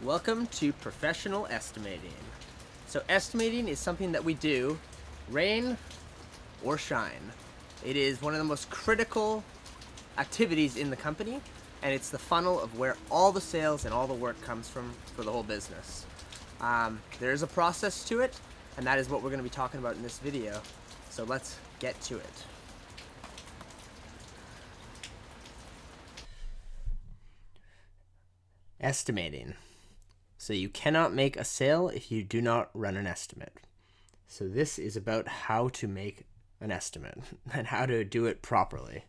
Welcome to Professional Estimating. So estimating is something that we do, rain or shine. It is one of the most critical activities in the company, and it's the funnel of where all the sales and all the work comes from for the whole business. There is a process to it, and that is what we're going to be talking about in this video. So let's get to it. Estimating. So you cannot make a sale if you do not run an estimate. So this is about how to make an estimate and how to do it properly.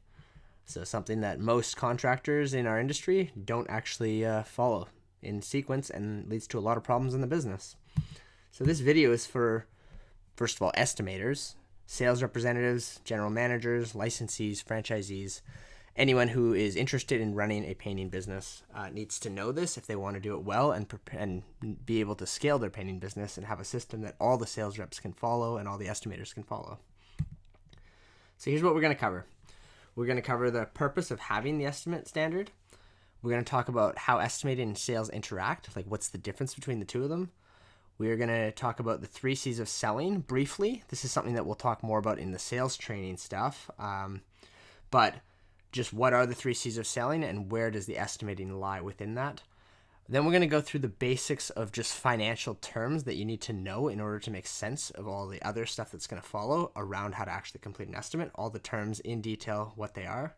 So something that most contractors in our industry don't actually follow in sequence and leads to a lot of problems in the business. So this video is for, first of all, estimators, sales representatives, general managers, licensees, franchisees. Anyone who is interested in running a painting business needs to know this if they want to do it well and be able to scale their painting business and have a system that all the sales reps can follow and all the estimators can follow. So here's what we're going to cover. We're going to cover the purpose of having the estimate standard. We're going to talk about how estimating and sales interact, like what's the difference between the two of them. We are going to talk about the 3 C's of selling briefly. This is something that we'll talk more about in the sales training stuff. But just what are the 3 C's of selling and where does the estimating lie within that? Then we're going to go through the basics of just financial terms that you need to know in order to make sense of all the other stuff that's going to follow around how to actually complete an estimate, all the terms in detail, what they are.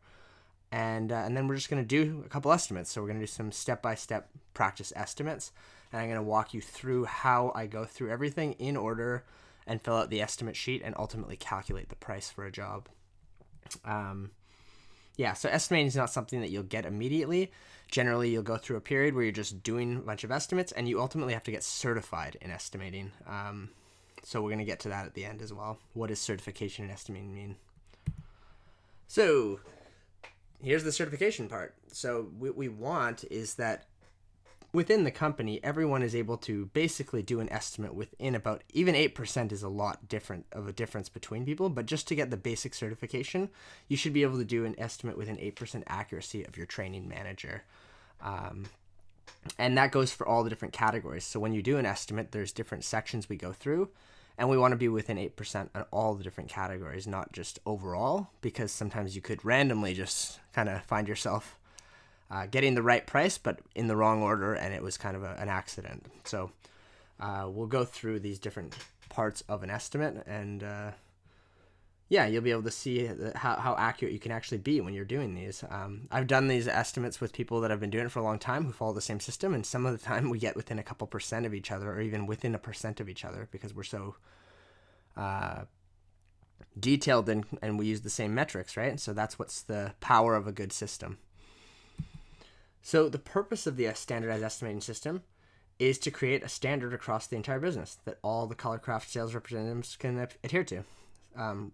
And then we're just going to do a couple estimates. So we're going to do some step-by-step practice estimates. And I'm going to walk you through how I go through everything in order and fill out the estimate sheet and ultimately calculate the price for a job. So estimating is not something that you'll get immediately. Generally, you'll go through a period where you're just doing a bunch of estimates, and you ultimately have to get certified in estimating. So we're going to get to that at the end as well. What does certification in estimating mean? So here's the certification part. So what we want is that within the company, everyone is able to basically do an estimate within about, even 8% is a lot different of a difference between people, but just to get the basic certification, you should be able to do an estimate within 8% accuracy of your training manager. And that goes for all the different categories. So when you do an estimate, there's different sections we go through, and we want to be within 8% on all the different categories, not just overall, because sometimes you could randomly just kind of find yourself getting the right price, but in the wrong order, and it was kind of an accident. So we'll go through these different parts of an estimate, and you'll be able to see how accurate you can actually be when you're doing these. I've done these estimates with people that have been doing it for a long time who follow the same system, and some of the time we get within a couple percent of each other, or even within 1% of each other, because we're so detailed and we use the same metrics, right? So that's what's the power of a good system. So the purpose of the standardized estimating system is to create a standard across the entire business that all the Colorcraft sales representatives can adhere to.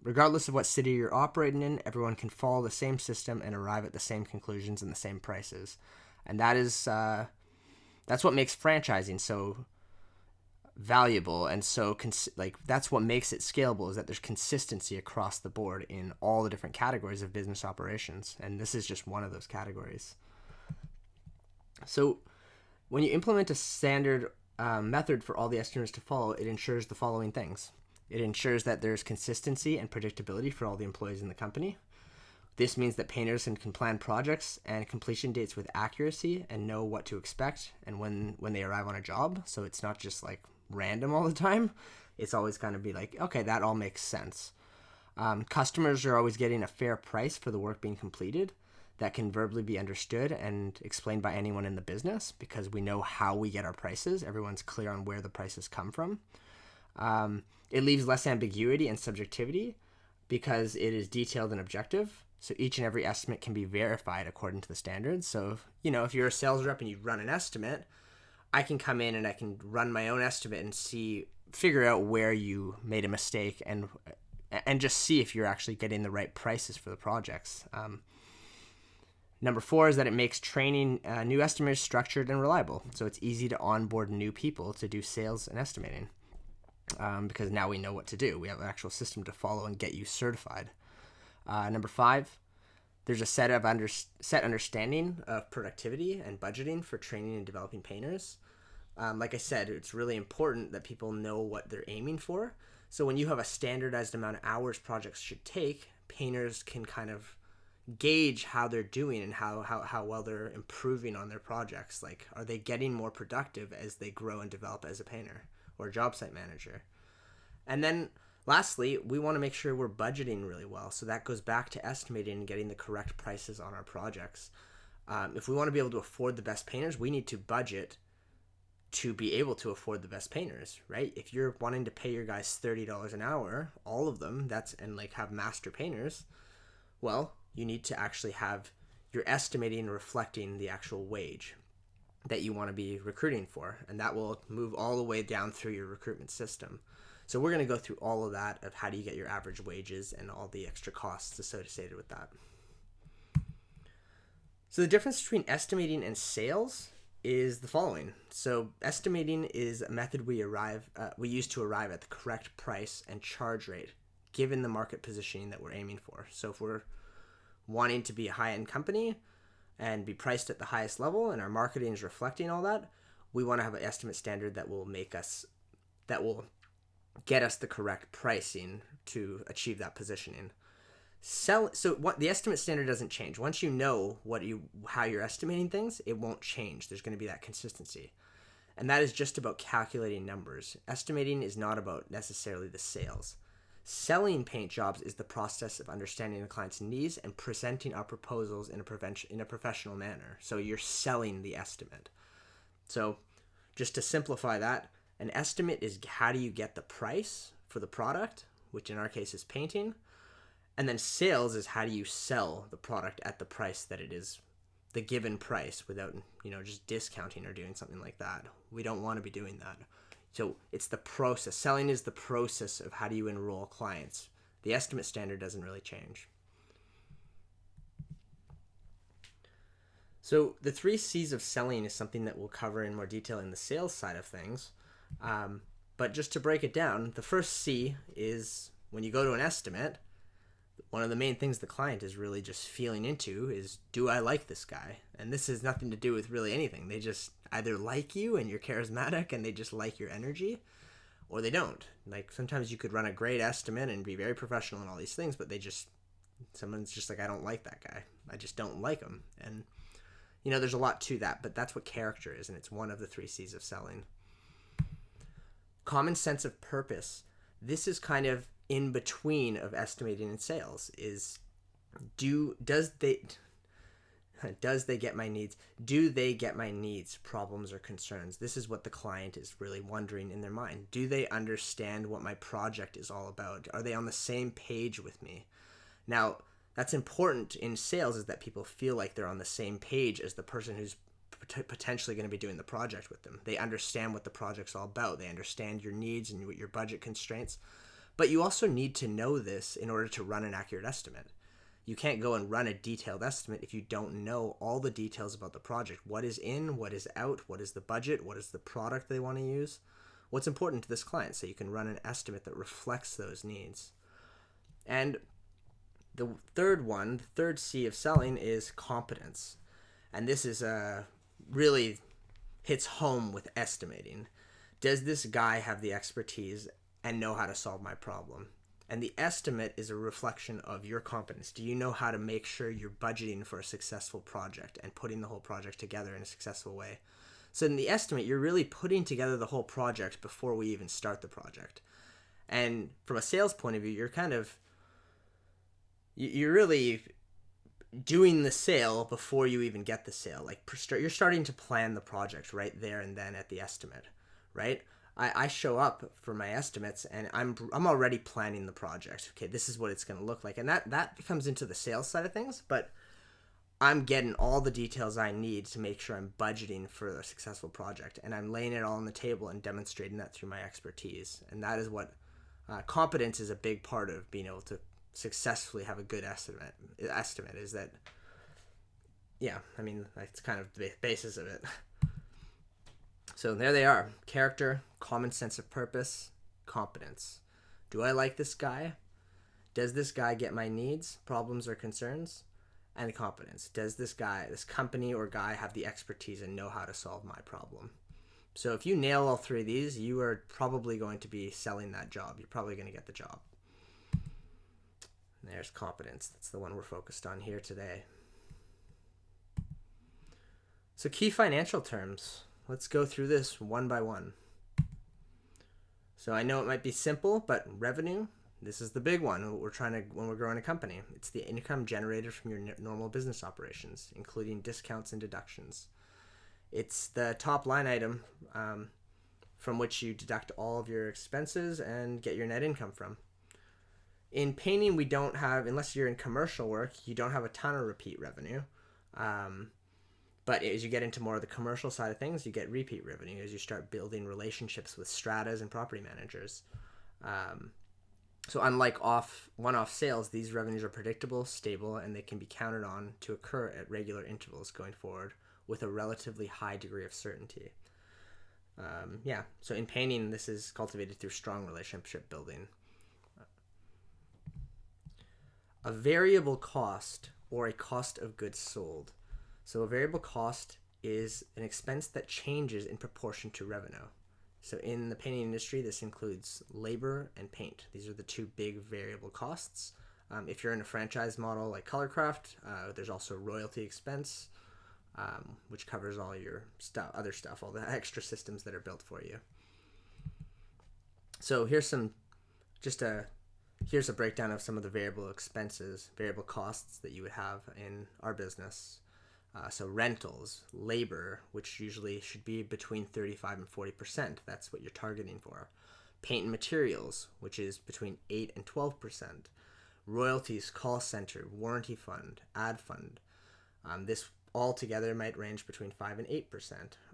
Regardless of what city you're operating in, everyone can follow the same system and arrive at the same conclusions and the same prices. And that's what makes franchising so valuable, and so that's what makes it scalable, is that there's consistency across the board in all the different categories of business operations. And this is just one of those categories. So when you implement a standard method for all the estimators to follow, it ensures the following things. It ensures that there's consistency and predictability for all the employees in the company. This means that painters can plan projects and completion dates with accuracy and know what to expect and when they arrive on a job. So it's not just like random all the time. It's always kind of be like, okay, that all makes sense. Customers are always getting a fair price for the work being completed that can verbally be understood and explained by anyone in the business, because we know how we get our prices. Everyone's clear on where the prices come from. It leaves less ambiguity and subjectivity because it is detailed and objective. So each and every estimate can be verified according to the standards. So, if you're a sales rep and you run an estimate, I can come in and I can run my own estimate and figure out where you made a mistake and just see if you're actually getting the right prices for the projects. Number 4 is that it makes training new estimators structured and reliable. So it's easy to onboard new people to do sales and estimating because now we know what to do. We have an actual system to follow and get you certified. Number 5, there's a set understanding of productivity and budgeting for training and developing painters. Like I said, it's really important that people know what they're aiming for. So when you have a standardized amount of hours projects should take, painters can kind of gauge how they're doing and how well they're improving on their projects. Like, are they getting more productive as they grow and develop as a painter or a job site manager? And then lastly, we want to make sure we're budgeting really well. So that goes back to estimating and getting the correct prices on our projects. If we want to be able to afford the best painters, we need to budget to be able to afford the best painters, right? If you're wanting to pay your guys $30 an hour, all of them, and like have master painters, well, you need to actually have your estimating reflecting the actual wage that you want to be recruiting for, and that will move all the way down through your recruitment system. So we're going to go through all of that of how do you get your average wages and all the extra costs associated with that. So the difference between estimating and sales is the following. So estimating is a method we use to arrive at the correct price and charge rate given the market positioning that we're aiming for. So if we're wanting to be a high-end company and be priced at the highest level and our marketing is reflecting all that, we want to have an estimate standard that will get us the correct pricing to achieve that positioning. The estimate standard doesn't change. Once you know how you're estimating things, it won't change. There's going to be that consistency. And that is just about calculating numbers. Estimating is not about necessarily the sales. Selling paint jobs is the process of understanding the client's needs and presenting our proposals in a professional manner. So you're selling the estimate. So just to simplify that, an estimate is how do you get the price for the product, which in our case is painting. And then sales is how do you sell the product at the price that it is, the given price, without just discounting or doing something like that. We don't want to be doing that. So it's the process. Selling is the process of how do you enroll clients. The estimate standard doesn't really change. So the 3 C's of selling is something that we'll cover in more detail in the sales side of things. But just to break it down, the first C is when you go to an estimate, one of the main things the client is really just feeling into is, do I like this guy? And this has nothing to do with really anything. They just either like you and you're charismatic and they just like your energy, or they don't. Like sometimes you could run a great estimate and be very professional and all these things, but someone's just like, I don't like that guy. I just don't like him. And there's a lot to that, but that's what character is, and it's one of the 3 C's of selling. Common sense of purpose. This is kind of in between of estimating and sales. Does they get my needs? Do they get my needs, problems, or concerns? This is what the client is really wondering in their mind. Do they understand what my project is all about? Are they on the same page with me? Now, that's important in sales, is that people feel like they're on the same page as the person who's potentially going to be doing the project with them. They understand what the project's all about. They understand your needs and your budget constraints. But you also need to know this in order to run an accurate estimate. You can't go and run a detailed estimate if you don't know all the details about the project. What is in, what is out, what is the budget, what is the product they want to use, what's important to this client, so you can run an estimate that reflects those needs. And the third C of selling is competence. And this is really hits home with estimating. Does this guy have the expertise and know how to solve my problem? And the estimate is a reflection of your competence. Do you know how to make sure you're budgeting for a successful project and putting the whole project together in a successful way? So in the estimate, you're really putting together the whole project before we even start the project. And from a sales point of view, you're really doing the sale before you even get the sale. Like you're starting to plan the project right there and then at the estimate, right? I show up for my estimates and I'm already planning the project. Okay, this is what it's going to look like. And that comes into the sales side of things, but I'm getting all the details I need to make sure I'm budgeting for a successful project. And I'm laying it all on the table and demonstrating that through my expertise. And that is what competence is a big part of being able to successfully have a good estimate is that, that's kind of the basis of it. So there they are. Character, common sense of purpose, competence. Do I like this guy? Does this guy get my needs, problems, or concerns? And competence. Does this company or guy have the expertise and know how to solve my problem? So if you nail all three of these, you are probably going to be selling that job. You're probably going to get the job. And there's competence. That's the one we're focused on here today. So key financial terms. Let's go through this one by one. So I know it might be simple, but revenue, this is the big one. When we're growing a company, it's the income generated from your normal business operations, including discounts and deductions. It's the top line item from which you deduct all of your expenses and get your net income from. In painting, we don't have, unless you're in commercial work, you don't have a ton of repeat revenue. But as you get into more of the commercial side of things, you get repeat revenue as you start building relationships with stratas and property managers. So unlike one-off sales, these revenues are predictable, stable, and they can be counted on to occur at regular intervals going forward with a relatively high degree of certainty. So in painting, this is cultivated through strong relationship building. A variable cost, or a cost of goods sold. So a variable cost is an expense that changes in proportion to revenue. So in the painting industry, this includes labor and paint. These are the two big variable costs. If you're in a franchise model like Colorcraft, there's also royalty expense, which covers all your other stuff, all the extra systems that are built for you. So here's a breakdown of some of the variable costs that you would have in our business. So rentals, labor, which usually should be between 35 and 40%. That's what you're targeting for. Paint and materials, which is between 8 and 12%. Royalties, call center, warranty fund, ad fund. This all together might range between 5 and 8%,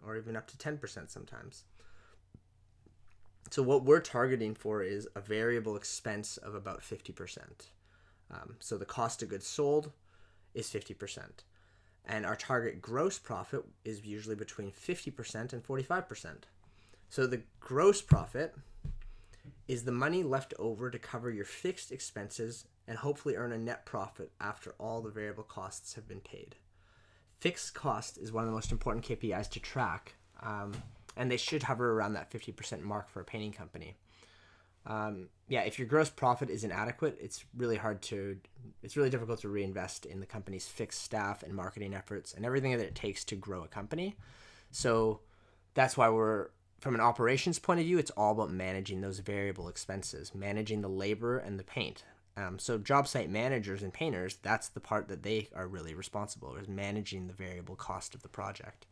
or even up to 10% sometimes. So what we're targeting for is a variable expense of about 50%. So the cost of goods sold is 50%. And our target gross profit is usually between 50% and 45%. So the gross profit is the money left over to cover your fixed expenses and hopefully earn a net profit after all the variable costs have been paid. Fixed cost is one of the most important KPIs to track, and they should hover around that 50% mark for a painting company. If your gross profit is inadequate, it's really difficult to reinvest in the company's fixed staff and marketing efforts and everything that it takes to grow a company. So that's why from an operations point of view, it's all about managing those variable expenses, managing the labor and the paint. So job site managers and painters, that's the part that they are really responsible, is managing the variable cost of the project.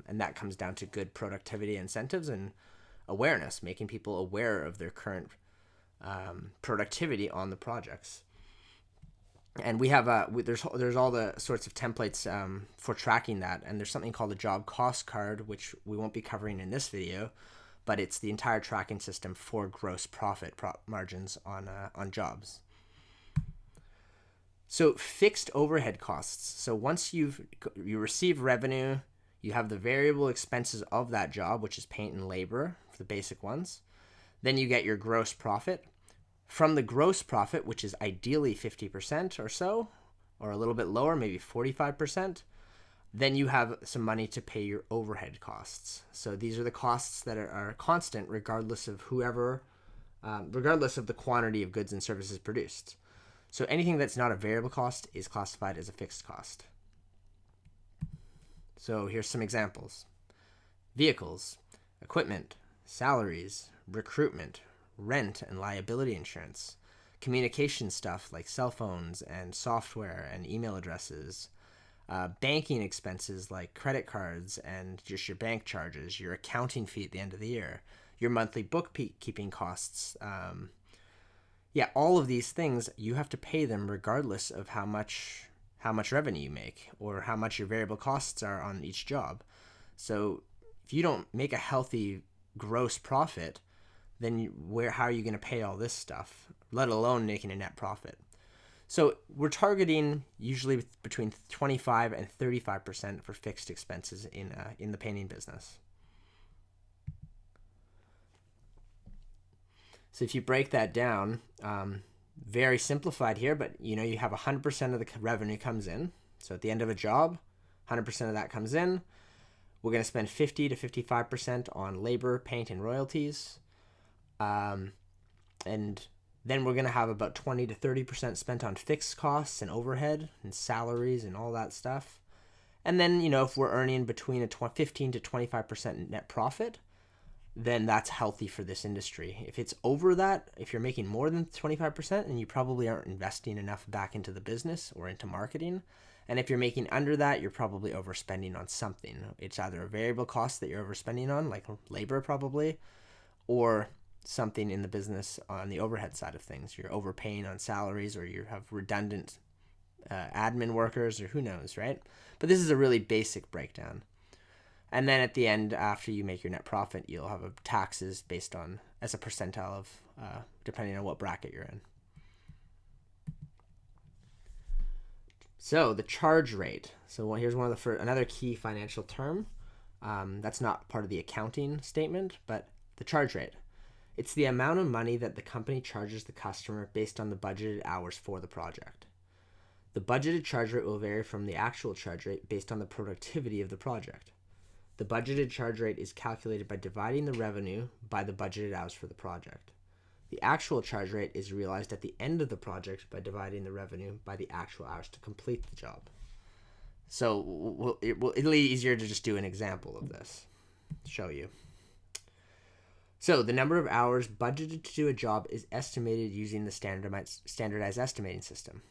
And that comes down to good productivity incentives and awareness, making people aware of their current productivity on the projects. And we have there's all the sorts of templates for tracking that, and there's something called a job cost card, which we won't be covering in this video, but it's the entire tracking system for gross profit margins on jobs. So fixed overhead costs. So once you receive revenue, you have the variable expenses of that job, which is paint and labor for the basic ones. Then you get your gross profit. From the gross profit, which is ideally 50% or so, or a little bit lower, maybe 45%, then you have some money to pay your overhead costs. So these are the costs that are constant regardless of regardless of the quantity of goods and services produced. So anything that's not a variable cost is classified as a fixed cost. So here's some examples. Vehicles, equipment, salaries, recruitment, rent and liability insurance, communication stuff like cell phones and software and email addresses, banking expenses like credit cards and just your bank charges, your accounting fee at the end of the year, your monthly bookkeeping costs. All of these things, you have to pay them regardless of how much revenue you make or how much your variable costs are on each job. So if you don't make a healthy gross profit, then how are you going to pay all this stuff, let alone making a net profit? So we're targeting usually between 25 and 35% for fixed expenses in the painting business. So if you break that down, very simplified here, but you have 100% of the revenue comes in. So at the end of a job, 100% of that comes in. We're going to spend 50 to 55% on labor, paint, and royalties. And then we're going to have about 20 to 30% spent on fixed costs and overhead and salaries and all that stuff. And then, if we're earning between a 15 to 25% net profit, then that's healthy for this industry. If it's over that, if you're making more than 25%, then you probably aren't investing enough back into the business or into marketing. And if you're making under that, you're probably overspending on something. It's either a variable cost that you're overspending on, like labor probably, or something in the business on the overhead side of things. You're overpaying on salaries, or you have redundant admin workers, or who knows, right? But this is a really basic breakdown. And then at the end, after you make your net profit, you'll have taxes based on as a percentile of depending on what bracket you're in. So the charge rate. So here's one of another key financial term. That's not part of the accounting statement, but the charge rate. It's the amount of money that the company charges the customer based on the budgeted hours for the project. The budgeted charge rate will vary from the actual charge rate based on the productivity of the project. The budgeted charge rate is calculated by dividing the revenue by the budgeted hours for the project. The actual charge rate is realized at the end of the project by dividing the revenue by the actual hours to complete the job. So it'll be easier to just do an example of this, show you. So the number of hours budgeted to do a job is estimated using the standardized estimating system.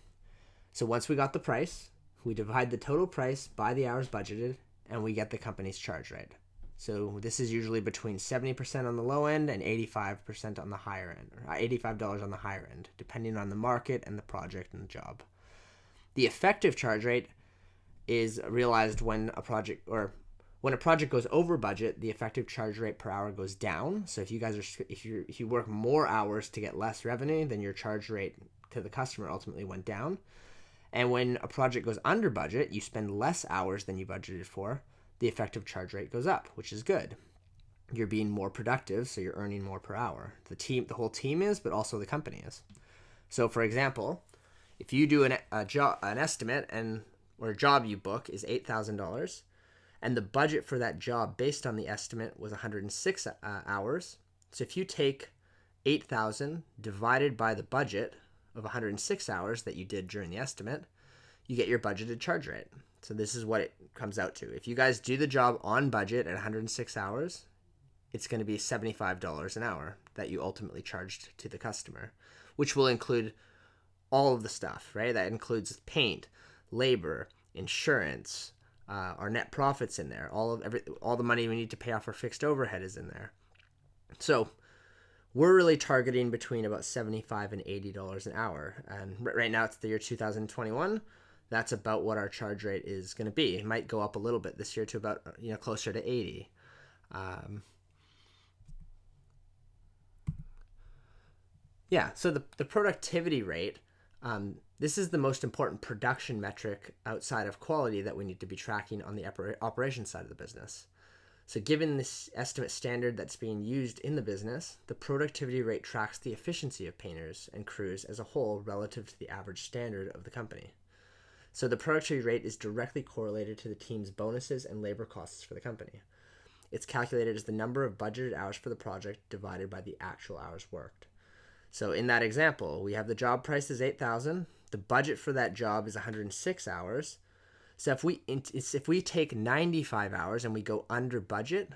So once we got the price, we divide the total price by the hours budgeted, and we get the company's charge rate. So this is usually between 70% on the low end and 85% on the higher end, or $85 on the higher end, depending on the market and the project and the job. The effective charge rate is realized when a project goes over budget, the effective charge rate per hour goes down. So if you work more hours to get less revenue, then your charge rate to the customer ultimately went down. And when a project goes under budget, you spend less hours than you budgeted for, the effective charge rate goes up, which is good. You're being more productive, so you're earning more per hour. The whole team is, but also the company is. So for example, if you do an estimate or a job you book is $8,000, and the budget for that job based on the estimate was 106 hours. So if you take 8,000 divided by the budget of 106 hours that you did during the estimate, you get your budgeted charge rate. So this is what it comes out to. If you guys do the job on budget at 106 hours, it's going to be $75 an hour that you ultimately charged to the customer, which will include all of the stuff, right? That includes paint, labor, insurance, our net profits in there. All the money we need to pay off our fixed overhead is in there. So we're really targeting between about $75 and $80 an hour. And right now it's the year 2021. That's about what our charge rate is going to be. It might go up a little bit this year to about, closer to 80. So the productivity rate, this is the most important production metric outside of quality that we need to be tracking on the operation side of the business. So given this estimate standard that's being used in the business, the productivity rate tracks the efficiency of painters and crews as a whole relative to the average standard of the company. So the productivity rate is directly correlated to the team's bonuses and labor costs for the company. It's calculated as the number of budgeted hours for the project divided by the actual hours worked. So in that example, we have the job price is $8,000. The budget for that job is 106 hours. So if we take 95 hours and we go under budget,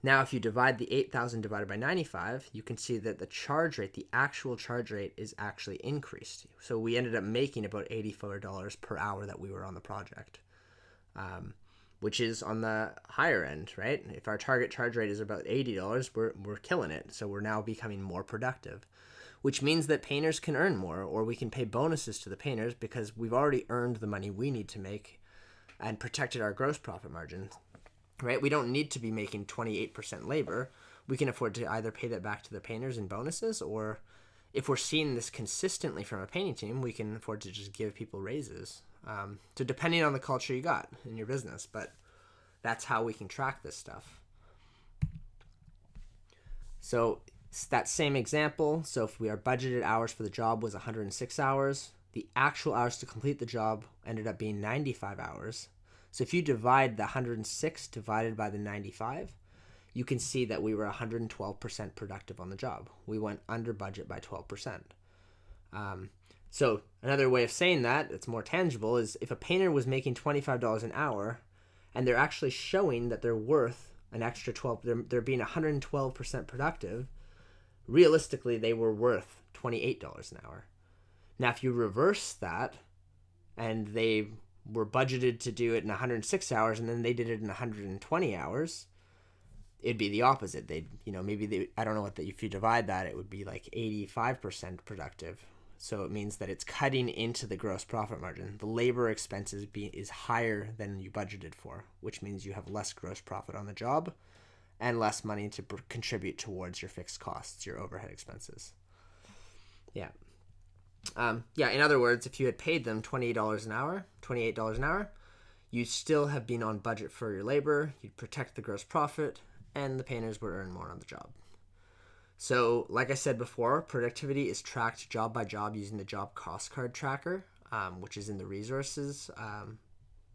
now if you divide the 8,000 divided by 95, you can see that the charge rate, the actual charge rate, is actually increased. So we ended up making about $84 per hour that we were on the project, which is on the higher end, right? If our target charge rate is about $80, we're killing it. So we're now becoming more productive, which means that painters can earn more, or we can pay bonuses to the painters because we've already earned the money we need to make and protected our gross profit margin, right? We don't need to be making 28% labor. We can afford to either pay that back to the painters in bonuses, or if we're seeing this consistently from a painting team, we can afford to just give people raises. So depending on the culture you got in your business, but that's how we can track this stuff. So that same example, so if our budgeted hours for the job was 106 hours, the actual hours to complete the job ended up being 95 hours. So if you divide the 106 divided by the 95, you can see that we were 112% productive on the job. We went under budget by 12%. So another way of saying that, it's more tangible, is if a painter was making $25 an hour and they're actually showing that they're worth an extra 12, they're being 112% productive, realistically they were worth $28 an hour. Now if you reverse that and they were budgeted to do it in 106 hours and then they did it in 120 hours, it'd be the opposite. I don't know if you divide that, it would be like 85% productive. So it means that it's cutting into the gross profit margin. The labor expenses is higher than you budgeted for, which means you have less gross profit on the job and less money to contribute towards your fixed costs, your overhead expenses. Yeah. In other words, if you had paid them $28 an hour, you'd still have been on budget for your labor, you'd protect the gross profit, and the painters would earn more on the job. So, like I said before, productivity is tracked job by job using the job cost card tracker, which is in the resources,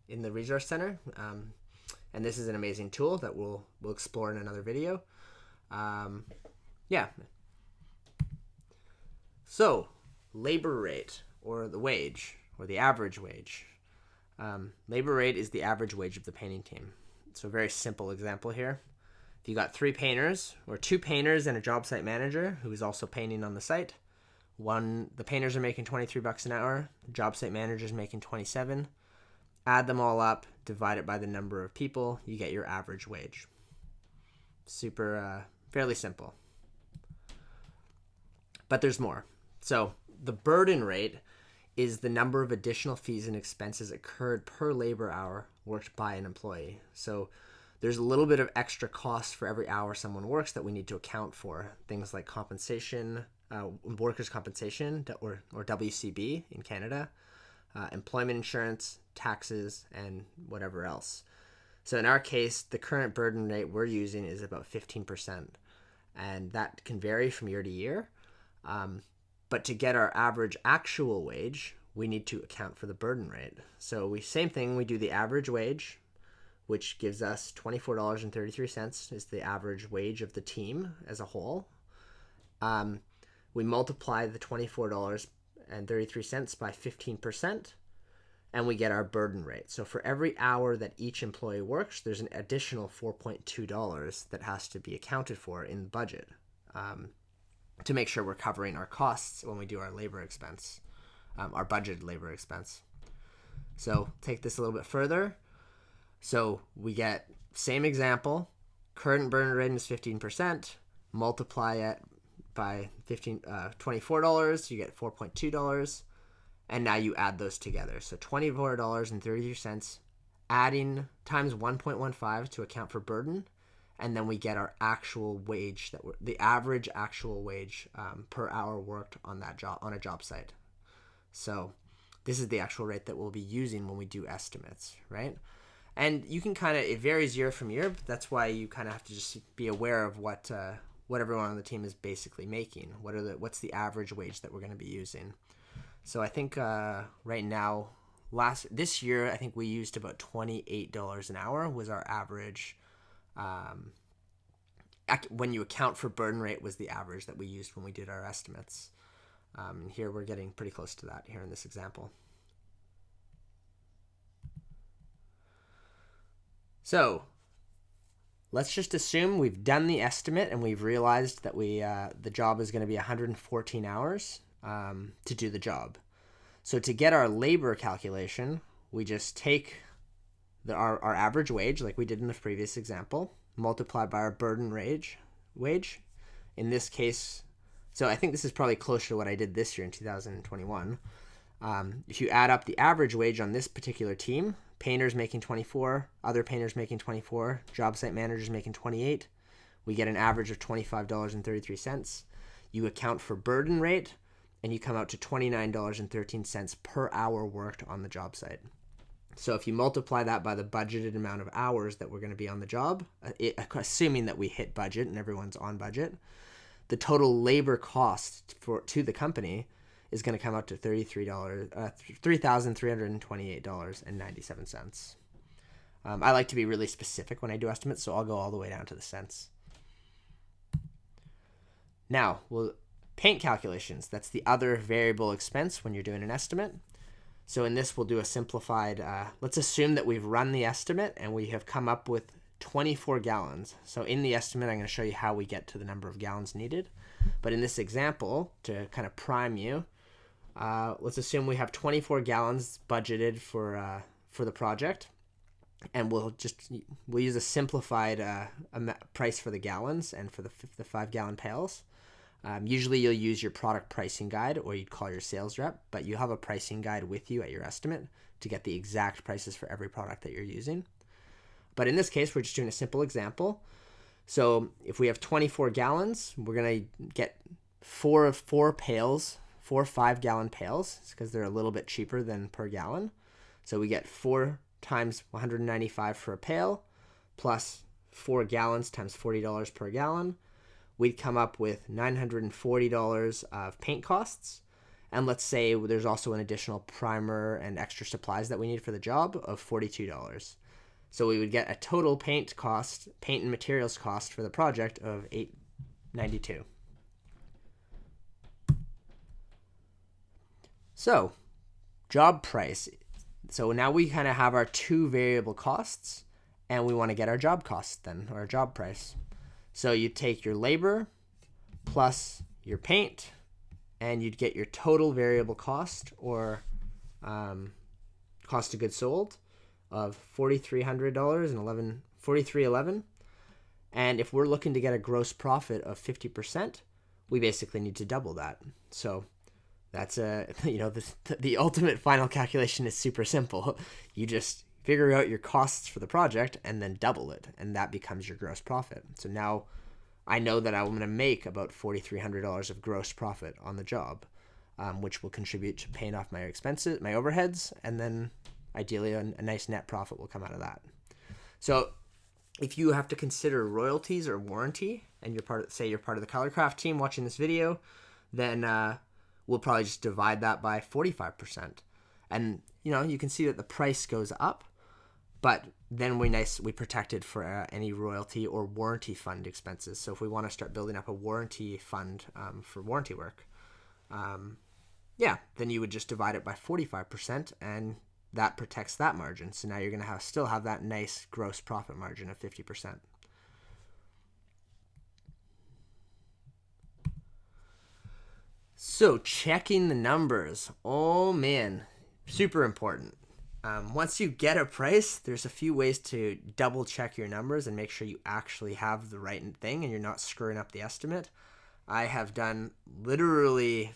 in the resource center. And this is an amazing tool that we'll explore in another video. So, labor rate, or the wage, or the average wage. Labor rate is the average wage of the painting team. So, a very simple example here. If you got 3 painters, or 2 painters and a job site manager who is also painting on the site, the painters are making $23 an hour, the job site manager is making $27. Add them all up, divide it by the number of people, you get your average wage. Fairly simple. But there's more. So the burden rate is the number of additional fees and expenses incurred per labor hour worked by an employee. So there's a little bit of extra cost for every hour someone works that we need to account for. Things like compensation, workers' compensation, or WCB in Canada, employment insurance, taxes, and whatever else. So in our case, the current burden rate we're using is about 15%. And that can vary from year to year. But to get our average actual wage, we need to account for the burden rate. So same thing, we do the average wage, which gives us $24.33 is the average wage of the team as a whole. We multiply the $24.33 by 15%, and we get our burden rate. So for every hour that each employee works, there's an additional $4.2 that has to be accounted for in the budget to make sure we're covering our costs when we do our labor expense, our budgeted labor expense. So take this a little bit further. So we get, same example, current burn rate is 15%, multiply it by $24, you get $4.2, and now you add those together. So $24.33, adding times 1.15 to account for burden, and then we get our actual wage, the average actual wage per hour worked on that job, on a job site. So this is the actual rate that we'll be using when we do estimates, right? And you can it varies year from year, but that's why you kind of have to just be aware of what everyone on the team is basically making. What's the average wage that we're going to be using? So I think right now, this year, I think we used about $28 an hour was our average. When you account for burden rate was the average that we used when we did our estimates. Here we're getting pretty close to that here in this example. So let's just assume we've done the estimate and we've realized that the job is going to be 114 hours to do the job. So to get our labor calculation, we just take our average wage, like we did in the previous example, multiply by our burden wage. In this case, so I think this is probably closer to what I did this year in 2021. If you add up the average wage on this particular team, painters making 24, other painters making 24, job site managers making 28, we get an average of $25.33. You account for burden rate, and you come out to $29.13 per hour worked on the job site. So if you multiply that by the budgeted amount of hours that we're going to be on the job, assuming that we hit budget and everyone's on budget, the total labor cost to the company is going to come out to $3,328.97. I like to be really specific when I do estimates, so I'll go all the way down to the cents. Now, paint calculations. That's the other variable expense when you're doing an estimate. So in this, we'll do a simplified, let's assume that we've run the estimate and we have come up with 24 gallons. So in the estimate, I'm going to show you how we get to the number of gallons needed. But in this example, to kind of prime you, let's assume we have 24 gallons budgeted for the project. And we'll use a simplified price for the gallons and for the 5-gallon pails. Usually you'll use your product pricing guide, or you'd call your sales rep, but you have a pricing guide with you at your estimate to get the exact prices for every product that you're using. But in this case, we're just doing a simple example. So if we have 24 gallons, we're going to get four 5-gallon pails, because they're a little bit cheaper than per gallon. So we get 4 times 195 for a pail, plus 4 gallons times $40 per gallon. We'd come up with $940 of paint costs. And let's say there's also an additional primer and extra supplies that we need for the job of $42. So we would get a total paint and materials cost for the project of $892. So, job price. So now we kind of have our 2 variable costs, and we want to get our job cost then, or our job price. So you take your labor plus your paint, and you'd get your total variable cost, or cost of goods sold, of $4,311. And if we're looking to get a gross profit of 50%, we basically need to double that. So that's the ultimate final calculation is super simple. You just figure out your costs for the project and then double it, and that becomes your gross profit. So now I know that I'm going to make about $4,300 of gross profit on the job, which will contribute to paying off my expenses, my overheads, and then ideally a nice net profit will come out of that. So if you have to consider royalties or warranty, and you're part of the Colorcraft team watching this video, then we'll probably just divide that by 45%. And, you can see that the price goes up, but then we protected for any royalty or warranty fund expenses. So if we want to start building up a warranty fund for warranty work, then you would just divide it by 45%, and that protects that margin. So now you're going to still have that nice gross profit margin of 50%. So checking the numbers, oh man, super important. Once you get a price, there's a few ways to double check your numbers and make sure you actually have the right thing and you're not screwing up the estimate. I have done literally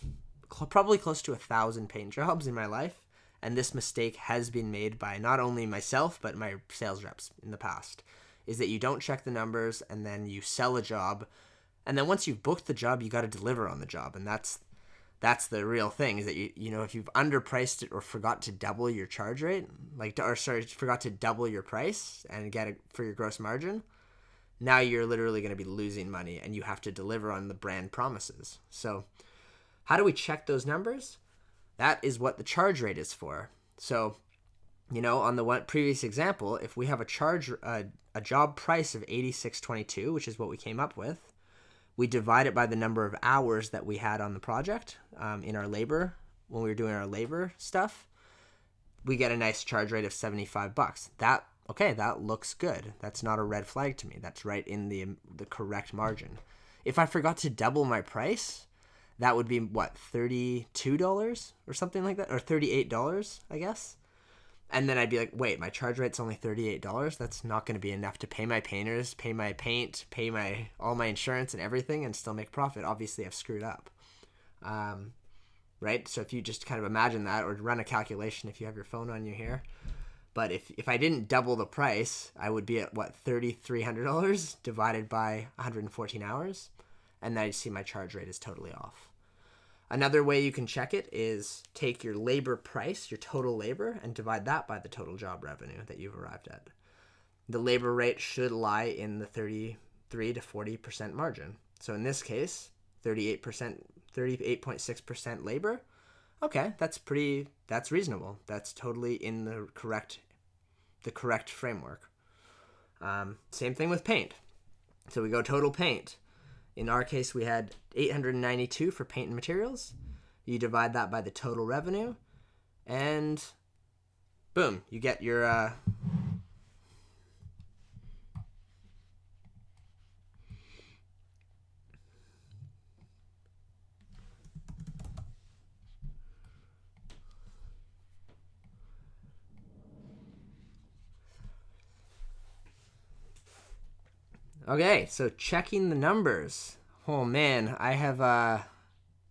probably close to 1,000 paint jobs in my life, and this mistake has been made by not only myself but my sales reps in the past, is that you don't check the numbers and then you sell a job, and then once you've booked the job, you got to deliver on the job, and that's the real thing, is that if you've underpriced it or forgot to double your charge rate, forgot to double your price and get it for your gross margin, now you're literally going to be losing money and you have to deliver on the brand promises. So how do we check those numbers? That is what the charge rate is for. So, on the previous example, if we have a job price of $86.22, which is what we came up with, we divide it by the number of hours that we had on the project in our labor, when we were doing our labor stuff, we get a nice charge rate of $75. That looks good. That's not a red flag to me. That's right in the correct margin. If I forgot to double my price, that would be what, $32 or something like that, or $38, I guess. And then I'd be like, wait, my charge rate's only $38. That's not going to be enough to pay my painters, pay my paint, pay all my insurance and everything, and still make profit. Obviously, I've screwed up. Right? So if you just kind of imagine that, or run a calculation if you have your phone on you here. But if I didn't double the price, I would be at, $3,300 divided by 114 hours. And then I see my charge rate is totally off. Another way you can check it is take your labor price, your total labor, and divide that by the total job revenue that you've arrived at. The labor rate should lie in the 33 to 40% margin. So in this case, 38.6% labor. Okay, that's reasonable. That's totally in the correct the correct framework. Same thing with paint. So we go total paint. In our case, we had $892 for paint and materials. You divide that by the total revenue, and boom, you get your Okay, so checking the numbers. Oh man, I have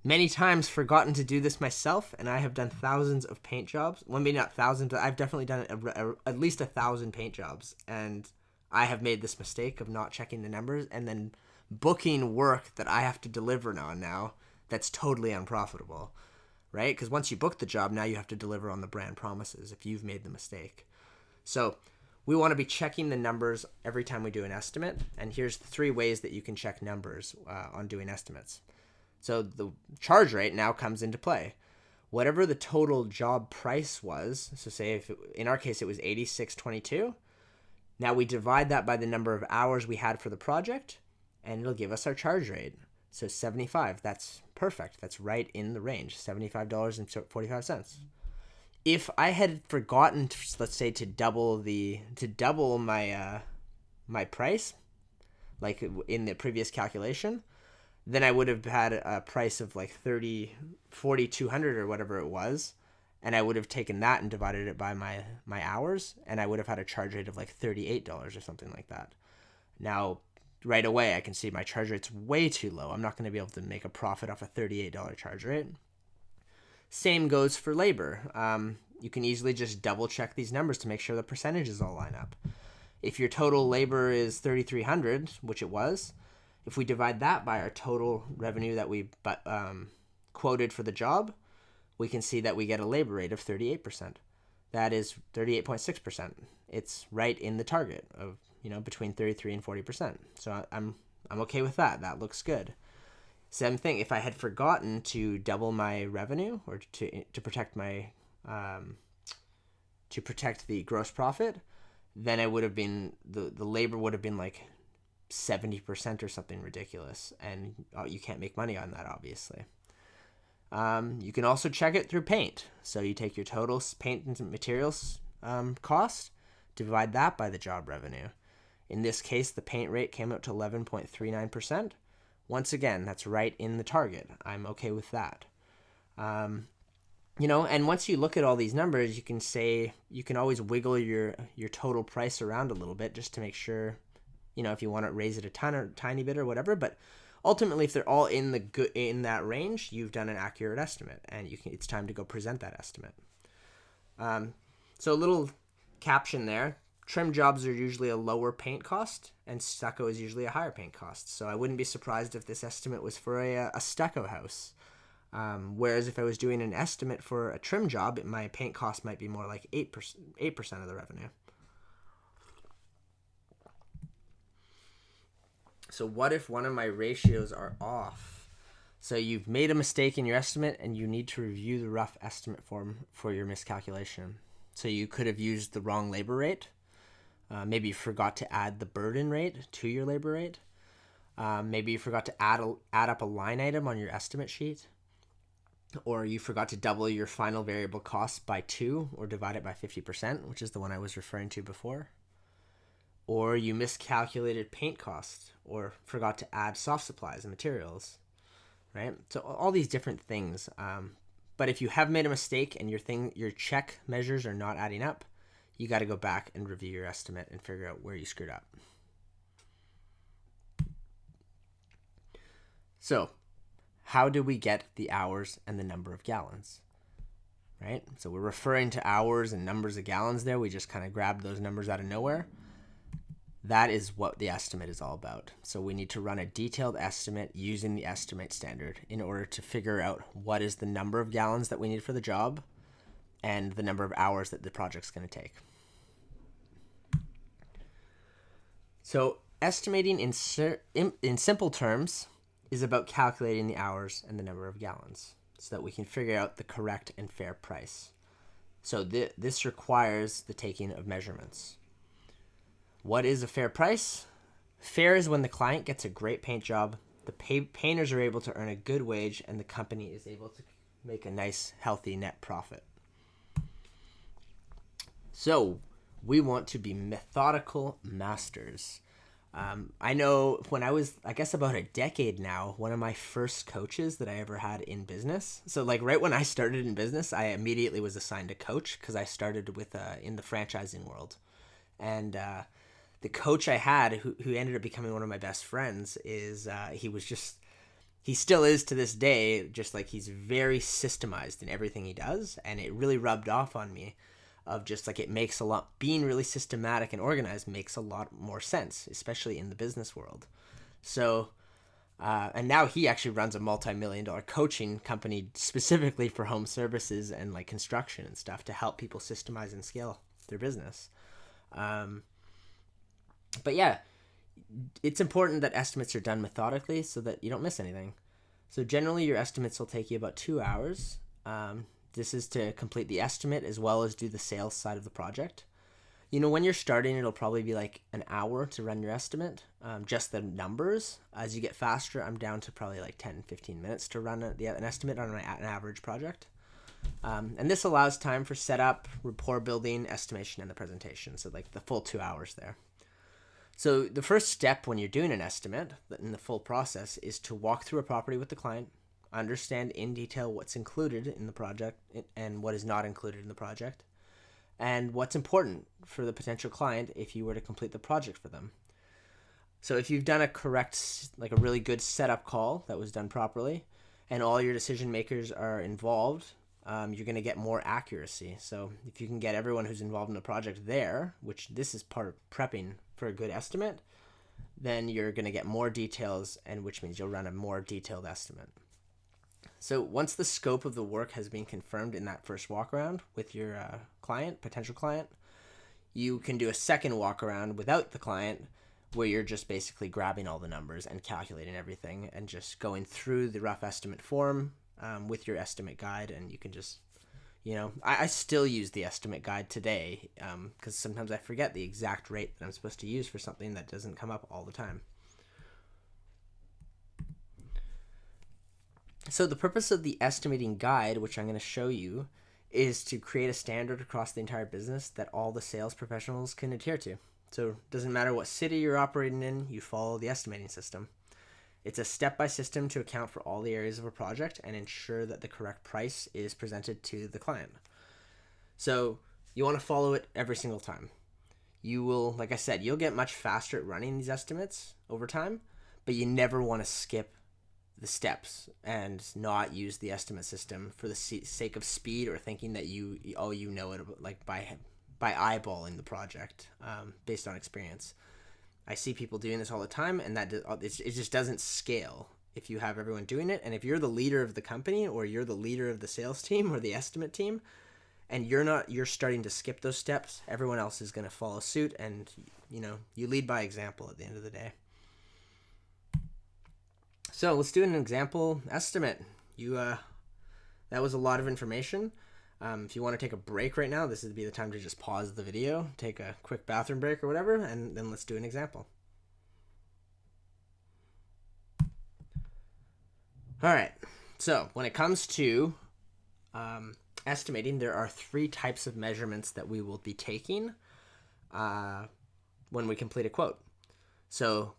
many times forgotten to do this myself, and I have done thousands of paint jobs. Well, maybe not thousands, but I've definitely done at least 1,000 paint jobs, and I have made this mistake of not checking the numbers and then booking work that I have to deliver on now that's totally unprofitable, right? Because once you book the job, now you have to deliver on the brand promises if you've made the mistake. So we want to be checking the numbers every time we do an estimate, and here's the 3 ways that you can check numbers on doing estimates. So the charge rate now comes into play. Whatever the total job price was, so say if in our case it was $86.22, now we divide that by the number of hours we had for the project, and it'll give us our charge rate. So 75, that's perfect. That's right in the range, $75.45. If I had forgotten, let's say, to double my my price, like in the previous calculation, then I would have had a price of like $4,200 or whatever it was, and I would have taken that and divided it by my hours, and I would have had a charge rate of like $38 or something like that. Now, right away, I can see my charge rate's way too low. I'm not going to be able to make a profit off a $38 charge rate. Same goes for labor. You can easily just double check these numbers to make sure the percentages all line up. If your total labor is $3,300, which it was, if we divide that by our total revenue that we quoted for the job, we can see that we get a labor rate of 38%. That is 38.6%. It's right in the target of between 33 and 40%. So I'm okay with that. That looks good. Same thing. If I had forgotten to double my revenue or to protect my to protect the gross profit, then it would have been the labor would have been like 70% or something ridiculous, and you can't make money on that, obviously. You can also check it through paint. So you take your total paint and materials cost, divide that by the job revenue. In this case, the paint rate came out to 11.39%. Once again, that's right in the target. I'm okay with that. And once you look at all these numbers, you can always wiggle your total price around a little bit just to make sure, if you want to raise it a tiny bit or whatever. But ultimately, if they're all in that range, you've done an accurate estimate, and it's time to go present that estimate. So a little caption there. Trim jobs are usually a lower paint cost, and stucco is usually a higher paint cost. So I wouldn't be surprised if this estimate was for a stucco house. Whereas if I was doing an estimate for a trim job, my paint cost might be more like 8% of the revenue. So what if one of my ratios are off? So you've made a mistake in your estimate, and you need to review the rough estimate form for your miscalculation. So you could have used the wrong labor rate. Maybe you forgot to add the burden rate to your labor rate. Maybe you forgot to add up a line item on your estimate sheet. Or you forgot to double your final variable cost by 2 or divide it by 50%, which is the one I was referring to before. Or you miscalculated paint cost or forgot to add soft supplies and materials, right? So all these different things. But if you have made a mistake and your check measures are not adding up, you got to go back and review your estimate and figure out where you screwed up. So, how do we get the hours and the number of gallons? Right? So we're referring to hours and numbers of gallons there. We just kind of grabbed those numbers out of nowhere. That is what the estimate is all about. So we need to run a detailed estimate using the estimate standard in order to figure out what is the number of gallons that we need for the job and the number of hours that the project's going to take. So estimating in simple terms is about calculating the hours and the number of gallons so that we can figure out the correct and fair price. So this requires the taking of measurements. What is a fair price? Fair is when the client gets a great paint job, the painters are able to earn a good wage, and the company is able to make a nice, healthy net profit. So we want to be methodical masters. I know when I was, I guess, about a decade now, one of my first coaches that I ever had in business. So like right when I started in business, I immediately was assigned a coach because I started with in the franchising world. And the coach I had, who ended up becoming one of my best friends, is he still is to this day, just like he's very systemized in everything he does. And it really rubbed off on me of just like it makes a lot, being really systematic and organized makes a lot more sense, especially in the business world. So, and now he actually runs a multi-million-dollar coaching company specifically for home services and like construction and stuff to help people systemize and scale their business. But yeah, it's important that estimates are done methodically so that you don't miss anything. So generally your estimates will take you about 2 hours. This is to complete the estimate as well as do the sales side of the project. When you're starting, it'll probably be like an hour to run your estimate, just the numbers. As you get faster, I'm down to probably like 10, 15 minutes to run an estimate on an average project. And this allows time for setup, rapport building, estimation, and the presentation. So like the full 2 hours there. So the first step when you're doing an estimate in the full process is to walk through a property with the client, understand in detail what's included in the project and what is not included in the project, and what's important for the potential client if you were to complete the project for them. So if you've done a really good setup call that was done properly, and all your decision makers are involved, you're going to get more accuracy. So if you can get everyone who's involved in the project there, which this is part of prepping for a good estimate, then you're going to get more details, and which means you'll run a more detailed estimate. So once the scope of the work has been confirmed in that first walk around with your potential client, you can do a second walk around without the client where you're just basically grabbing all the numbers and calculating everything and just going through the rough estimate form with your estimate guide. And you can just, I still use the estimate guide today because sometimes I forget the exact rate that I'm supposed to use for something that doesn't come up all the time. So the purpose of the estimating guide, which I'm going to show you, is to create a standard across the entire business that all the sales professionals can adhere to. So it doesn't matter what city you're operating in, you follow the estimating system. It's a step-by-step system to account for all the areas of a project and ensure that the correct price is presented to the client. So you want to follow it every single time. You will, like I said, you'll get much faster at running these estimates over time, but you never want to skip the steps and not use the estimate system for the sake of speed or thinking that you know it like by eyeballing the project based on experience. I see people doing this all the time, and it just doesn't scale if you have everyone doing it. And if you're the leader of the company or you're the leader of the sales team or the estimate team, and you're starting to skip those steps, everyone else is going to follow suit, and you lead by example at the end of the day. So let's do an example estimate. That was a lot of information. If you want to take a break right now, this would be the time to just pause the video, take a quick bathroom break or whatever, and then let's do an example. All right. So when it comes to estimating, there are 3 types of measurements that we will be taking when we complete a quote. So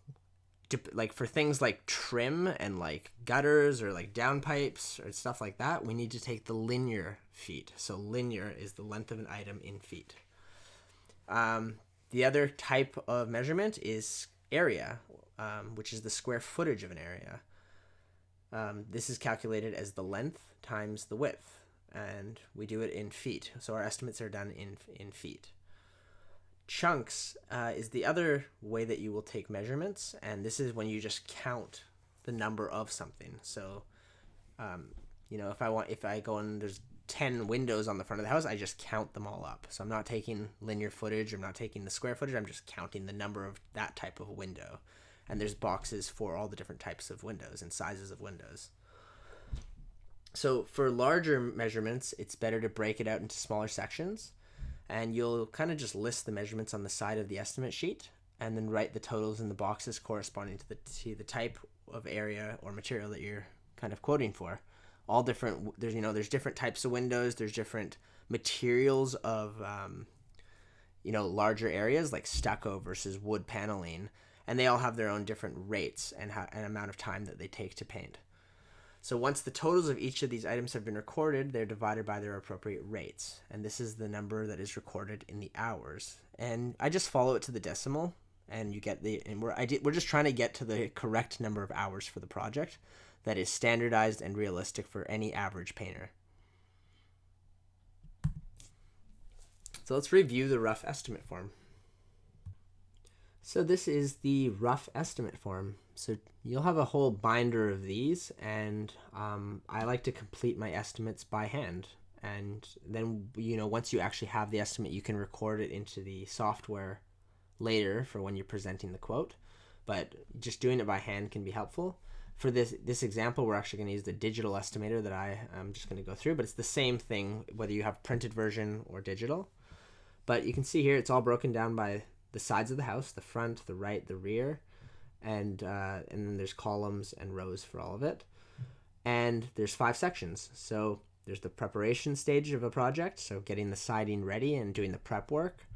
like for things like trim and like gutters or like downpipes or stuff like that, we need to take the linear feet. So linear is the length of an item in feet. The other type of measurement is area, which is the square footage of an area. This is calculated as the length times the width, and we do it in feet. So our estimates are done in feet. Chunks is the other way that you will take measurements, and this is when you just count the number of something. So, if I go and there's 10 windows on the front of the house, I just count them all up. So I'm not taking linear footage, I'm not taking the square footage, I'm just counting the number of that type of window. And there's boxes for all the different types of windows and sizes of windows. So for larger measurements, it's better to break it out into smaller sections, and you'll kind of just list the measurements on the side of the estimate sheet and then write the totals in the boxes corresponding to the type of area or material that you're kind of quoting for. All different, there's different types of windows, there's different materials of larger areas like stucco versus wood paneling, and they all have their own different rates and amount of time that they take to paint. So once the totals of each of these items have been recorded, they're divided by their appropriate rates. And this is the number that is recorded in the hours. And I just follow it to the decimal, and we're just trying to get to the correct number of hours for the project that is standardized and realistic for any average painter. So let's review the rough estimate form. So this is the rough estimate form. So you'll have a whole binder of these, and I like to complete my estimates by hand. And then, once you actually have the estimate, you can record it into the software later for when you're presenting the quote. But just doing it by hand can be helpful. For this example, we're actually going to use the digital estimator that I'm just going to go through, but it's the same thing whether you have printed version or digital. But you can see here it's all broken down by the sides of the house, the front, the right, the rear, and then there's columns and rows for all of it. And there's 5 sections. So there's the preparation stage of a project, so getting the siding ready and doing the prep work.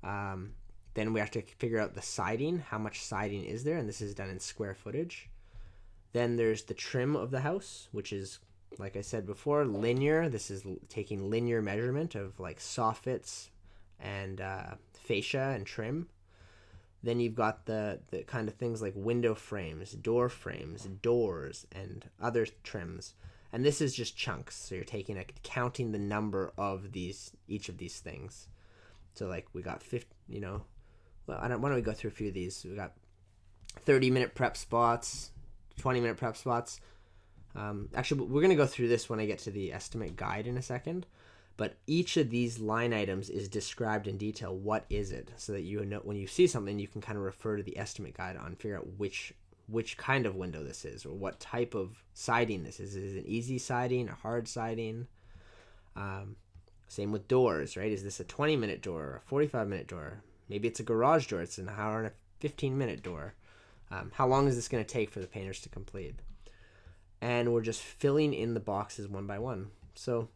Then we have to figure out the siding, how much siding is there, and this is done in square footage. Then there's the trim of the house, which is, like I said before, linear. This is taking linear measurement of like soffits and fascia and trim. Then you've got the kind of things like window frames, doors, and other trims. And this is just chunks. So you're counting the number of each of these things. So like we got 50, why don't we go through a few of these? We got 30-minute prep spots, 20-minute prep spots. Actually, we're going to go through this when I get to the estimate guide in a second. But each of these line items is described in detail. What is it? So that when you see something, you can kind of refer to the estimate guide on figure out which kind of window this is or what type of siding this is. Is it an easy siding, a hard siding? Same with doors, right? Is this a 20-minute door or a 45-minute door? Maybe it's a garage door. It's an hour and a 15-minute door. How long is this going to take for the painters to complete? And we're just filling in the boxes one by one. So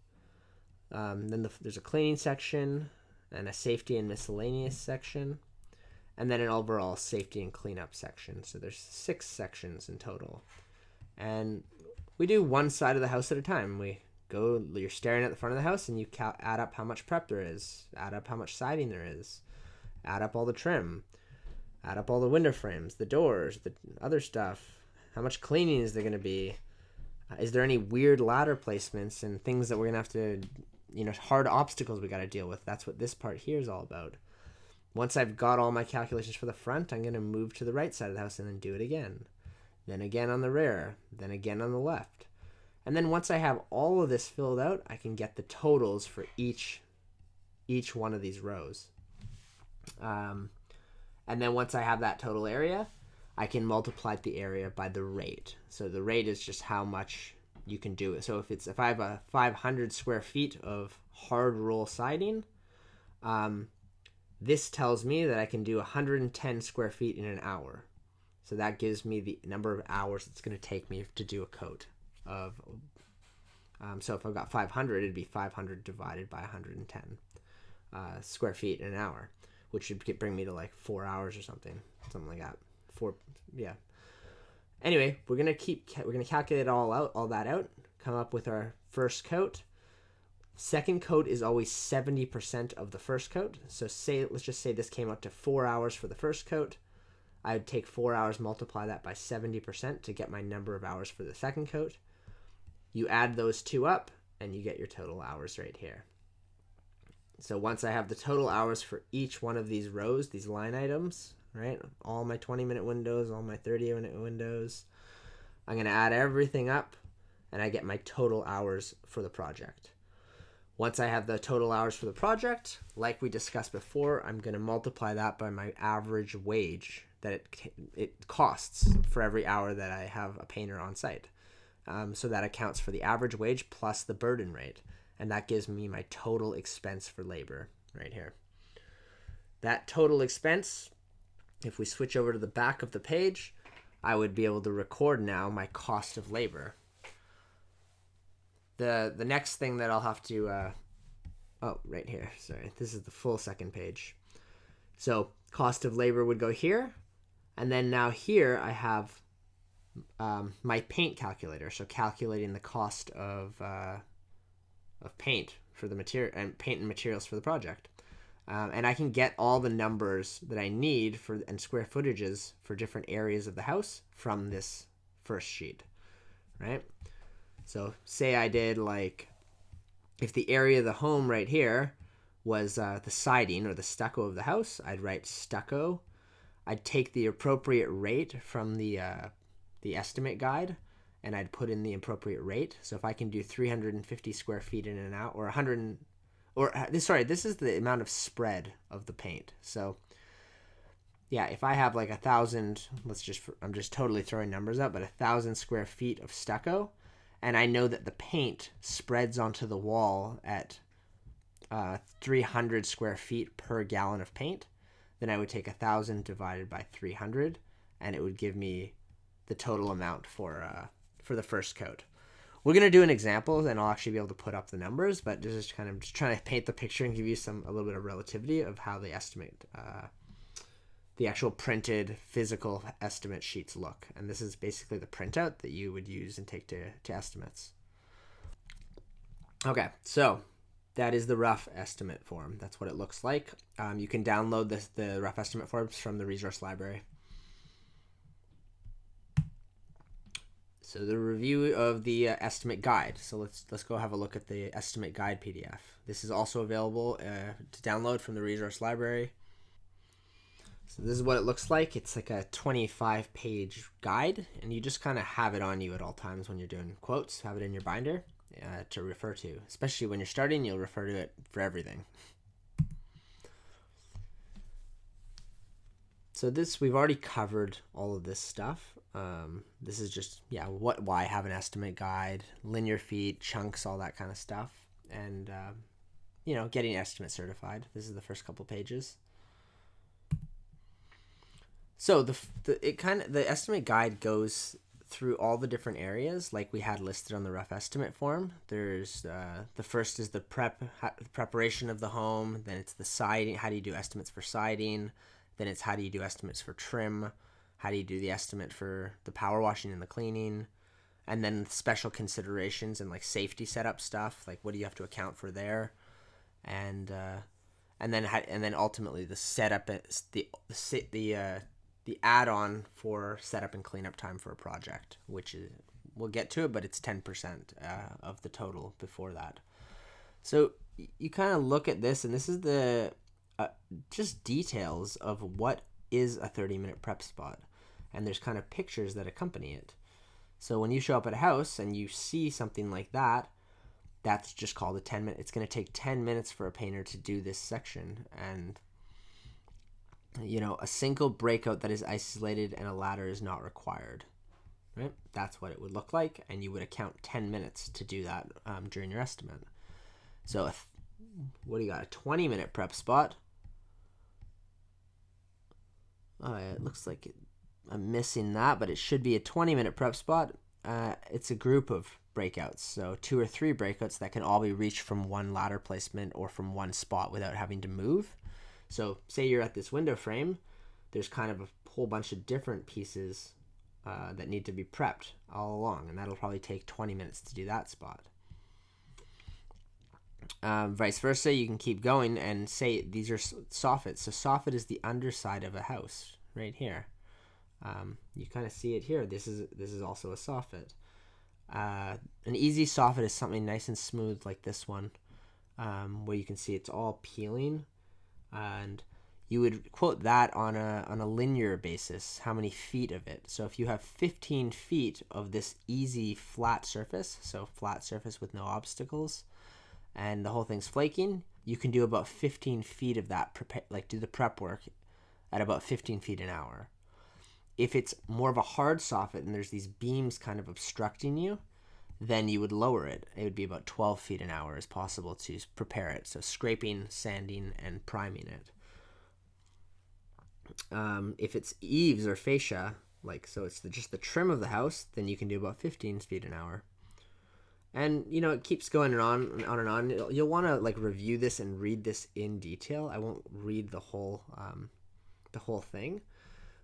then there's a cleaning section and a safety and miscellaneous section, and then an overall safety and cleanup section. So there's 6 sections in total. And we do one side of the house at a time. You're staring at the front of the house and you add up how much prep there is, add up how much siding there is, add up all the trim, add up all the window frames, the doors, the other stuff. How much cleaning is there going to be? Is there any weird ladder placements and things that we're going to have to, hard obstacles we got to deal with? That's what this part here is all about. Once I've got all my calculations for the front, I'm going to move to the right side of the house and then do it again. Then again on the rear, then again on the left. And then once I have all of this filled out, I can get the totals for each one of these rows. And then once I have that total area, I can multiply the area by the rate. So the rate is just how much you can do it. So if I have a 500 square feet of hard roll siding, this tells me that I can do 110 square feet in an hour. So that gives me the number of hours it's going to take me to do a coat of. So if I've got 500, it'd be 500 divided by 110 square feet in an hour, which should bring me to like 4 hours or something like that. Yeah. Anyway, we're gonna calculate all that out, come up with our first coat. Second coat is always 70% of the first coat. So let's just say this came out to 4 hours for the first coat. I would take 4 hours, multiply that by 70% to get my number of hours for the second coat. You add those two up, and you get your total hours right here. So once I have the total hours for each one of these rows, these line items, right? All my 20-minute windows, all my 30-minute windows, I'm going to add everything up, and I get my total hours for the project. Once I have the total hours for the project, like we discussed before, I'm going to multiply that by my average wage that it costs for every hour that I have a painter on site. So that accounts for the average wage plus the burden rate. And that gives me my total expense for labor right here. That total expense, if we switch over to the back of the page, I would be able to record now my cost of labor. The next thing that I'll have to, right here, sorry, this is the full second page. So cost of labor would go here, and then now here I have my paint calculator, so calculating the cost of paint for the material and paint and materials for the project. And I can get all the numbers that I need and square footages for different areas of the house from this first sheet, right? So say I did if the area of the home right here was the siding or the stucco of the house, I'd write stucco. I'd take the appropriate rate from the estimate guide, and I'd put in the appropriate rate. So if I can do 350 square feet in and out, or 100, this is the amount of spread of the paint. So yeah, if I have 1,000, I'm just totally throwing numbers out, but 1,000 square feet of stucco, and I know that the paint spreads onto the wall at 300 square feet per gallon of paint, then I would take 1,000 divided by 300, and it would give me the total amount for the first coat. We're going to do an example, and I'll actually be able to put up the numbers, but this is just trying to paint the picture and give you a little bit of relativity of how they estimate the actual printed physical estimate sheets look. And this is basically the printout that you would use and take to estimates. Okay, so that is the rough estimate form. That's what it looks like. You can download the rough estimate forms from the resource library. So the review of the estimate guide. So let's go have a look at the estimate guide PDF. This is also available to download from the resource library. So this is what it looks like. It's like a 25-page guide, and you just kind of have it on you at all times when you're doing quotes. Have it in your binder to refer to. Especially when you're starting, you'll refer to it for everything. So we've already covered all of this stuff. This is just, why have an estimate guide, linear feet, chunks, all that kind of stuff. And, getting estimate certified. This is the first couple pages. So the estimate guide goes through all the different areas like we had listed on the rough estimate form. There's the first is the preparation of the home. Then it's the siding. How do you do estimates for siding? Then it's how do you do estimates for trim? How do you do the estimate for the power washing and the cleaning? And then special considerations and safety setup stuff. What do you have to account for there? And then ultimately the setup, the add-on for setup and cleanup time for a project, which is, we'll get to it, but it's 10% of the total before that. So you kind of look at this, and this is the just details of what is a 30-minute prep spot. And there's kind of pictures that accompany it. So when you show up at a house and you see something like that, that's just called a 10-minute. It's going to take 10 minutes for a painter to do this section. And, a single breakout that is isolated and a ladder is not required. Right? That's what it would look like. And you would account 10 minutes to do that during your estimate. So what do you got? A 20-minute prep spot. It looks like I'm missing that, but it should be a 20-minute prep spot. It's a group of breakouts, so 2 or 3 breakouts that can all be reached from one ladder placement or from one spot without having to move. So say you're at this window frame, there's kind of a whole bunch of different pieces that need to be prepped all along, and that'll probably take 20 minutes to do that spot. Vice versa, you can keep going and say these are soffits. So soffit is the underside of a house right here. You kind of see it here. This is also a soffit. An easy soffit is something nice and smooth like this one, where you can see it's all peeling, and you would quote that on a linear basis, how many feet of it. So if you have 15 feet of this easy flat surface, so flat surface with no obstacles, and the whole thing's flaking, you can do about 15 feet of that, do the prep work at about 15 feet an hour. If it's more of a hard soffit and there's these beams kind of obstructing you, then you would lower it. It would be about 12 feet an hour as possible to prepare it. So scraping, sanding, and priming it. If it's eaves or fascia, so it's just the trim of the house, then you can do about 15 feet an hour. And, it keeps going on and on. You'll want to, review this and read this in detail. I won't read the whole thing.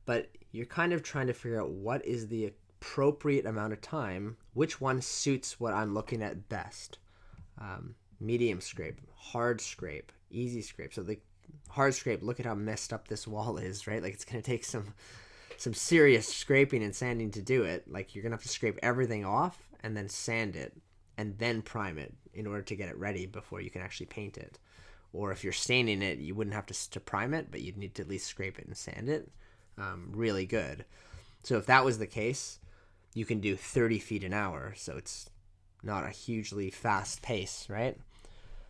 But you're kind of trying to figure out what is the appropriate amount of time, which one suits what I'm looking at best. Medium scrape, hard scrape, easy scrape. So the hard scrape, look at how messed up this wall is, right? It's going to take some serious scraping and sanding to do it. You're going to have to scrape everything off and then sand it and then prime it in order to get it ready before you can actually paint it. Or if you're staining it, you wouldn't have to prime it, but you'd need to at least scrape it and sand it really good. So if that was the case, you can do 30 feet an hour. So it's not a hugely fast pace, right?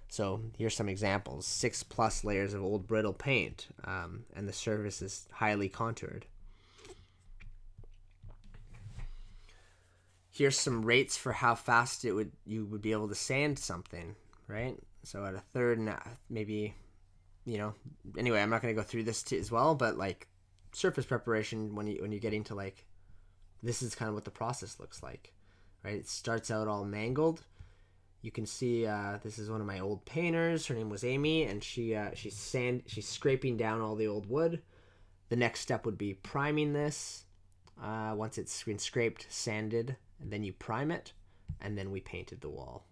So here's some examples. 6+ layers of old brittle paint, and the surface is highly contoured. Here's some rates for how fast you would be able to sand something, right? So at a third, maybe, anyway, I'm not going to go through this as well, but surface preparation, when you get into this is kind of what the process looks like, right? It starts out all mangled. You can see this is one of my old painters. Her name was Amy, and she's scraping down all the old wood. The next step would be priming this. Once it's been scraped, sanded, and then you prime it, and then we painted the wall.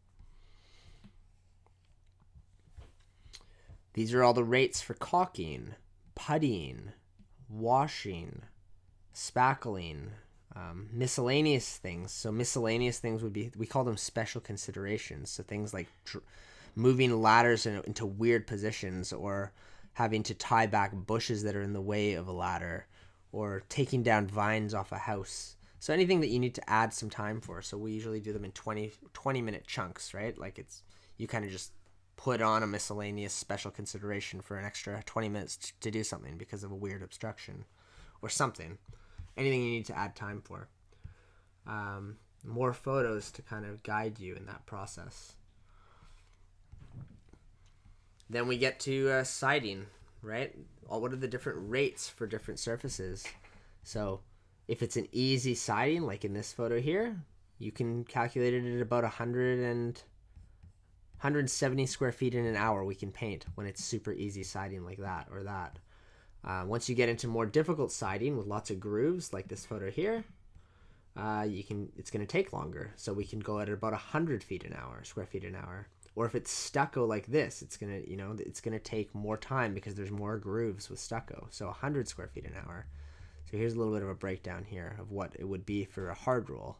These are all the rates for caulking, puttying, washing, spackling, miscellaneous things. So miscellaneous things would be, we call them special considerations. So things like moving ladders into weird positions, or having to tie back bushes that are in the way of a ladder, or taking down vines off a house. So anything that you need to add some time for. So we usually do them in 20-minute chunks, right? You kind of just put on a miscellaneous special consideration for an extra 20 minutes to do something because of a weird obstruction or something. Anything you need to add time for. More photos to kind of guide you in that process. Then we get to siding, right? What are the different rates for different surfaces? So if it's an easy siding, like in this photo here, you can calculate it at about 170 square feet in an hour we can paint when it's super easy siding like that or that. Once you get into more difficult siding with lots of grooves, like this photo here, it's going to take longer. So we can go at about 100 square feet an hour. Or if it's stucco like this, it's going to take more time because there's more grooves with stucco. So 100 square feet an hour. So here's a little bit of a breakdown here of what it would be for a hard roll.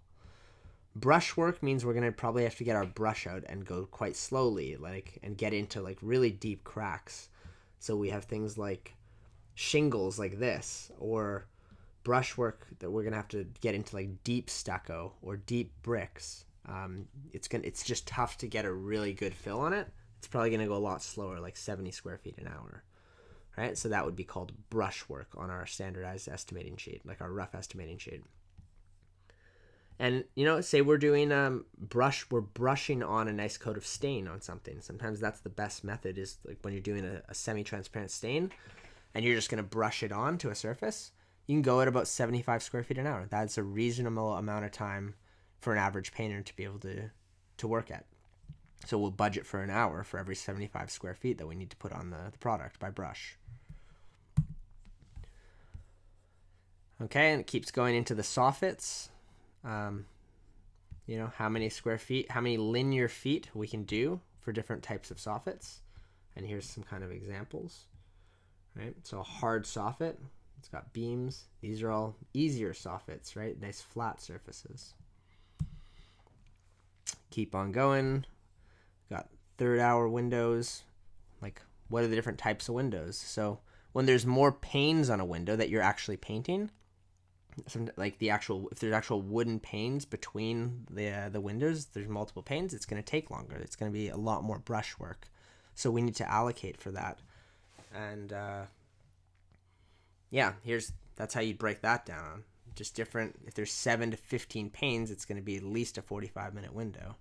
Brushwork means we're going to probably have to get our brush out and go quite slowly, and get into really deep cracks. So we have things like shingles like this, or brushwork that we're going to have to get into deep stucco or deep bricks. It's just tough to get a really good fill on it. It's probably going to go a lot slower, 70 square feet an hour. Right? So that would be called brushwork on our standardized estimating sheet, our rough estimating sheet. And, say we're doing we're brushing on a nice coat of stain on something. Sometimes that's the best method, is when you're doing a semi-transparent stain and you're just going to brush it on to a surface. You can go at about 75 square feet an hour. That's a reasonable amount of time for an average painter to be able to work at. So we'll budget for an hour for every 75 square feet that we need to put on the product by brush. Okay, and it keeps going into the soffits. How many square feet, how many linear feet we can do for different types of soffits. And here's some kind of examples. Right? So a hard soffit, it's got beams. These are all easier soffits, right? Nice flat surfaces. Keep on going. Got third hour windows. What are the different types of windows? So when there's more panes on a window that you're actually painting, if there's actual wooden panes between the windows, there's multiple panes, it's going to take longer. It's going to be a lot more brushwork. So we need to allocate for that. And that's how you break that down. just different. If there's 7 to 15 panes, it's going to be at least a 45-minute window.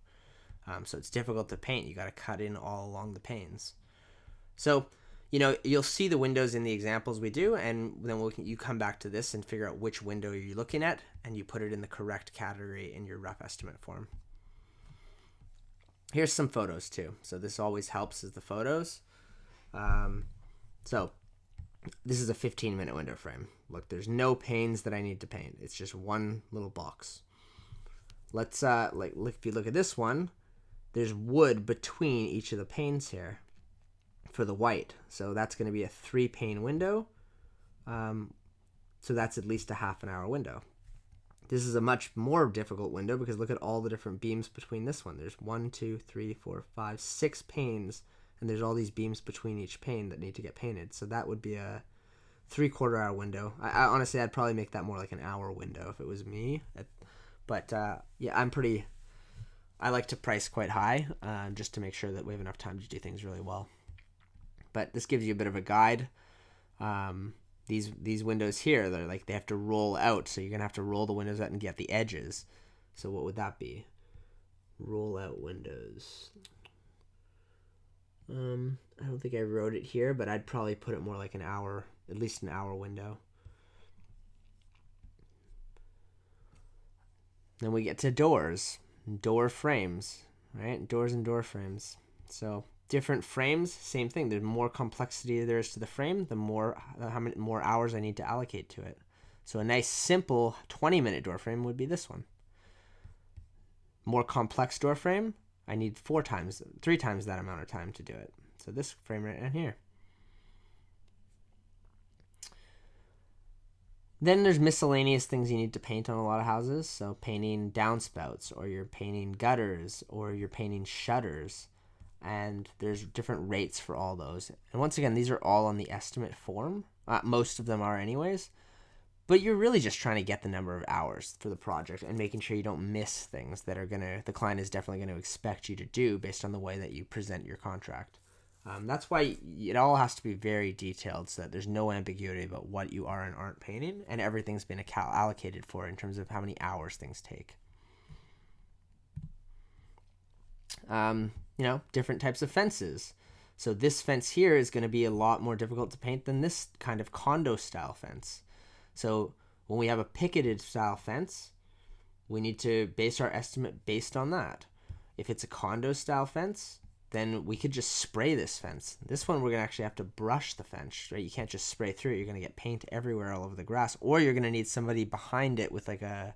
So it's difficult to paint. You got to cut in all along the panes. So, you'll see the windows in the examples we do, and then you come back to this and figure out which window you're looking at, and you put it in the correct category in your rough estimate form. Here's some photos too. So this always helps, is the photos. So this is a 15-minute window frame. Look, there's no panes that I need to paint. It's just one little box. Let's if you look at this one, there's wood between each of the panes here for the white. So that's going to be a 3-pane window. So that's at least a half an hour window. This is a much more difficult window because look at all the different beams between this one. There's 1, 2, 3, 4, 5, 6 panes, and there's all these beams between each pane that need to get painted. So that would be a 3/4 hour window. I honestly, I'd probably make that more like an hour window if it was me. But yeah, I like to price quite high just to make sure that we have enough time to do things really well. But this gives you a bit of a guide. These windows here, they're like, they have to roll out, so you're gonna have to roll the windows out and get the edges. So what would that be? Roll out windows. I don't think I wrote it here, but I'd probably put it more like an hour, at least an hour window. Then we get to doors, door frames, right? Doors and door frames. So different frames, same thing. There's more complexity there is to the frame, the more how many more hours I need to allocate to it. So a nice simple 20-minute door frame would be this one. More complex door frame, I need 3 times that amount of time to do it. So this frame right in here. Then there's miscellaneous things you need to paint on a lot of houses. So painting downspouts, or you're painting gutters, or you're painting shutters. And there's different rates for all those. And once again, these are all on the estimate form. Most of them are anyways. But you're really just trying to get the number of hours for the project and making sure you don't miss things that the client is definitely going to expect you to do based on the way that you present your contract. That's why it all has to be very detailed so that there's no ambiguity about what you are and aren't painting, and everything's been allocated for in terms of how many hours things take. Different types of fences. So this fence here is going to be a lot more difficult to paint than this kind of condo style fence. So when we have a picketed style fence, we need to base our estimate based on that. If it's a condo style fence, then we could just spray this fence. This one, we're going to actually have to brush the fence, right? You can't just spray through it. You're going to get paint everywhere all over the grass, or you're going to need somebody behind it with like a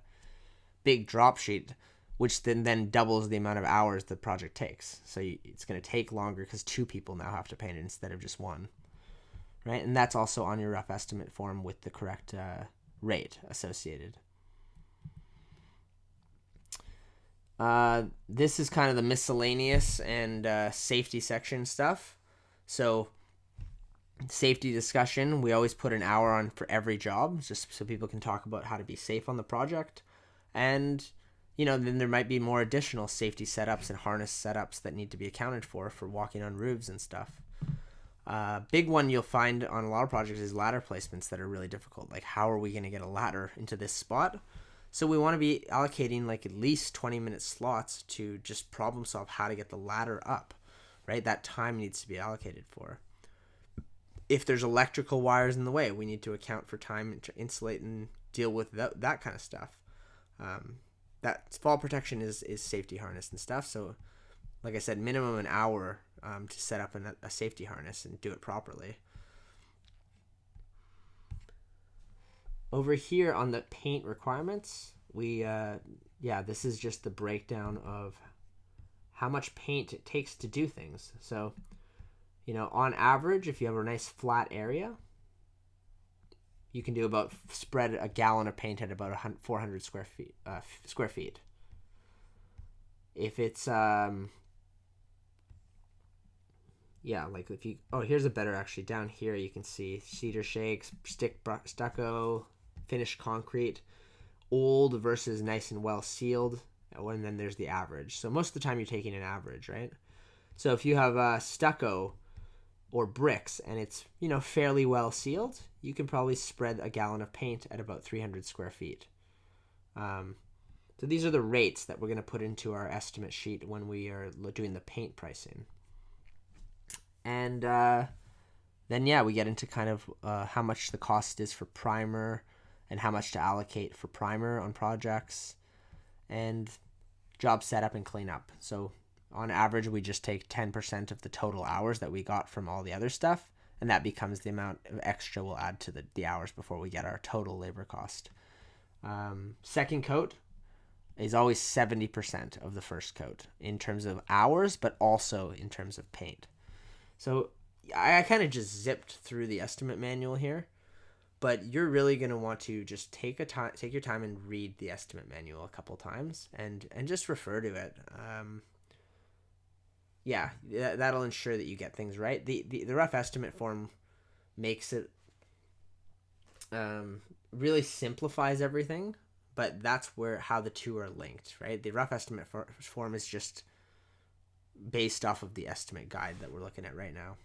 big drop sheet, which then doubles the amount of hours the project takes. So it's going to take longer because 2 people now have to paint it instead of just 1. Right? And that's also on your rough estimate form with the correct rate associated. This is kind of the miscellaneous and safety section stuff. So safety discussion, we always put an hour on for every job, just so people can talk about how to be safe on the project. And then there might be more additional safety setups and harness setups that need to be accounted for walking on roofs and stuff. Big one you'll find on a lot of projects is ladder placements that are really difficult. Like, how are we going to get a ladder into this spot? So we want to be allocating like at least 20-minute slots to just problem solve how to get the ladder up, right? That time needs to be allocated for. If there's electrical wires in the way, we need to account for time to insulate and deal with that kind of stuff. That fall protection is safety harness and stuff. So like I said, minimum an hour to set up a safety harness and do it properly. Over here on the paint requirements, this is just the breakdown of how much paint it takes to do things. So, on average, if you have a nice flat area, you can do spread a gallon of paint at about 400 square feet. If it's here's a better, actually. Down here you can see cedar shakes, stucco, finished concrete, old versus nice and well sealed, and then there's the average. So most of the time you're taking an average, right? So if you have stucco or bricks and it's fairly well sealed, you can probably spread a gallon of paint at about 300 square feet. So these are the rates that we're going to put into our estimate sheet when we are doing the paint pricing. And then, yeah, we get into kind of how much the cost is for primer and how much to allocate for primer on projects and job setup and cleanup. So on average, we just take 10% of the total hours that we got from all the other stuff, and that becomes the amount of extra we'll add to the hours before we get our total labor cost. Second coat is always 70% of the first coat in terms of hours, but also in terms of paint. So I kind of just zipped through the estimate manual here, but you're really going to want to just take your time and read the estimate manual a couple times and just refer to it. Yeah, that'll ensure that you get things right. The rough estimate form makes it really simplifies everything, but that's how the two are linked, right? The rough estimate form is just based off of the estimate guide that we're looking at right now.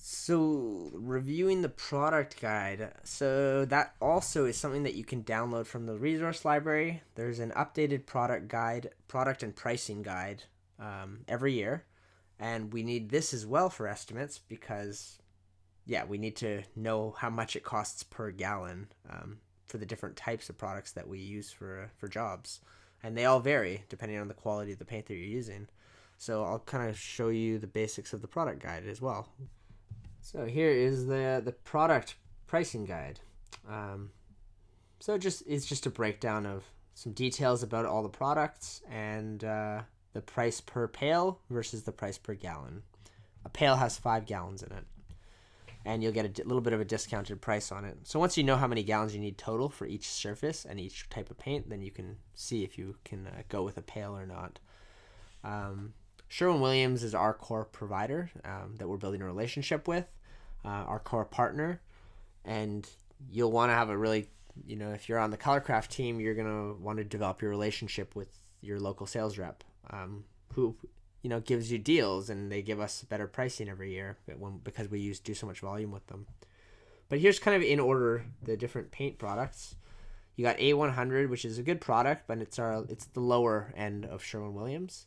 So reviewing the product guide, so that also is something that you can download from the resource library. There's an updated product and pricing guide every year, and we need this as well for estimates because, yeah, we need to know how much it costs per gallon for the different types of products that we use for jobs, and they all vary depending on the quality of the paint that you're using. So I'll kind of show you the basics of the product guide as well. So here is the product pricing guide. So it's just a breakdown of some details about all the products and the price per pail versus the price per gallon. A pail has 5 gallons in it, and you'll get a little bit of a discounted price on it. So once you know how many gallons you need total for each surface and each type of paint, then you can see if you can go with a pail or not. Sherwin-Williams is our core provider that we're building a relationship with, our core partner, and you'll want to have a really, if you're on the Colorcraft team, you're going to want to develop your relationship with your local sales rep who, gives you deals, and they give us better pricing every year because we do so much volume with them. But here's kind of in order the different paint products. You got A100, which is a good product, but it's the lower end of Sherwin-Williams.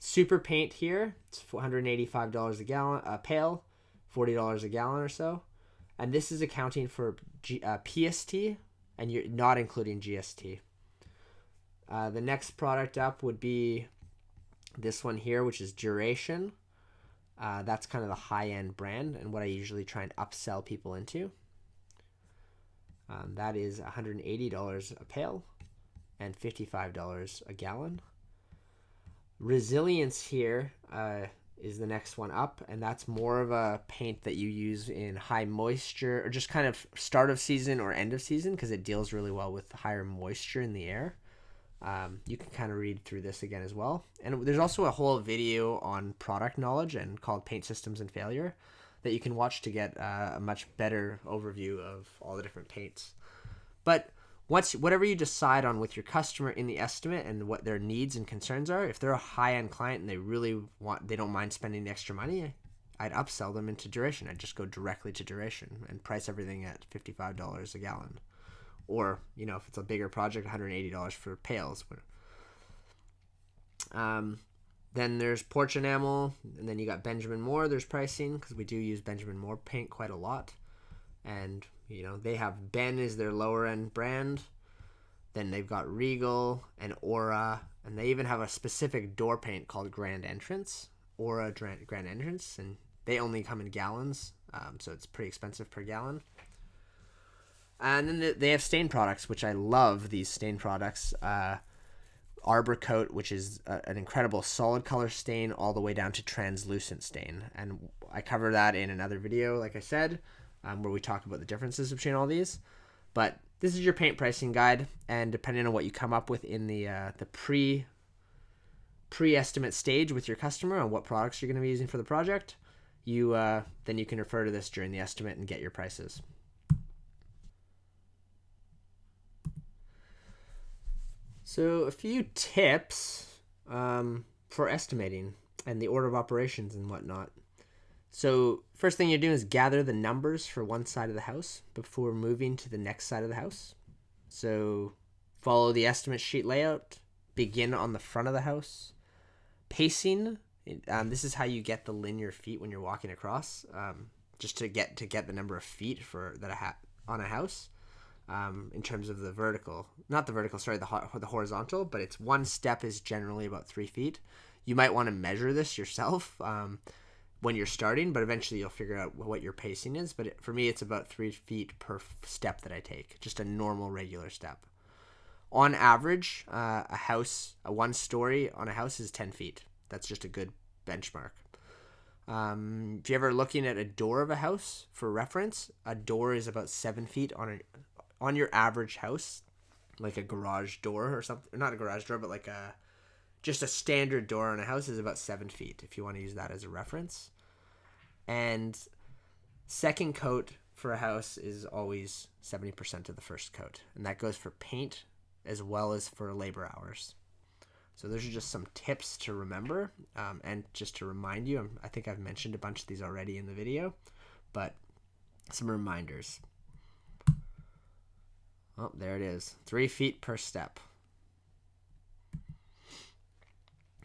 Super paint here, it's $185 a pail, $40 a gallon or so. And this is accounting for PST, and you're not including GST. The next product up would be this one here, which is Duration. That's kind of the high-end brand and what I usually try and upsell people into. That is $180 a pail and $55 a gallon. Resilience here is the next one up, and that's more of a paint that you use in high moisture or just kind of start of season or end of season because it deals really well with higher moisture in the air. You can kind of read through this again as well. And there's also a whole video on product knowledge and called Paint Systems and Failure that you can watch to get a much better overview of all the different paints. But whatever you decide on with your customer in the estimate and what their needs and concerns are, if they're a high-end client and they don't mind spending the extra money, I'd upsell them into Duration. I'd just go directly to Duration and price everything at $55 a gallon. Or, if it's a bigger project, $180 for pails. Then there's Porch Enamel, and then you got Benjamin Moore. There's pricing, because we do use Benjamin Moore paint quite a lot. And, they have Ben is their lower-end brand. Then they've got Regal and Aura, and they even have a specific door paint called Grand Entrance, Aura Grand Entrance, and they only come in gallons, so it's pretty expensive per gallon. And then they have stain products, which I love these stain products. Arbor Coat, which is an incredible solid color stain all the way down to translucent stain. And I cover that in another video, like I said, where we talk about the differences between all these. But this is your paint pricing guide, and depending on what you come up with in the pre-estimate stage with your customer on what products you're going to be using for the project, then you can refer to this during the estimate and get your prices. So a few tips for estimating and the order of operations and whatnot. So first thing you're doing is gather the numbers for one side of the house before moving to the next side of the house. So follow the estimate sheet layout. Begin on the front of the house. Pacing. This is how you get the linear feet when you're walking across. Just to get the number of feet on a house. In terms of the vertical, not the vertical, sorry, the horizontal, but it's one step is generally about 3 feet. You might want to measure this yourself when you're starting, but eventually you'll figure out what your pacing is. But for me, it's about 3 feet per step that I take, just a normal regular step. On average, a one story on a house is 10 feet. That's just a good benchmark. If you're ever looking at a door of a house for reference, a door is about 7 feet on your average house, like a garage door or something. Not a garage door, but like just a standard door on a house is about 7 feet, if you want to use that as a reference. And second coat for a house is always 70% of the first coat. And that goes for paint as well as for labor hours. So those are just some tips to remember, and just to remind you. I think I've mentioned a bunch of these already in the video, but some reminders. Oh, there it is. 3 feet per step.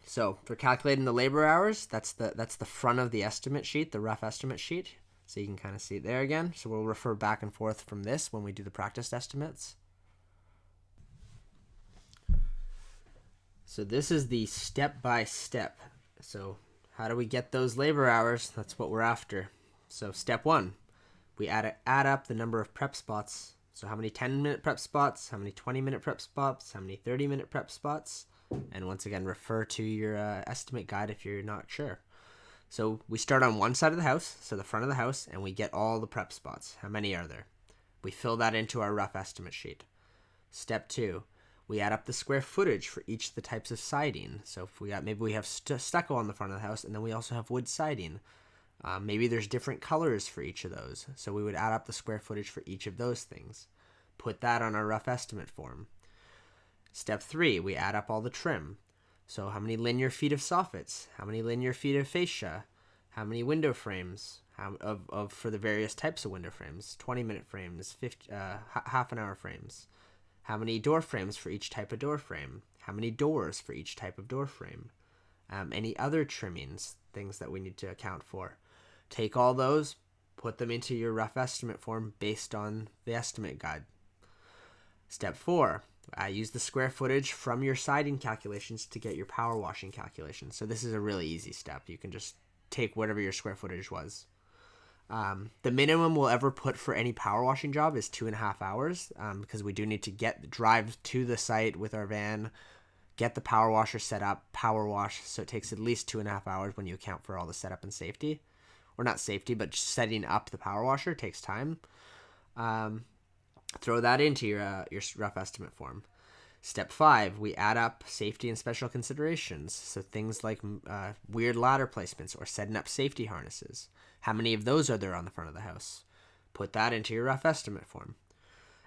So for calculating the labor hours, that's the front of the estimate sheet, the rough estimate sheet. So you can kind of see it there again. So we'll refer back and forth from this when we do the practice estimates. So this is the step-by-step. So how do we get those labor hours? That's what we're after. So step 1, we add up the number of prep spots. So how many 10-minute prep spots, how many 20-minute prep spots, how many 30-minute prep spots, and once again, refer to your estimate guide if you're not sure. So we start on one side of the house, so the front of the house, and we get all the prep spots. How many are there? We fill that into our rough estimate sheet. Step 2, we add up the square footage for each of the types of siding. So if maybe we have stucco on the front of the house, and then we also have wood siding. Maybe there's different colors for each of those. So we would add up the square footage for each of those things. Put that on our rough estimate form. Step 3, we add up all the trim. So how many linear feet of soffits? How many linear feet of fascia? How many window frames? For the various types of window frames? 20-minute frames, half an hour frames. How many door frames for each type of door frame? How many doors for each type of door frame? Any other trimmings, things that we need to account for. Take all those, put them into your rough estimate form based on the estimate guide. Step 4, use the square footage from your siding calculations to get your power washing calculations. So this is a really easy step. You can just take whatever your square footage was. The minimum we'll ever put for any power washing job is 2.5 hours, because we do need to drive to the site with our van, get the power washer set up, power wash. So it takes at least 2.5 hours when you account for all the setup and safety. Or not safety, but just setting up the power washer takes time. Throw that into your rough estimate form. Step 5, we add up safety and special considerations. So things like weird ladder placements or setting up safety harnesses. How many of those are there on the front of the house? Put that into your rough estimate form.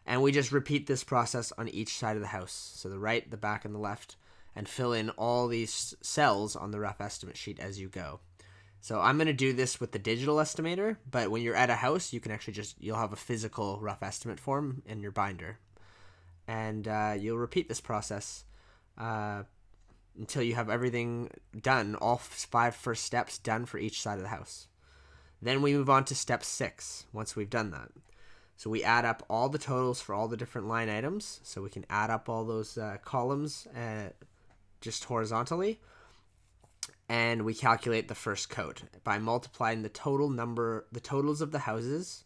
And we just repeat this process on each side of the house. So the right, the back, and the left. And fill in all these cells on the rough estimate sheet as you go. So I'm going to do this with the digital estimator, but when you're at a house, you can actually you'll have a physical rough estimate form in your binder. And you'll repeat this process until you have everything done, all 5 first steps done for each side of the house. Then we move on to step 6 once we've done that. So we add up all the totals for all the different line items. So we can add up all those columns just horizontally. And we calculate the first coat by multiplying the totals of the houses.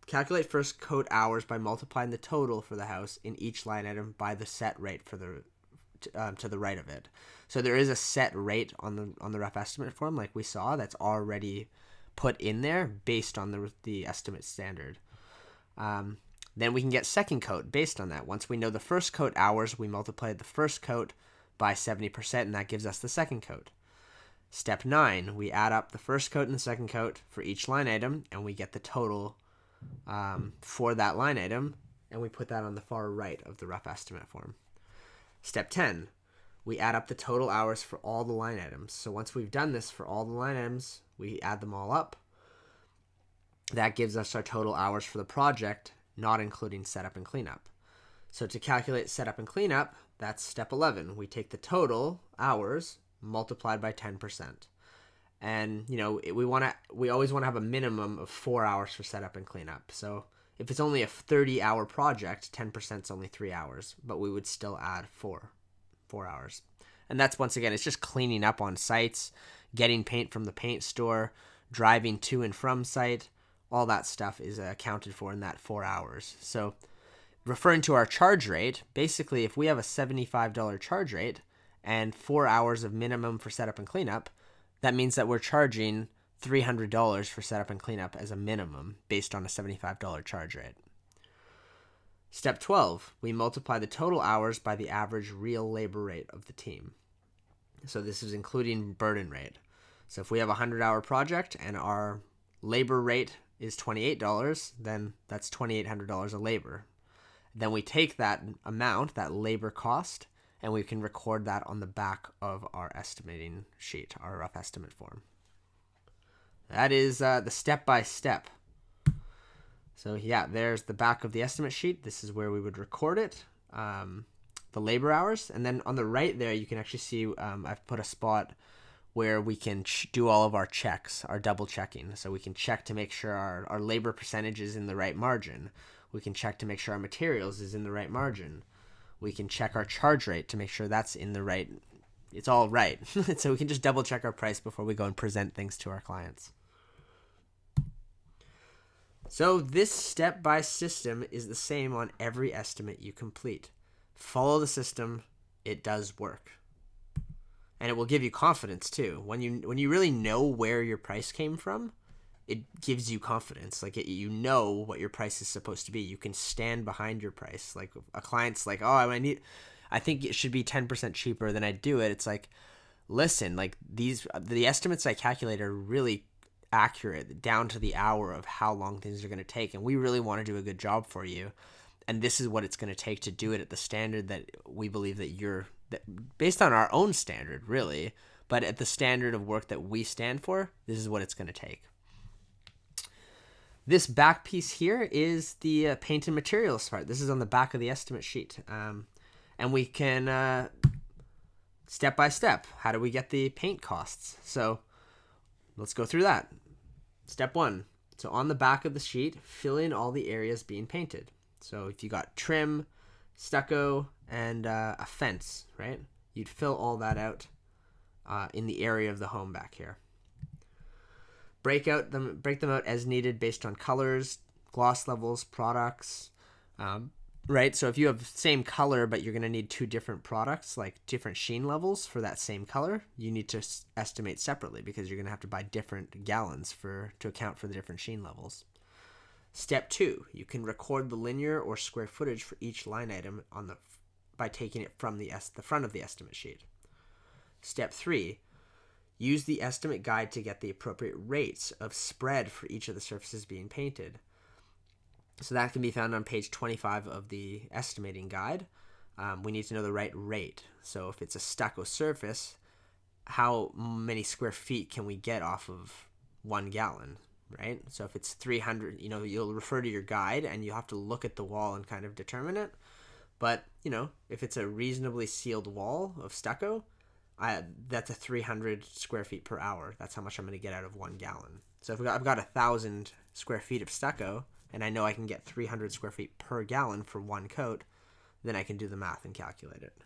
Calculate first coat hours by multiplying the total for the house in each line item by the set rate for to the right of it. So there is a set rate on the rough estimate form, like we saw, that's already put in there based on the estimate standard. Then we can get second coat based on that. Once we know the first coat hours, we multiply the first coat by 70%, and that gives us the second coat. Step 9, we add up the first coat and the second coat for each line item, and we get the total for that line item, and we put that on the far right of the rough estimate form. Step 10, we add up the total hours for all the line items. So once we've done this for all the line items, we add them all up. That gives us our total hours for the project, not including setup and cleanup. So to calculate setup and cleanup, that's step 11. We take the total hours multiplied by 10%. And, we always want to have a minimum of 4 hours for setup and cleanup. So if it's only a 30-hour project, 10% is only 3 hours, but we would still add 4 hours. And that's, once again, it's just cleaning up on sites, getting paint from the paint store, driving to and from site. All that stuff is accounted for in that 4 hours. So referring to our charge rate, basically if we have a $75 charge rate and 4 hours of minimum for setup and cleanup, that means that we're charging $300 for setup and cleanup as a minimum based on a $75 charge rate. Step 12, we multiply the total hours by the average real labor rate of the team. So this is including burden rate. So if we have a 100-hour project and our labor rate is $28, then that's $2,800 of labor. Then we take that amount, that labor cost, and we can record that on the back of our estimating sheet, our rough estimate form. That is the step-by-step. So yeah, there's the back of the estimate sheet. This is where we would record it, the labor hours. And then on the right there, you can actually see I've put a spot where we can do all of our checks, our double checking. So we can check to make sure our labor percentage is in the right margin. We can check to make sure our materials is in the right margin. We can check our charge rate to make sure that's in the right, it's all right. So we can just double check our price before we go and present things to our clients. So this step-by system is the same on every estimate you complete. Follow the system, it does work. And it will give you confidence too. When you really know where your price came from, it gives you confidence. Like you know what your price is supposed to be. You can stand behind your price. Like a client's like, oh, I think it should be 10% cheaper than I do it. It's like, listen, like the estimates I calculate are really accurate down to the hour of how long things are going to take. And we really want to do a good job for you. And this is what it's going to take to do it at the standard that we believe that based on our own standard, really, but at the standard of work that we stand for, this is what it's going to take. This back piece here is the paint and materials part. This is on the back of the estimate sheet. And we can, step by step, how do we get the paint costs? So let's go through that. Step 1. So on the back of the sheet, fill in all the areas being painted. So if you got trim, stucco, and a fence, right? You'd fill all that out in the area of the home back here. Break them out as needed based on colors, gloss levels, products, right? So if you have the same color, but you're going to need 2 different products, like different sheen levels for that same color, you need to estimate separately because you're going to have to buy different gallons to account for the different sheen levels. Step 2, you can record the linear or square footage for each line item by taking it from the front of the estimate sheet. Step 3, use the estimate guide to get the appropriate rates of spread for each of the surfaces being painted. So that can be found on page 25 of the estimating guide. We need to know the right rate. So if it's a stucco surface, how many square feet can we get off of 1 gallon, right? So if it's 300, you'll refer to your guide and you'll have to look at the wall and kind of determine it. But, if it's a reasonably sealed wall of stucco, that's a 300 square feet per hour. That's how much I'm going to get out of 1 gallon. So if I've got 1,000 square feet of stucco, and I know I can get 300 square feet per gallon for 1 coat, then I can do the math and calculate it.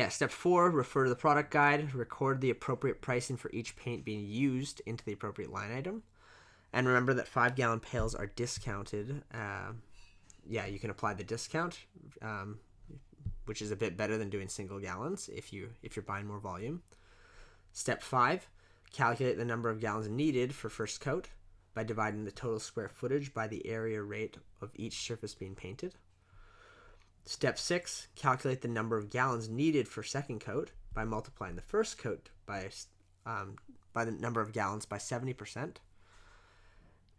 Step 4, refer to the product guide, record the appropriate pricing for each paint being used into the appropriate line item. And remember that 5-gallon pails are discounted. You can apply the discount, which is a bit better than doing single gallons if you're buying more volume. Step 5, calculate the number of gallons needed for first coat by dividing the total square footage by the area rate of each surface being painted. Step 6, calculate the number of gallons needed for second coat by multiplying the first coat by the number of gallons by 70%.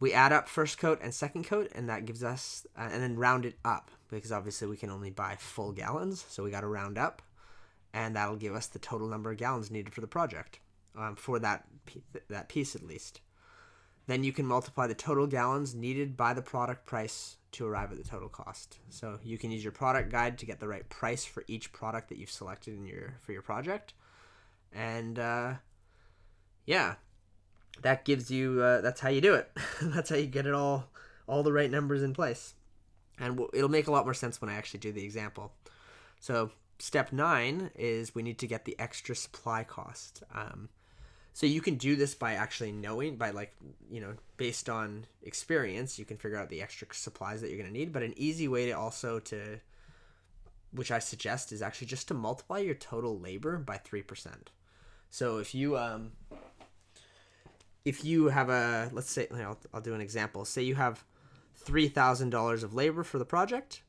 We add up first coat and second coat, and that gives us, and then round it up, because obviously we can only buy full gallons, so we got to round up, and that'll give us the total number of gallons needed for the project, for that piece at least. Then you can multiply the total gallons needed by the product price to arrive at the total cost. So you can use your product guide to get the right price for each product that you've selected for your project, and yeah. That gives you, that's how you do it. That's how you get it all the right numbers in place. And it'll make a lot more sense when I actually do the example. So step 9 is we need to get the extra supply cost. So you can do this by actually knowing, based on experience, you can figure out the extra supplies that you're going to need. But an easy way which I suggest, is actually just to multiply your total labor by 3%. So if you have let's say, I'll do an example. Say you have $3,000 of labor for the project,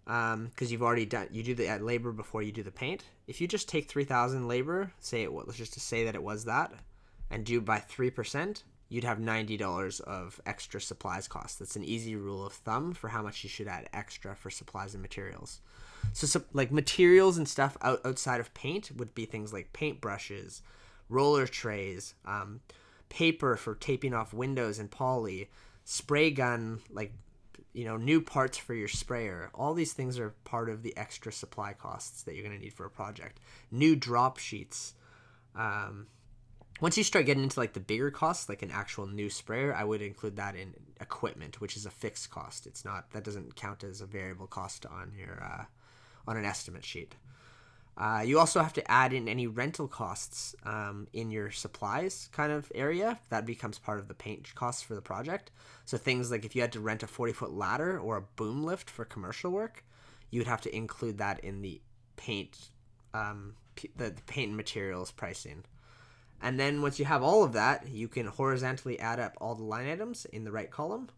because you do the labor before you do the paint. If you just take 3,000 labor, let's just say that it was that, and do by 3%, you'd have $90 of extra supplies cost. That's an easy rule of thumb for how much you should add extra for supplies and materials. So like materials and stuff outside of paint would be things like paint brushes, roller trays, paper for taping off windows and poly, spray gun, new parts for your sprayer. All these things are part of the extra supply costs that you're going to need for a project. New drop sheets. Once you start getting into the bigger costs, like an actual new sprayer, I would include that in equipment, which is a fixed cost. That doesn't count as a variable cost on your on an estimate sheet. You also have to add in any rental costs in your supplies kind of area. That becomes part of the paint costs for the project. So things like if you had to rent a 40-foot ladder or a boom lift for commercial work, you would have to include that in the paint, the paint and materials pricing. And then once you have all of that, you can horizontally add up all the line items in the right column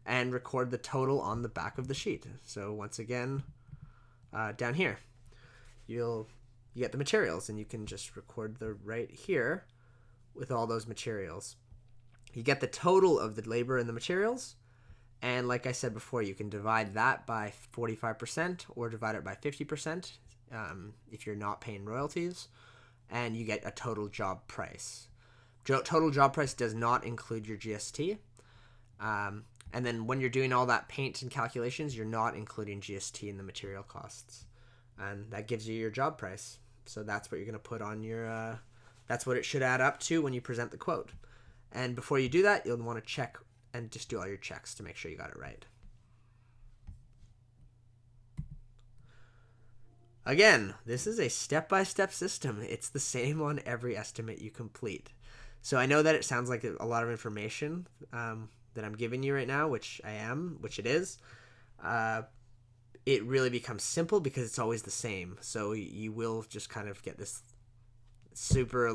and record the total on the back of the sheet. So once again, down here, you get the materials, and you can just record the right here with all those materials. You get the total of the labor and the materials, and like I said before, you can divide that by 45% or divide it by 50% if you're not paying royalties, and you get a total job price. Total job price does not include your GST. And then when you're doing all that paint and calculations, you're not including GST in the material costs. And that gives you your job price. So that's what you're going to put on your, that's what it should add up to when you present the quote. And before you do that, you'll want to check and just do all your checks to make sure you got it right. Again, this is a step-by-step system. It's the same on every estimate you complete. So I know that it sounds like a lot of information that I'm giving you right now, which it is. It really becomes simple because it's always the same. So you will just kind of get this super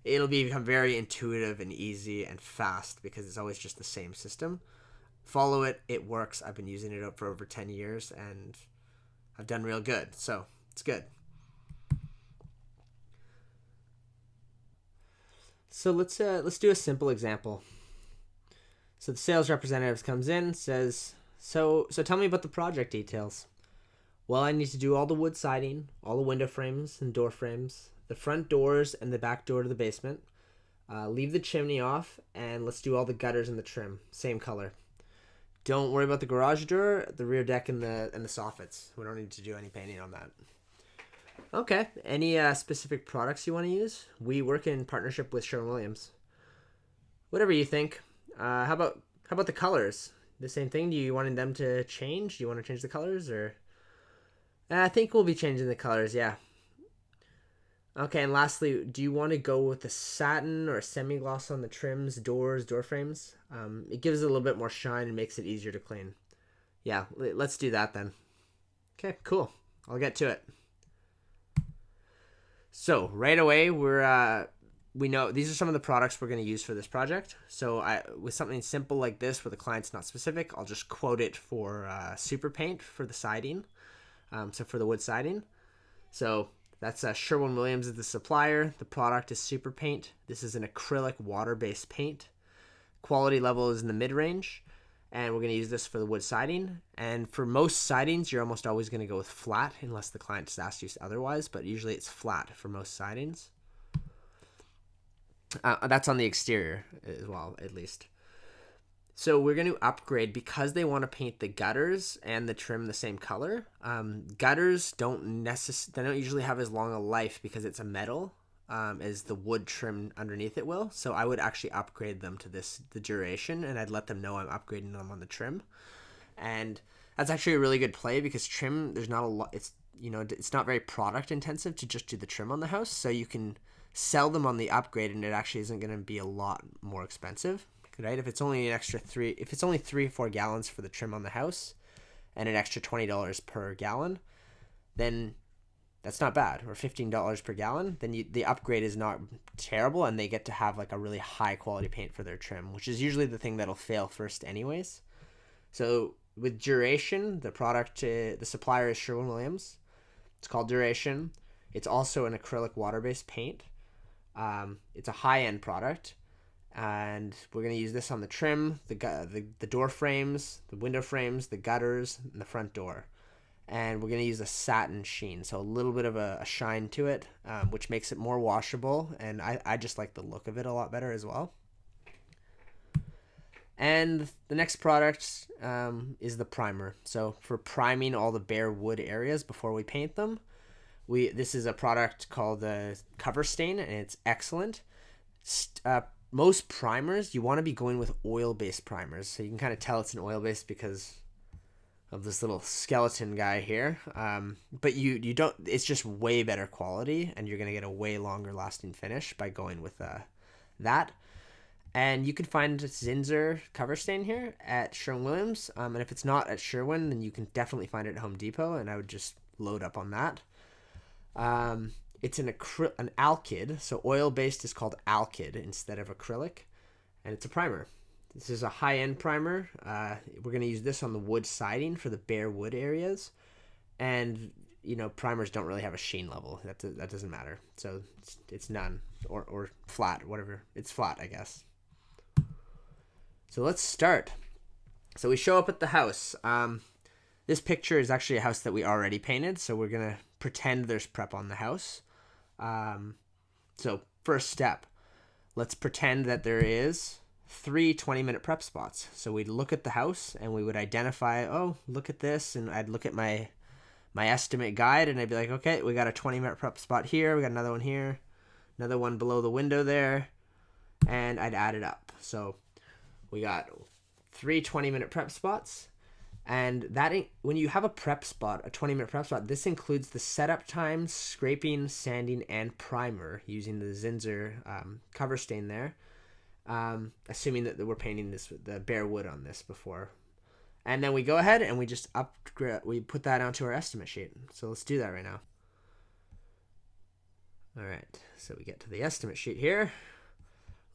it'll become very intuitive and easy and fast because it's always just the same system. Follow it. It works. I've been using it for over 10 years and I've done real good. So it's good. So let's do a simple example. So the sales representative comes in, says, so tell me about the project details. Well, I need to do all the wood siding, all the window frames and door frames, the front doors and the back door to the basement. Leave the chimney off, and let's do all the gutters and the trim, same color. Don't worry about the garage door, the rear deck, and the soffits. We don't need to do any painting on that. Okay. Any specific products you want to use? We work in partnership with Sherwin-Williams. Whatever you think. How about the colors? The same thing? Do you want them to change? Do you want to change the colors, or? I think we'll be changing the colors. Yeah. Okay, and lastly, do you want to go with the satin or semi-gloss on the trims, doors, door frames? It gives it a little bit more shine and makes it easier to clean. Yeah, let's do that then. Okay, cool. I'll get to it. So right away, we know these are some of the products we're going to use for this project. So with something simple like this, where the client's not specific, I'll just quote it for super paint for the siding. So for the wood siding. So that's Sherwin-Williams is the supplier. The product is super paint. This is an acrylic water-based paint. quality level is in the mid-range, and we're going to use this for the wood siding. And for most sidings, you're almost always going to go with flat unless the client just asks you otherwise, but usually it's flat for most sidings. That's on the exterior as well, at least. So we're going to upgrade because they want to paint the gutters and the trim the same color. Gutters don't usually have as long a life because it's a metal as the wood trim underneath it will. So I would actually upgrade them to the duration, and I'd let them know I'm upgrading them on the trim. And that's actually a really good play because trim, there's not a lot. It's not very product intensive to just do the trim on the house, so you can sell them on the upgrade, and it actually isn't going to be a lot more expensive. Right? If it's only if it's only 3 or 4 gallons for the trim on the house and an extra $20 per gallon, then that's not bad. Or $15 per gallon, then the upgrade is not terrible, and they get to have like a really high quality paint for their trim, which is usually the thing that'll fail first anyways. So with duration, the supplier is Sherwin-Williams. It's called Duration. It's also an acrylic water-based paint. It's a high-end product. And we're going to use this on the trim, the door frames, the window frames, the gutters, and the front door. And we're going to use a satin sheen, so a little bit of a shine to it, which makes it more washable. And I just like the look of it a lot better as well. And the next product is the primer. So for priming all the bare wood areas before we paint them, this is a product called the Cover Stain, and it's excellent. Most primers, you want to be going with oil-based primers. So you can kind of tell it's an oil-based because of this little skeleton guy here. But you don't, it's just way better quality, and you're going to get a way longer lasting finish by going with that. And you can find Zinsser Cover Stain here at Sherwin-Williams. And if it's not at Sherwin, then you can definitely find it at Home Depot, and I would just load up on that. It's an alkyd, so oil-based is called alkyd instead of acrylic, and it's a primer. This is a high-end primer. We're going to use this on the wood siding for the bare wood areas, and primers don't really have a sheen level. That doesn't matter, so it's none, or flat, whatever. It's flat, I guess. So let's start. So we show up at the house. This picture is actually a house that we already painted, so we're going to pretend there's prep on the house. So first step, let's pretend that there is 3 20-minute prep spots. So we'd look at the house and we would identify, oh, look at this. And I'd look at my estimate guide and I'd be like, okay, we got a 20-minute prep spot here. We got another one here, another one below the window there. And I'd add it up. So we got 3 20-minute prep spots. And that, when you have a prep spot, a 20-minute prep spot, this includes the setup time, scraping, sanding, and primer using the Zinsser Cover Stain there. Assuming that we're painting the bare wood on this before. And then we go ahead and we just we put that onto our estimate sheet. So let's do that right now. All right, so we get to the estimate sheet here.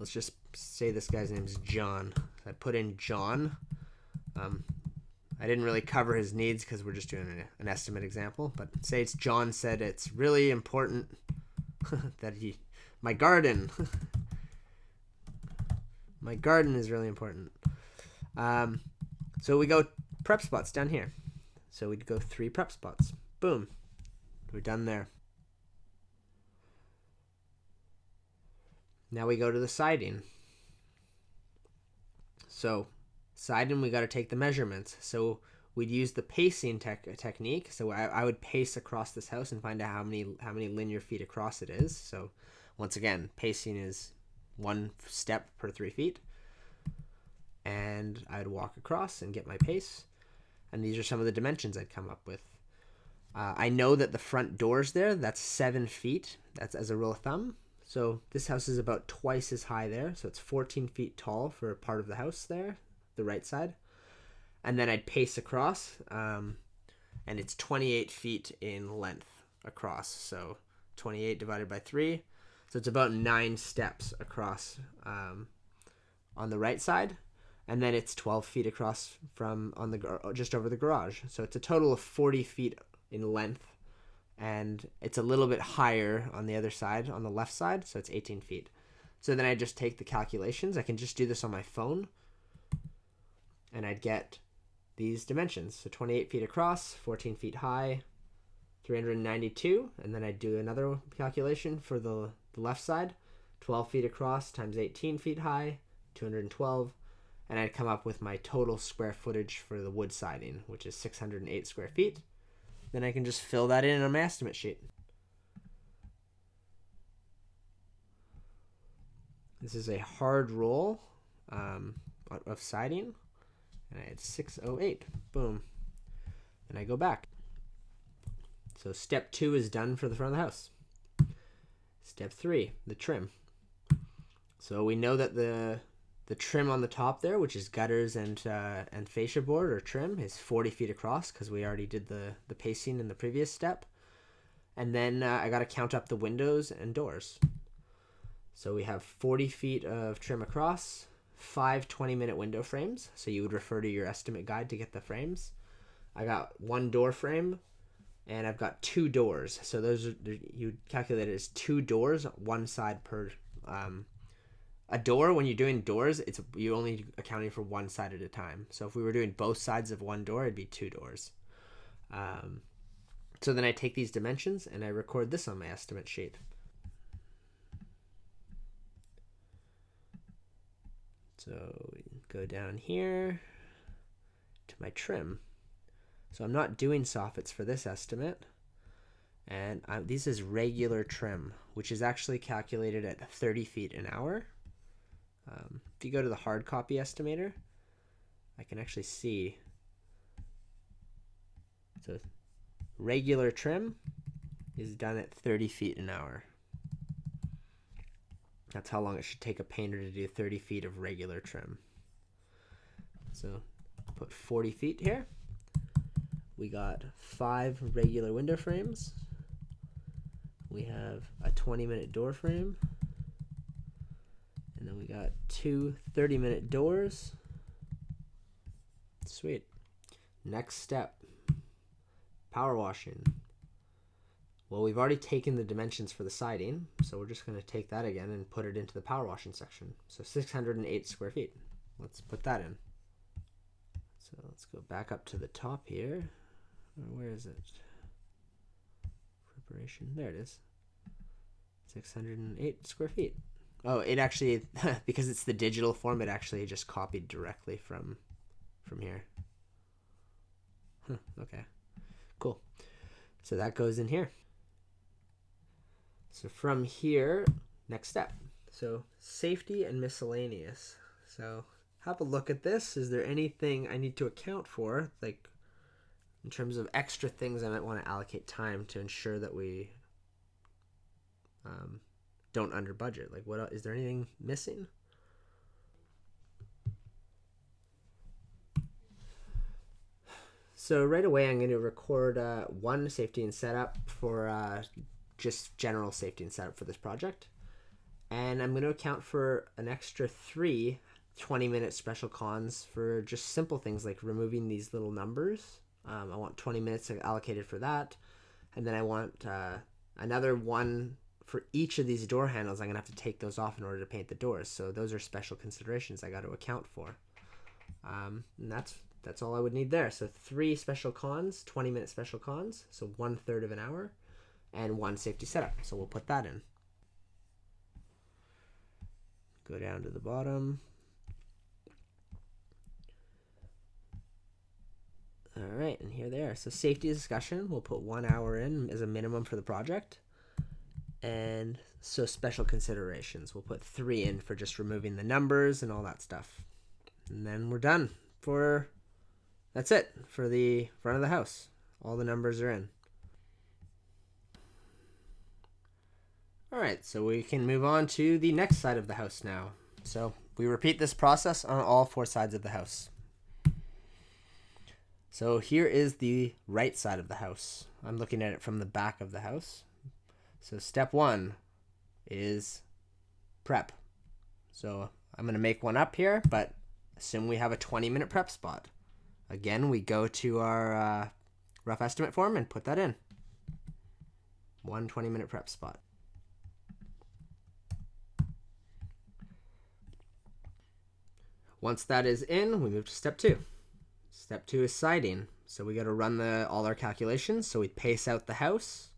Let's just say this guy's name is John. I put in John. I didn't really cover his needs because we're just doing an estimate example, but say it's John said it's really important that my garden is really important. So we go prep spots down here. So we'd go 3 prep spots. Boom. We're done there. Now we go to the siding. So siding, we got to take the measurements. So we'd use the pacing technique. So I would pace across this house and find out how many linear feet across it is. So once again, pacing is 1 step per 3 feet. And I'd walk across and get my pace. And these are some of the dimensions I'd come up with. I know that the front door's there. That's 7 feet. That's as a rule of thumb. So this house is about twice as high there. So it's 14 feet tall for a part of the house there, the right side. And then I'd pace across. And it's 28 feet in length across. So 28 divided by 3. So it's about 9 steps across on the right side. And then it's 12 feet across from just over the garage. So it's a total of 40 feet in length. And it's a little bit higher on the other side, on the left side. So it's 18 feet. So then I just take the calculations. I can just do this on my phone, and I'd get these dimensions. So 28 feet across, 14 feet high, 392, and then I'd do another calculation for the left side, 12 feet across times 18 feet high, 212, and I'd come up with my total square footage for the wood siding, which is 608 square feet. Then I can just fill that in on my estimate sheet. This is a hard roll of siding, and I had 608. Boom. And I go back. So step 2 is done for the front of the house. Step 3, the trim. So we know that the trim on the top there, which is gutters and fascia board or trim, is 40 feet across because we already did the pacing in the previous step. And then I got to count up the windows and doors. So we have 40 feet of trim across, 5 20-minute window frames. So you would refer to your estimate guide to get the frames. I got 1 door frame, and I've got 2 doors. So those are, you calculate it as 2 doors, one side per. A door, when you're doing doors, you're only accounting for one side at a time. So if we were doing both sides of one door, it'd be 2 doors. So then I take these dimensions and I record this on my estimate sheet. So we go down here to my trim. So I'm not doing soffits for this estimate. And this is regular trim, which is actually calculated at 30 feet an hour. If you go to the hard copy estimator, I can actually see. So regular trim is done at 30 feet an hour. That's how long it should take a painter to do 30 feet of regular trim. So put 40 feet here. We got 5 regular window frames. We have a 20-minute door frame. And then we got 2 30-minute doors. Sweet. Next step, power washing. Well, we've already taken the dimensions for the siding, so we're just going to take that again and put it into the power washing section. So 608 square feet. Let's put that in. So let's go back up to the top here. Where is it? Preparation. There it is. 608 square feet. Oh, it actually, because it's the digital form, it actually just copied directly from here. Okay, cool. So that goes in here. So from here, next step. So safety and miscellaneous. So have a look at this. Is there anything I need to account for, like in terms of extra things I might want to allocate time to ensure that we don't under budget? Like, what else, is there anything missing? So right away I'm going to record 1 safety and setup for just general safety and setup for this project, and I'm going to account for an extra 3 20-minute special cons for just simple things like removing these little numbers. I want 20 minutes allocated for that, and then I want another 1 for each of these door handles. I'm going to have to take those off in order to paint the doors. So those are special considerations I got to account for. And that's all I would need there. So 3 special cons, 20-minute special cons, so 1/3 of an hour, and 1 safety setup. So we'll put that in. Go down to the bottom. All right, and here they are. So safety discussion, we'll put 1 hour in as a minimum for the project. And so special considerations, we'll put 3 in for just removing the numbers and all that stuff. And then we're done for, that's it for the front of the house. All the numbers are in. All right, so we can move on to the next side of the house now. So we repeat this process on all 4 sides of the house. So here is the right side of the house. I'm looking at it from the back of the house. So step 1 is prep. So I'm going to make one up here, but assume we have a 20-minute prep spot. Again, we go to our rough estimate form and put that in. 1 20-minute prep spot. Once that is in, we move to step 2. Step 2 is siding. So we got to run all our calculations. So we pace out the house.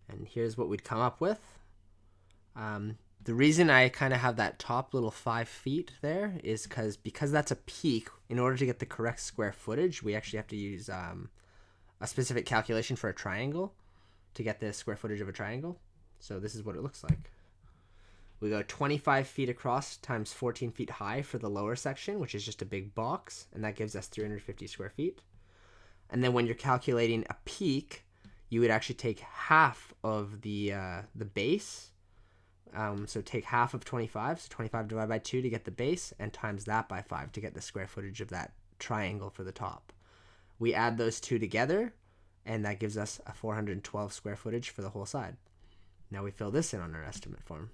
And here's what we'd come up with. The reason I kind of have that top little 5 feet there is because that's a peak. In order to get the correct square footage, we actually have to use a specific calculation for a triangle to get the square footage of a triangle. So this is what it looks like. We go 25 feet across times 14 feet high for the lower section, which is just a big box, and that gives us 350 square feet. And then when you're calculating a peak, you would actually take half of the base. So take half of 25, so 25 divided by 2 to get the base, and times that by 5 to get the square footage of that triangle for the top. We add those two together, and that gives us a 412 square footage for the whole side. Now we fill this in on our estimate form.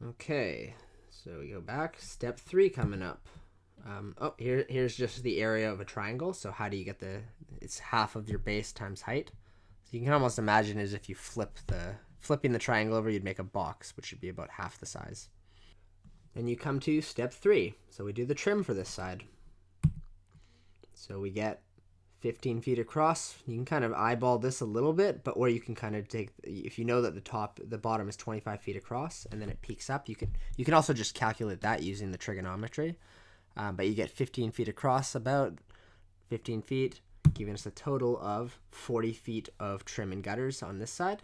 Okay, so we go back. Step 3 coming up. Here's just the area of a triangle. So how do you get it's half of your base times height. So you can almost imagine as if you flipping the triangle over, you'd make a box, which would be about half the size. Then you come to step 3. So we do the trim for this side. So we get 15 feet across. You can kind of eyeball this a little bit, or you can kind of take, if you know that the bottom is 25 feet across and then it peaks up, you can also just calculate that using the trigonometry. But you get 15 feet across, about 15 feet, giving us a total of 40 feet of trim and gutters on this side.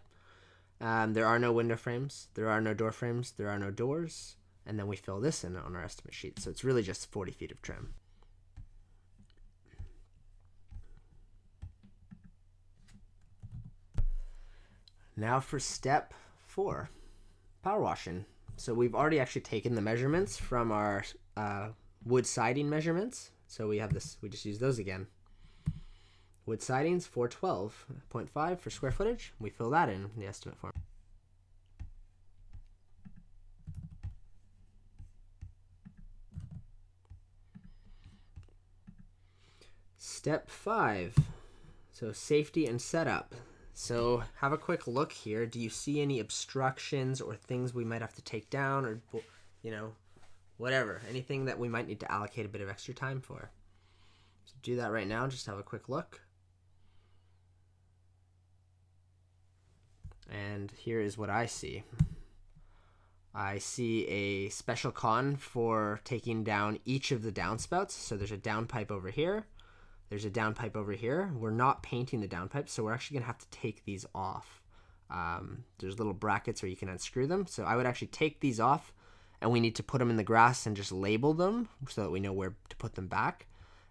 There are no window frames, there are no door frames, there are no doors, and then we fill this in on our estimate sheet. So it's really just 40 feet of trim. Now for step 4, power washing. So we've already actually taken the measurements from our wood siding measurements. So we just use those again. Wood sidings, 412.5 for square footage. We fill that in the estimate form. Step 5, so safety and setup. So have a quick look here. Do you see any obstructions or things we might have to take down, or whatever, anything that we might need to allocate a bit of extra time for? So do that right now. Just have a quick look. And here is what I see. I see a special con for taking down each of the downspouts. So there's a downpipe over here. There's a downpipe over here. We're not painting the downpipe, so we're actually going to have to take these off. There's little brackets where you can unscrew them. So I would actually take these off, and we need to put them in the grass and just label them so that we know where to put them back.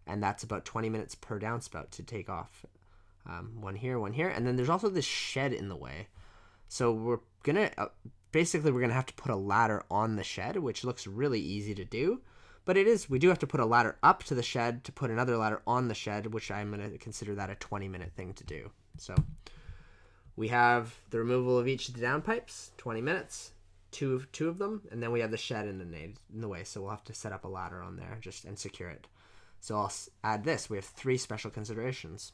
And that's about 20 minutes per downspout to take off. One here, and then there's also this shed in the way. So we're gonna have to put a ladder on the shed, which looks really easy to do. But we do have to put a ladder up to the shed to put another ladder on the shed, which I'm going to consider that a 20-minute thing to do. So we have the removal of each of the downpipes, 20 minutes, two of them, and then we have the shed in the way. So we'll have to set up a ladder on there and secure it. So I'll add this. We have 3 special considerations.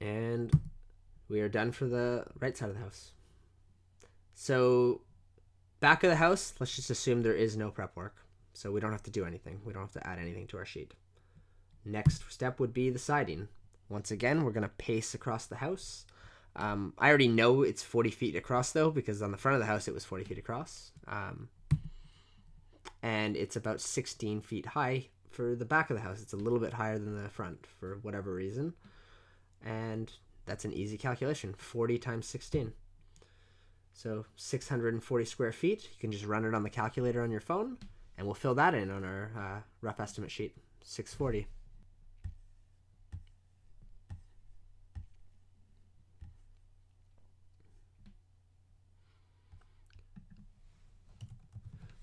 And we are done for the right side of the house. So back of the house, let's just assume there is no prep work. So we don't have to do anything. We don't have to add anything to our sheet. Next step would be the siding. Once again, we're going to pace across the house. I already know it's 40 feet across though, because on the front of the house it was 40 feet across. And it's about 16 feet high for the back of the house. It's a little bit higher than the front for whatever reason. And that's an easy calculation, 40 times 16. So 640 square feet. You can just run it on the calculator on your phone, and we'll fill that in on our rough estimate sheet, 640.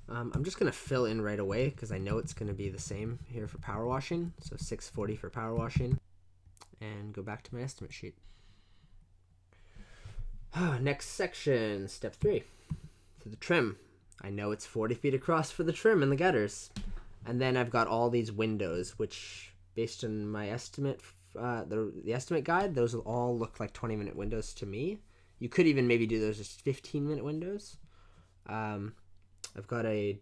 I'm just going to fill in right away because I know it's going to be the same here for power washing. So 640 for power washing. And go back to my estimate sheet. Next section, step 3. So the trim, I know it's 40 feet across for the trim and the gutters. And then I've got all these windows, which based on my estimate, the estimate guide, those will all look like 20-minute windows to me. You could even maybe do those as 15-minute windows. I've got a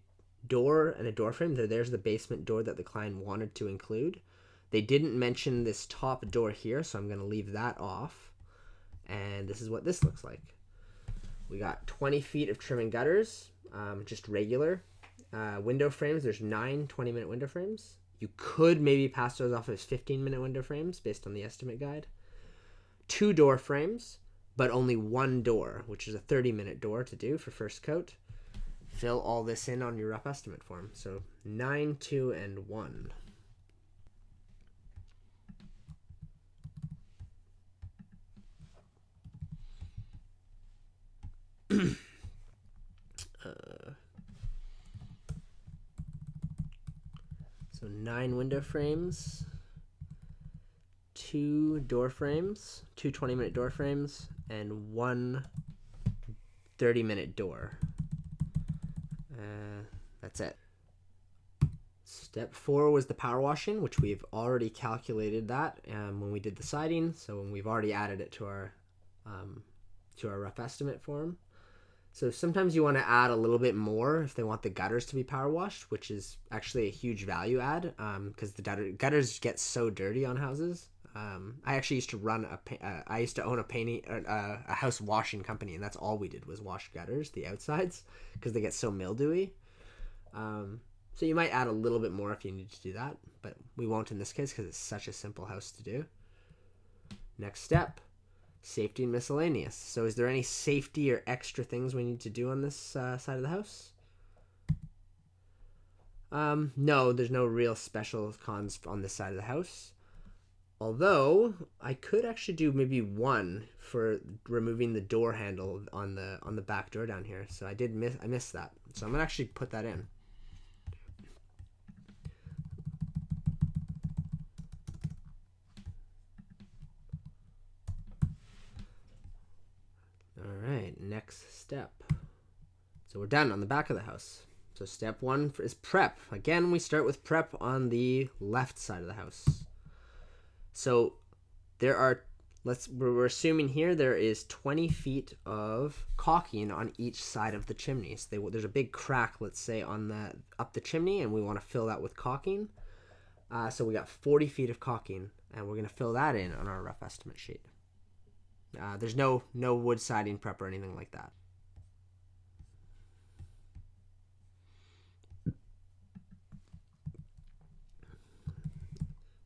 door and a door frame. There's the basement door that the client wanted to include. They didn't mention this top door here, so I'm going to leave that off. And this is what this looks like. We got 20 feet of trim and gutters, just regular. Window frames, there's 9 20-minute window frames. You could maybe pass those off as 15-minute window frames based on the estimate guide. 2 door frames, but only 1 door, which is a 30-minute door to do for first coat. Fill all this in on your rough estimate form. So 9, 2, and 1. So 9 window frames, 2 door frames, 2 20-minute door frames, and 1 30-minute door. That's it. Step 4 was the power washing, which we've already calculated that when we did the siding. So we've already added it to our rough estimate form. So sometimes you want to add a little bit more if they want the gutters to be power washed, which is actually a huge value add because the gutters get so dirty on houses. I actually used to own a house washing company, and that's all we did was wash gutters, the outsides, because they get so mildewy. So you might add a little bit more if you need to do that, but we won't in this case because it's such a simple house to do. Next step, safety and miscellaneous. So is there any safety or extra things we need to do on this side of the house? No, there's no real special cons on this side of the house. Although I could actually do maybe 1 for removing the door handle on the back door down here. So I missed that. So I'm gonna actually put that in. All right, next step. So we're done on the back of the house. So step 1 is prep. Again, we start with prep on the left side of the house. So we're assuming here there is 20 feet of caulking on each side of the chimney. So there's a big crack, let's say, up the chimney, and we want to fill that with caulking. So we got 40 feet of caulking, and we're going to fill that in on our rough estimate sheet. There's no wood siding prep or anything like that.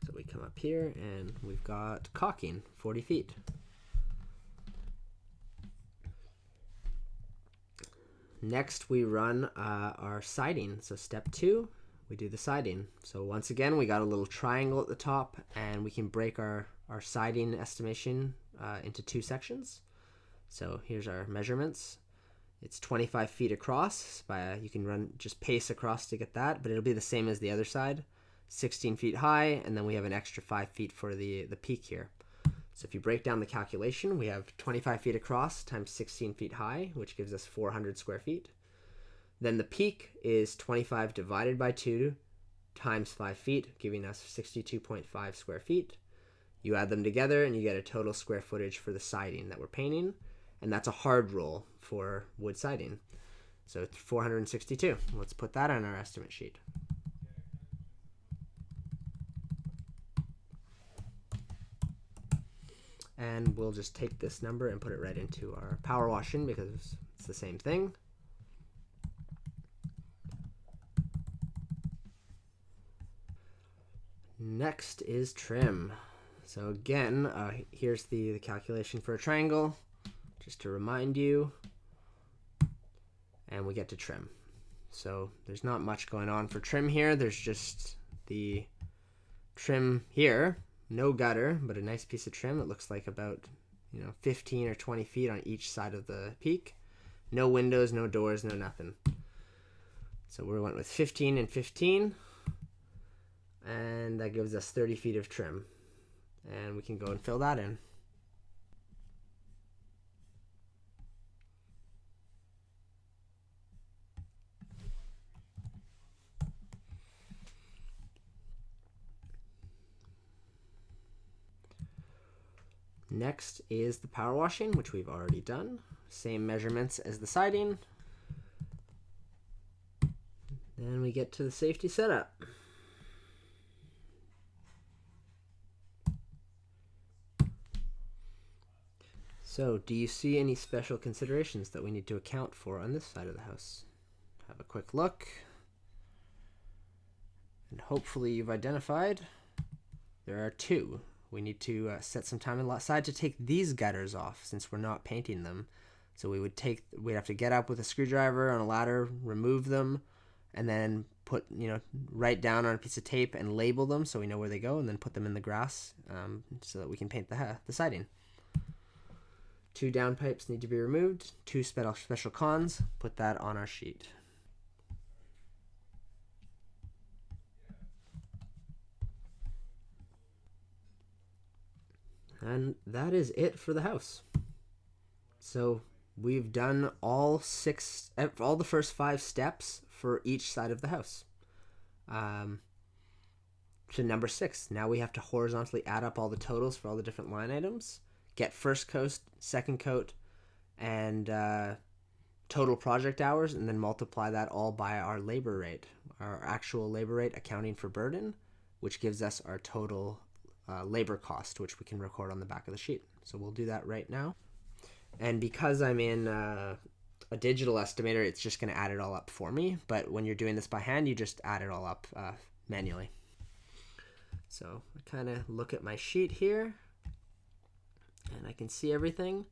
So we come up here and we've got caulking, 40 feet. Next we run our siding. So step 2, we do the siding. So once again, we got a little triangle at the top, and we can break our siding estimation into 2 sections. So here's our measurements. It's 25 feet across. You can just pace across to get that, but it'll be the same as the other side. 16 feet high, and then we have an extra 5 feet for the peak here. So if you break down the calculation, we have 25 feet across times 16 feet high, which gives us 400 square feet. Then the peak is 25 divided by 2 times 5 feet, giving us 62.5 square feet. You add them together and you get a total square footage for the siding that we're painting, and that's a hard roll for wood siding. So it's 462. Let's put that on our estimate sheet. And we'll just take this number and put it right into our power washing because it's the same thing. Next is trim. So again, here's the calculation for a triangle, just to remind you. And we get to trim. So there's not much going on for trim here. There's just the trim here. No gutter, but a nice piece of trim. It looks like about 15 or 20 feet on each side of the peak. No windows, no doors, no nothing. So we went with 15 and 15. And that gives us 30 feet of trim. And we can go and fill that in. Next is the power washing, which we've already done. Same measurements as the siding. Then we get to the safety setup. So, do you see any special considerations that we need to account for on this side of the house? Have a quick look. And hopefully you've identified there are two. We need to set some time aside to take these gutters off since we're not painting them. So we'd have to get up with a screwdriver on a ladder, remove them, and then write down on a piece of tape and label them so we know where they go, and then put them in the grass so that we can paint the siding. 2 downpipes need to be removed, 2 special cons, put that on our sheet. And that is it for the house. So we've done all the first 5 steps for each side of the house. To number 6, now we have to horizontally add up all the totals for all the different line items, get first coat, second coat, and total project hours, and then multiply that all by our labor rate, our actual labor rate accounting for burden, which gives us our total labor cost, which we can record on the back of the sheet. So we'll do that right now. And because I'm in a digital estimator, it's just going to add it all up for me. But when you're doing this by hand, you just add it all up manually. So I kind of look at my sheet here, and I can see everything.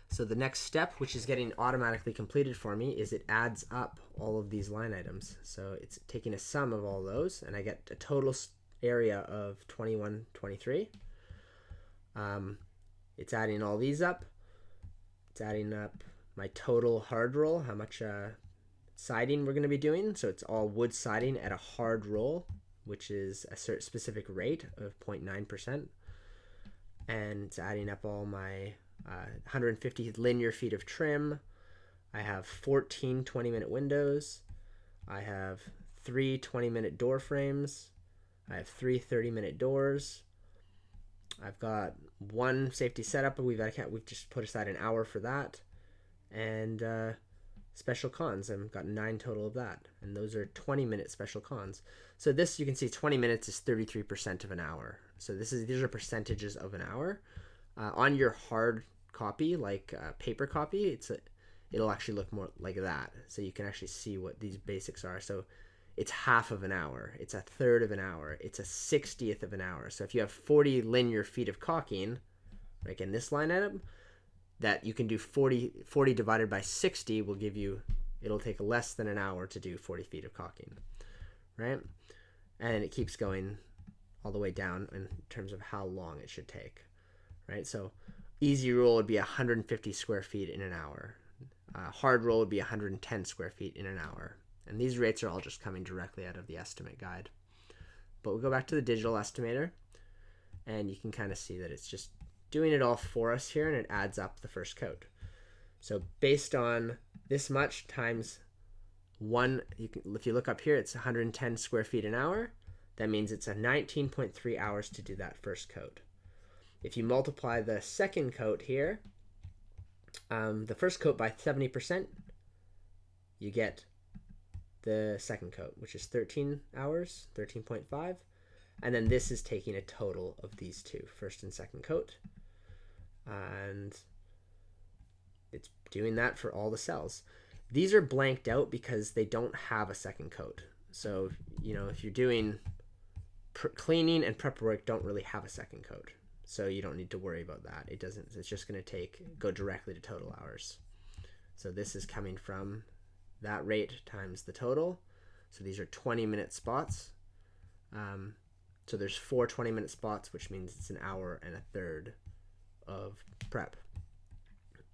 So the next step, which is getting automatically completed for me, is it adds up all of these line items. So it's taking a sum of all those, and I get a total area of 2123. It's adding all these up. It's adding up my total hard roll, how much siding we're going to be doing. So it's all wood siding at a hard roll, which is a certain specific rate of 0.9%. And it's adding up all my 150 linear feet of trim. I have 14 20-minute windows. I have 3 20-minute door frames. I have 3 30-minute doors. I've got 1 safety setup, we've just put aside an hour for that. And special cons, I've got 9 total of that. And those are 20-minute special cons. So this, you can see 20 minutes is 33% of an hour. So these are percentages of an hour. On your hard copy, like paper copy, it'll actually look more like that. So you can actually see what these basics are. So it's half of an hour, it's a third of an hour, it's a 60th of an hour. So if you have 40 linear feet of caulking, like in this line item, that you can do 40 divided by 60 will give you, it'll take less than an hour to do 40 feet of caulking, right? And it keeps going all the way down in terms of how long it should take, right? So easy roll would be 150 square feet in an hour. Hard roll would be 110 square feet in an hour. And these rates are all just coming directly out of the estimate guide. But we'll go back to the digital estimator, and you can kind of see that it's just doing it all for us here, and it adds up the first coat. So based on this much times 1, if you look up here, it's 110 square feet an hour. That means it's a 19.3 hours to do that first coat. If you multiply the second coat here, the first coat by 70%, you get the second coat, which is 13 hours, 13.5. And then this is taking a total of these two, first and second coat. And it's doing that for all the cells. These are blanked out because they don't have a second coat. So, if you're doing cleaning and prep work, don't really have a second coat. So you don't need to worry about that. It's just going to go directly to total hours. So this is coming from that rate times the total. So these are 20-minute spots. So there's 4 20-minute spots, which means it's an hour and a third of prep.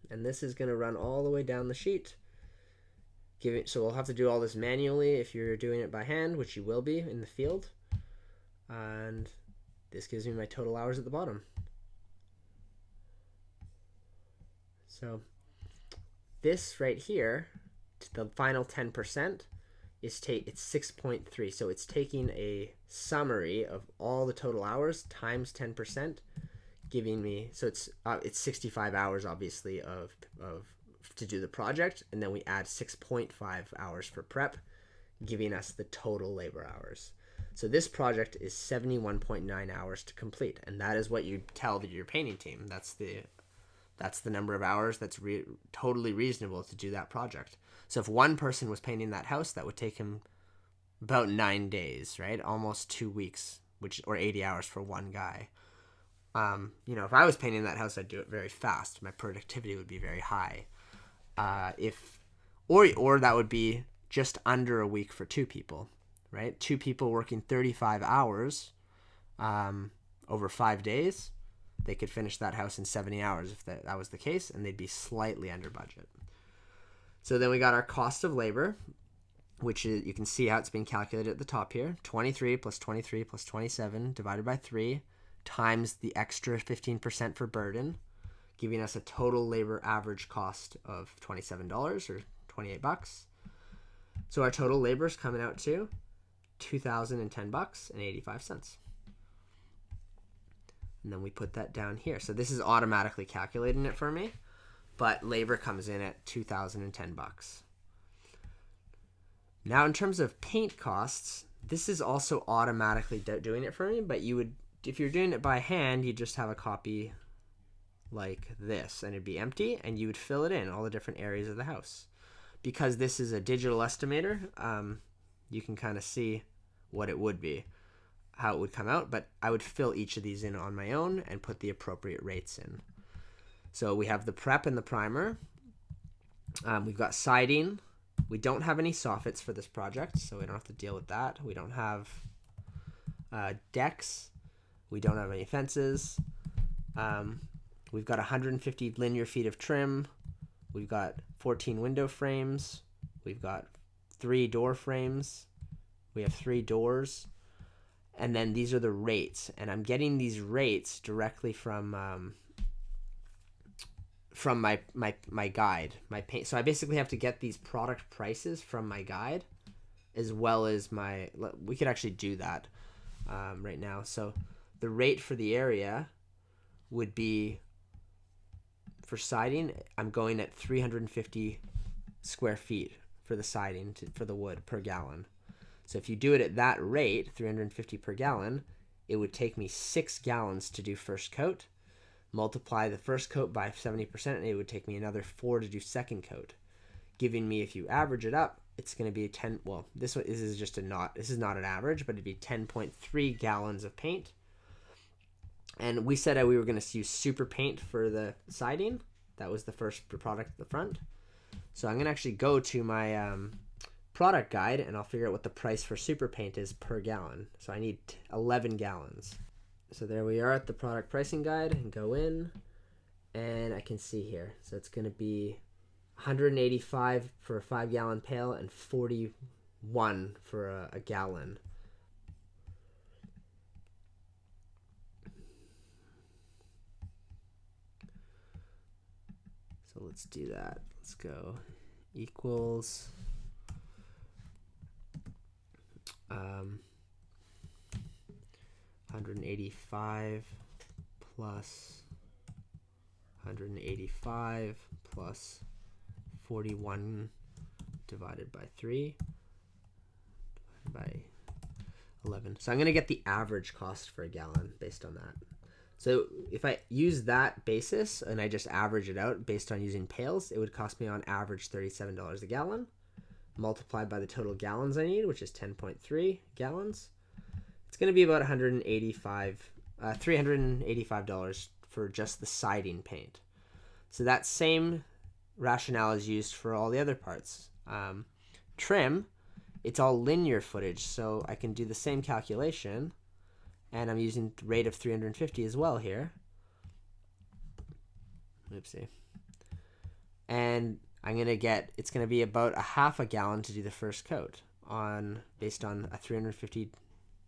And this is going to run all the way down the sheet. So we'll have to do all this manually if you're doing it by hand, which you will be in the field. And this gives me my total hours at the bottom. So this right here, the final 10%, it's 6.3. So it's taking a summary of all the total hours times 10%, giving me, so it's 65 hours obviously of to do the project, and then we add 6.5 hours for prep, giving us the total labor hours. So this project is 71.9 hours to complete, and that is what you tell your painting team. That's the number of hours that's totally reasonable to do that project. So if one person was painting that house, that would take him about 9 days, right? Almost 2 weeks, or 80 hours for one guy. If I was painting that house, I'd do it very fast. My productivity would be very high. Or that would be just under a week for 2 people, right? 2 people working 35 hours over 5 days, they could finish that house in 70 hours if that was the case, and they'd be slightly under budget. So then we got our cost of labor, which is, you can see how it's being calculated at the top here. 23 plus 23 plus 27 divided by 3 times the extra 15% for burden, giving us a total labor average cost of $27 or $28. So our total labor is coming out to $2,010.85. And then we put that down here. So this is automatically calculating it for me, but labor comes in at $2,010. Now, in terms of paint costs, this is also automatically doing it for me, but if you're doing it by hand, you just have a copy like this, and it'd be empty, and you would fill it in all the different areas of the house. Because this is a digital estimator, you can kind of see what it would be, how it would come out, but I would fill each of these in on my own and put the appropriate rates in. So we have the prep and the primer. We've got siding. We don't have any soffits for this project, so we don't have to deal with that. We don't have decks. We don't have any fences. We've got 150 linear feet of trim. We've got 14 window frames. We've got 3 door frames. We have 3 doors. And then these are the rates. And I'm getting these rates directly from my guide, my paint. So I basically have to get these product prices from my guide, as well as we could actually do that right now. So the rate for the area would be, for siding, I'm going at 350 square feet for the siding, for the wood per gallon. So if you do it at that rate, 350 per gallon, it would take me 6 gallons to do first coat. Multiply the first coat by 70%, and it would take me another 4 to do second coat, giving me, if you average it up, it's going to be 10. Well, this is not an average, but it'd be 10.3 gallons of paint. And we said we were going to use super paint for the siding. That was the first product at the front. So I'm going to actually go to my product guide, and I'll figure out what the price for super paint is per gallon. So I need 11 gallons. So there we are at the product pricing guide, and go in, and I can see here. So it's going to be 185 for a 5-gallon pail and 41 for a gallon. So let's do that. Let's go equals 185 plus 185 plus 41 divided by 3 divided by 11. So I'm going to get the average cost for a gallon based on that. So if I use that basis and I just average it out based on using pails, it would cost me on average $37 a gallon, multiplied by the total gallons I need, which is 10.3 gallons. It's going to be about $385 for just the siding paint. So that same rationale is used for all the other parts. Trim, it's all linear footage, so I can do the same calculation, and I'm using the rate of 350 as well here. Oopsie. And it's going to be about a half a gallon to do the first coat based on a 350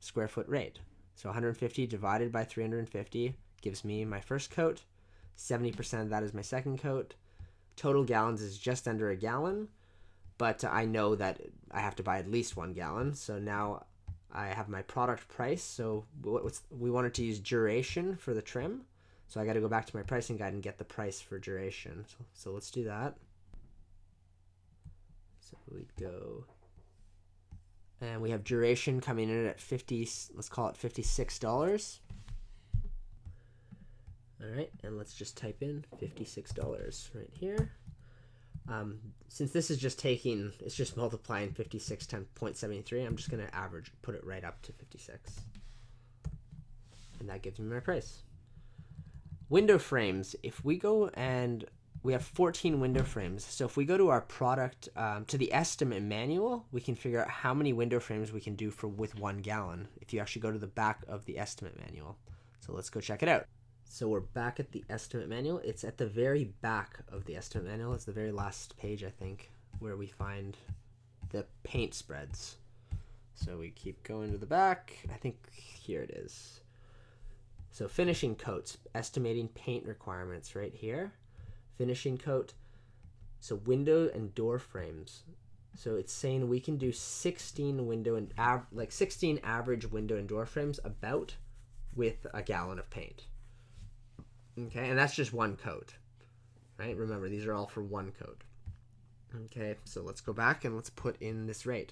square foot rate. So 150 divided by 350 gives me my first coat. 70% of that is my second coat. Total gallons is just under a gallon, but I know that I have to buy at least 1 gallon. So now I have my product price. So we wanted to use duration for the trim. So I got to go back to my pricing guide and get the price for duration. So let's do that. So we'd go, and we have duration coming in at 50, let's call it $56. All right, and let's just type in $56 right here. Since this is just taking, it's just multiplying 56 times 0.73, I'm just going to average, put it right up to 56. And that gives me my price. Window frames, if we go and we have 14 window frames. So if we go to our product, to the estimate manual, we can figure out how many window frames we can do with 1 gallon if you actually go to the back of the estimate manual. So let's go check it out. So we're back at the estimate manual. It's at the very back of the estimate manual. It's the very last page, I think, where we find the paint spreads. So we keep going to the back. I think here it is. So finishing coats, estimating paint requirements right here. Finishing coat. So window and door frames. So it's saying we can do 16 window and 16 average window and door frames about with a gallon of paint. Okay, and that's just 1 coat, right? Remember, these are all for 1 coat. Okay, so let's go back and let's put in this rate.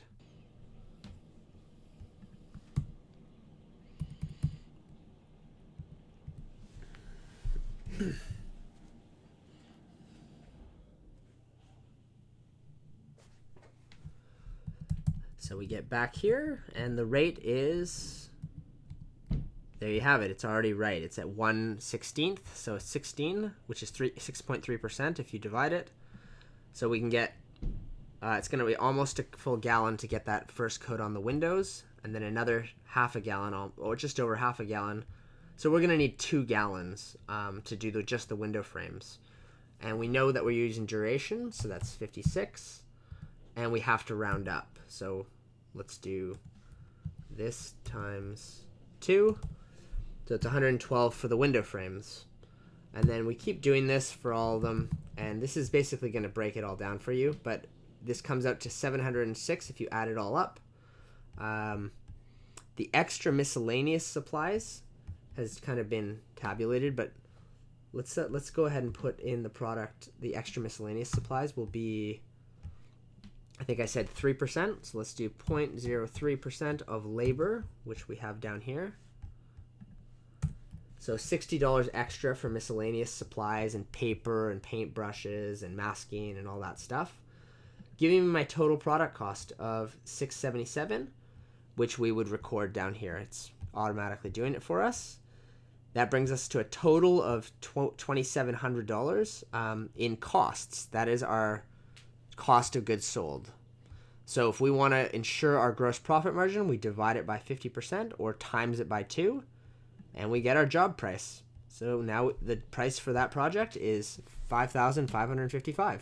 So we get back here, and the rate is, there you have it. It's already right. It's at 1/16, so 16, which is 6.3% if you divide it. So we can get, it's going to be almost a full gallon to get that first coat on the windows, and then another half a gallon, or just over half a gallon. So we're going to need 2 gallons to do just the window frames. And we know that we're using duration, so that's 56, and we have to round up. So let's do this times 2. So it's 112 for the window frames. And then we keep doing this for all of them. And this is basically going to break it all down for you. But this comes out to 706 if you add it all up. The extra miscellaneous supplies has kind of been tabulated. But let's go ahead and put in the product. The extra miscellaneous supplies will be, I think I said 3%. So let's do 0.03% of labor, which we have down here. So $60 extra for miscellaneous supplies and paper and paint brushes and masking and all that stuff, giving me my total product cost of $677, which we would record down here. It's automatically doing it for us. That brings us to a total of $2,700 in costs. That is our cost of goods sold. So if we want to ensure our gross profit margin, we divide it by 50% or times it by 2. And we get our job price. So now the price for that project is $5,555.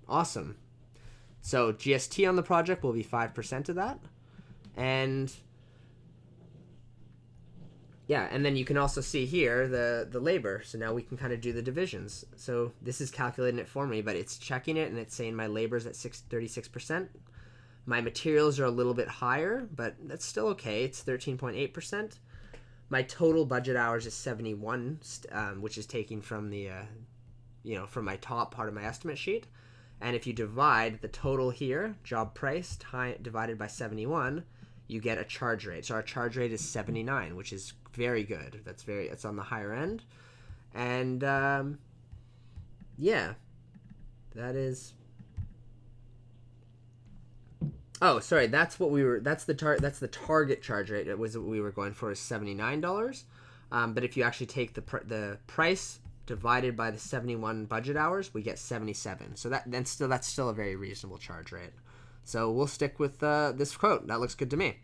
Awesome. So GST on the project will be 5% of that. And yeah, and then you can also see here the labor. So now we can kind of do the divisions. So this is calculating it for me, but it's checking it and it's saying my labor's at 36%. My materials are a little bit higher, but that's still okay. It's 13.8%. My total budget hours is 71, which is taken from the, from my top part of my estimate sheet. And if you divide the total here, job price divided by 71, you get a charge rate. So our charge rate is 79, which is very good. It's on the higher end. And yeah, that is. Oh, sorry. That's the target charge rate. It was what we were going for is $79. But if you actually take the price divided by the 71 budget hours, we get 77. So that's still a very reasonable charge rate. So we'll stick with this quote. That looks good to me.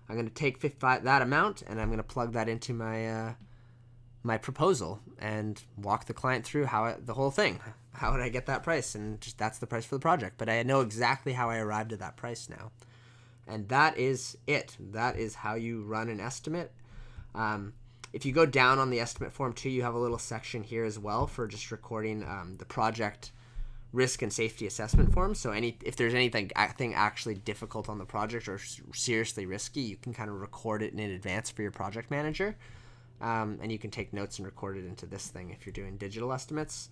I'm going to take that amount and I'm going to plug that into my my proposal and walk the client through the whole thing. How would I get that price? And just that's the price for the project. But I know exactly how I arrived at that price now. And that is it. That is how you run an estimate. If you go down on the estimate form too, you have a little section here as well for just recording the project risk and safety assessment form. So if there's anything actually difficult on the project or seriously risky, you can kind of record it in advance for your project manager. And you can take notes and record it into this thing if you're doing digital estimates,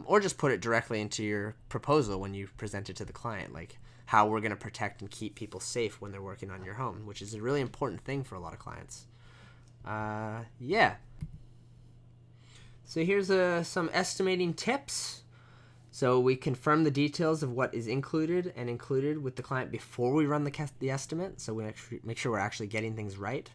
or just put it directly into your proposal when you present it to the client, like how we're going to protect and keep people safe when they're working on your home, which is a really important thing for a lot of clients. Yeah. So here's some estimating tips. So we confirm the details of what is included and included with the client before we run the estimate, so we actually make sure we're actually getting things right.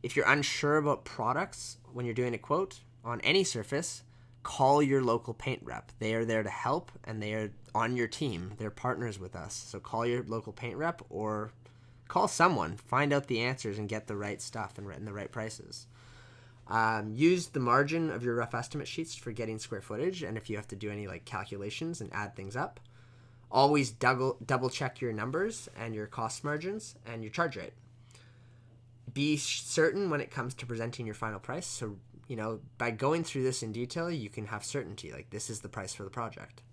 If you're unsure about products when you're doing a quote on any surface, call your local paint rep. They are there to help, and they are on your team. They're partners with us. So call your local paint rep or call someone. Find out the answers and get the right stuff and the right prices. Use the margin of your rough estimate sheets for getting square footage, and if you have to do any like calculations and add things up. Always double check your numbers and your cost margins and your charge rate. Be certain when it comes to presenting your final price. So, by going through this in detail, you can have certainty, like this is the price for the project.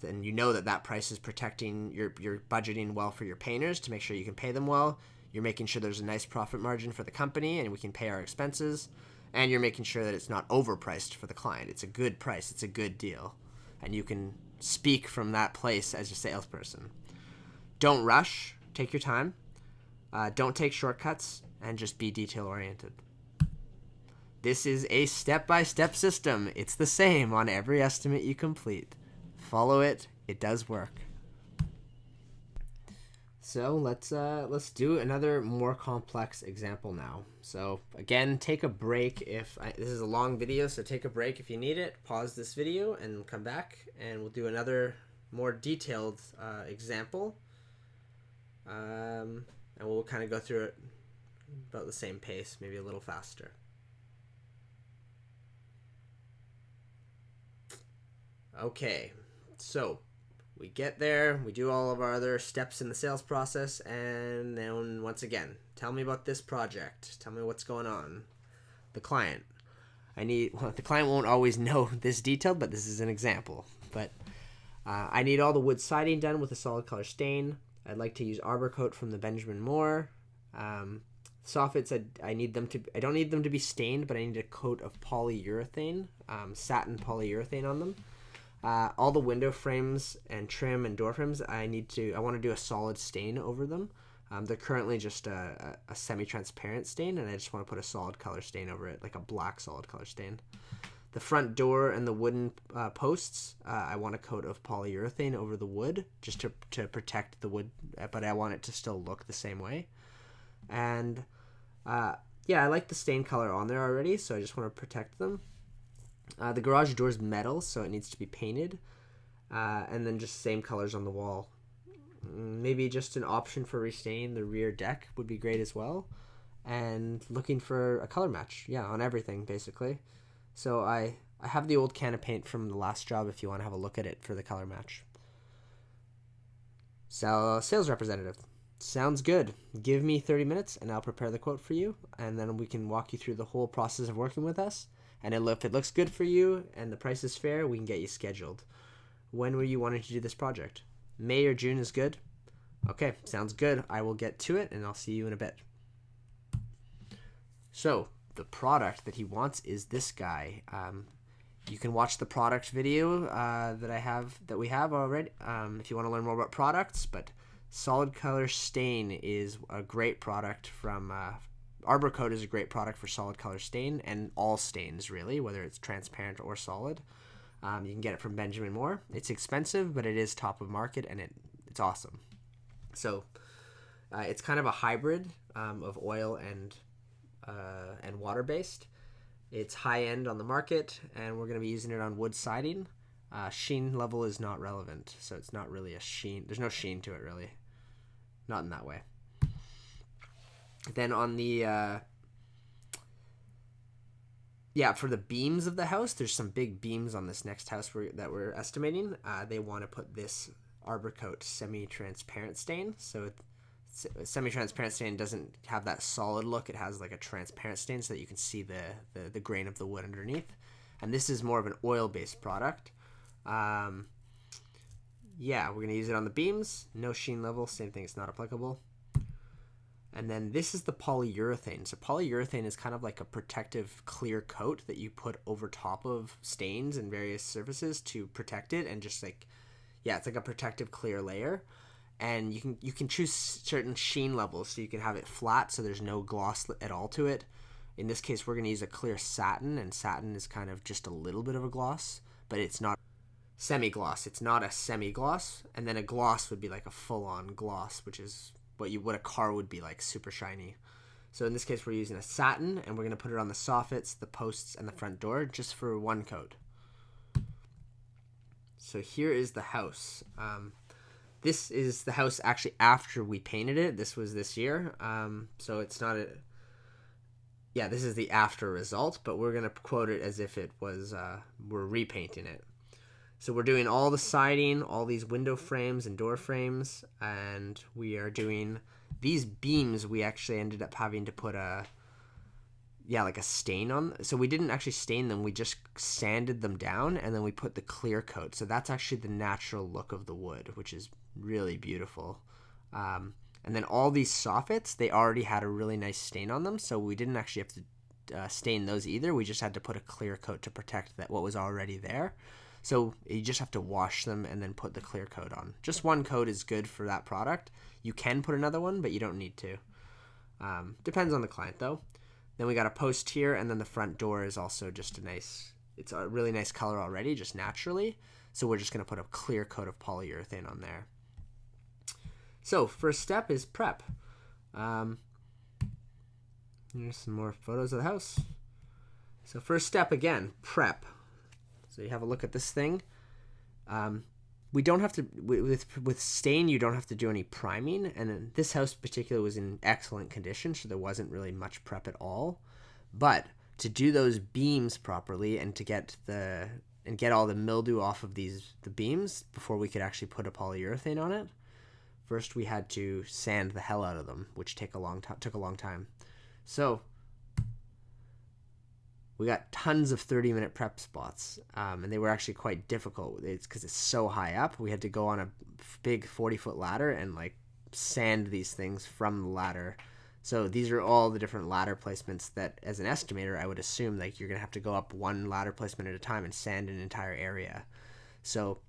Then you know that price is protecting your budgeting well for your painters to make sure you can pay them well. You're making sure there's a nice profit margin for the company and we can pay our expenses. And you're making sure that it's not overpriced for the client. It's a good price. It's a good deal. And you can speak from that place as a salesperson. Don't rush. Take your time. Don't take shortcuts. And just be detail-oriented. This is a step-by-step system. It's the same on every estimate you complete. Follow it. It does work. So let's do another more complex example now. So again, take a break this is a long video, so take a break if you need it. Pause this video and come back, and we'll do another more detailed example. And we'll kind of go through it about the same pace, maybe a little faster. Okay, so we get there, we do all of our other steps in the sales process, and then once again, tell me about this project. Tell me what's going on. The client. The client won't always know this detail, but this is an example. But I need all the wood siding done with a solid color stain. I'd like to use Arbor Coat from the Benjamin Moore. Soffit said I don't need them to be stained, but I need a coat of polyurethane, satin polyurethane on them. All the window frames and trim and door frames, I want to do a solid stain over them. They're currently just a semi-transparent stain, and I just want to put a solid color stain over it, like a black solid color stain. The front door and the wooden posts, I want a coat of polyurethane over the wood, just to protect the wood, but I want it to still look the same way. And I like the stain color on there already, so I just want to protect them. The garage door is metal, so it needs to be painted. And then just same colors on the wall. Maybe just an option for restaining the rear deck would be great as well. And looking for a color match, on everything basically. So I have the old can of paint from the last job if you want to have a look at it for the color match. So sales representative. Sounds good. Give me 30 minutes and I'll prepare the quote for you, and then we can walk you through the whole process of working with us. And if it looks good for you and the price is fair, we can get you scheduled. When were you wanting to do this project? May or June is good? Okay, sounds good. I will get to it, and I'll see you in a bit. So, the product that he wants is this guy. You can watch the product video that we have already if you want to learn more about products, but solid color stain is a great product from... Arbor Coat is a great product for solid color stain, and all stains really, whether it's transparent or solid. You can get it from Benjamin Moore. It's expensive, but it is top of market, and it's awesome. So it's kind of a hybrid of oil and water based. It's high end on the market, and we're going to be using it on wood siding. Sheen level is not relevant, so it's not really a sheen. There's no sheen to it really, not in that way. Then on the for the beams of the house, there's some big beams on this next house that we're estimating. They want to put this Arbor Coat semi-transparent stain. So semi-transparent stain doesn't have that solid look. It has like a transparent stain so that you can see the grain of the wood underneath. And this is more of an oil-based product. We're going to use it on the beams. No sheen level. Same thing. It's not applicable. And then this is the polyurethane. So polyurethane is kind of like a protective clear coat that you put over top of stains and various surfaces to protect it, and just like, yeah, it's like a protective clear layer. And you can choose certain sheen levels, so you can have it flat so there's no gloss at all to it. In this case, we're going to use a clear satin, and satin is kind of just a little bit of a gloss, but it's not semi-gloss. It's not a semi-gloss. And then a gloss would be like a full-on gloss, which is what a car would be like, super shiny. So in this case, we're using a satin, and we're going to put it on the soffits, the posts, and the front door just for one coat. So here is the house. This is the house actually after we painted it. This was this year. So it's not a... Yeah, this is the after result, but we're going to quote it as if it was, we're repainting it. So we're doing all the siding, all these window frames and door frames, and we are doing these beams. We actually ended up having to put like a stain on. So we didn't actually stain them. We just sanded them down, and then we put the clear coat. So that's actually the natural look of the wood, which is really beautiful. And then all these soffits, they already had a really nice stain on them, so we didn't actually have to stain those either. We just had to put a clear coat to protect that what was already there. So you just have to wash them and then put the clear coat on. Just one coat is good for that product. You can put another one, but you don't need to. Depends on the client, though. Then we got a post here, and then the front door is also just it's a really nice color already, just naturally. So we're just going to put a clear coat of polyurethane on there. So first step is prep. Here's some more photos of the house. So first step, again, prep. So you have a look at this thing. We don't have to, with stain, you don't have to do any priming. And this house in particular was in excellent condition, so there wasn't really much prep at all. But to do those beams properly and to get all the mildew off of the beams before we could actually put a polyurethane on it, first we had to sand the hell out of them, which took a long time. So we got tons of 30-minute prep spots, and they were actually quite difficult. It's because it's so high up. We had to go on a big 40-foot ladder and like sand these things from the ladder. So these are all the different ladder placements that, as an estimator, I would assume like you're gonna have to go up one ladder placement at a time and sand an entire area. So